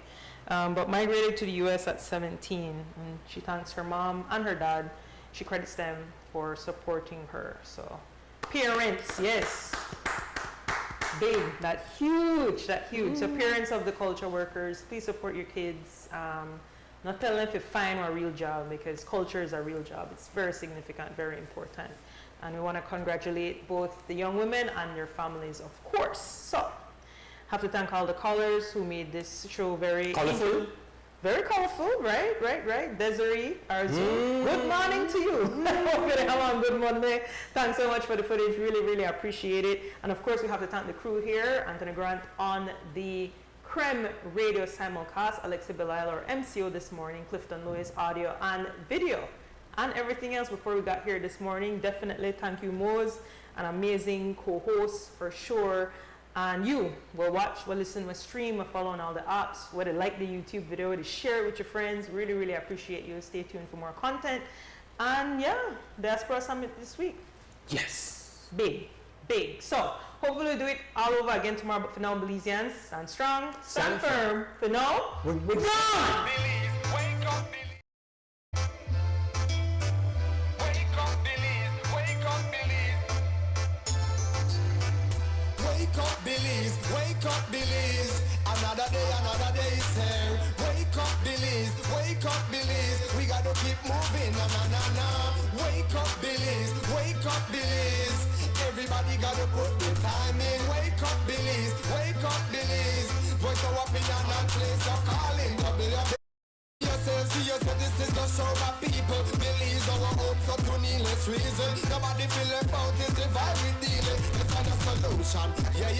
but migrated to the U.S. at 17, and she thanks her mom and her dad she credits them for supporting her. So parents, yes, big, that huge. So parents of the culture workers, please support your kids. Not tell them if you find a real job, because culture is a real job. It's very significant, very important. And we want to congratulate both the young women and their families, of course. So, have to thank all the callers who made this show very colorful. Very colorful, right. Desiree, Arzu, good morning to you. Good morning. Thanks so much for the footage. Really appreciate it. And of course, we have to thank the crew here, Anthony Grant on the Creme Radio simulcast, Alexi Belial, our MCO this morning, Clifton Lewis, audio and video, and everything else before we got here this morning. Definitely thank you, Mose, an amazing co-host for sure. And you will watch, will listen, will stream, will follow on all the apps, whether like the YouTube video, whether share it with your friends. Really appreciate you. Stay tuned for more content. And yeah, Diaspora Summit this week. Yes. Big. So, hopefully we'll do it all over again tomorrow. But for now, Belizeans, stand strong, stand firm. For now, we're gone! Wake up, Belize. Wake up, Belize. Wake up, Belize. Wake up, Belize. Wake up, Belize. Another day is here. Wake up, Belize. Wake up, Belize. We gotta keep moving. Na. Wake up, Belize. Wake up, Belize. Everybody gotta put the time in. Wake up, Belize. Wake up, Belize. Voice our opinion and place your calling. See yourself, this is the show of people. Belize our hopes up to needless reason. Nobody feel about it, divide we deal it. Let's find a solution. Yeah.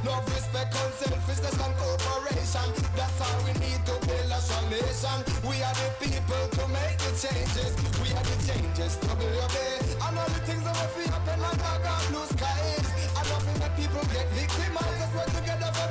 Love, respect, unselfishness and cooperation. That's all we need to build a strong nation. We are the people to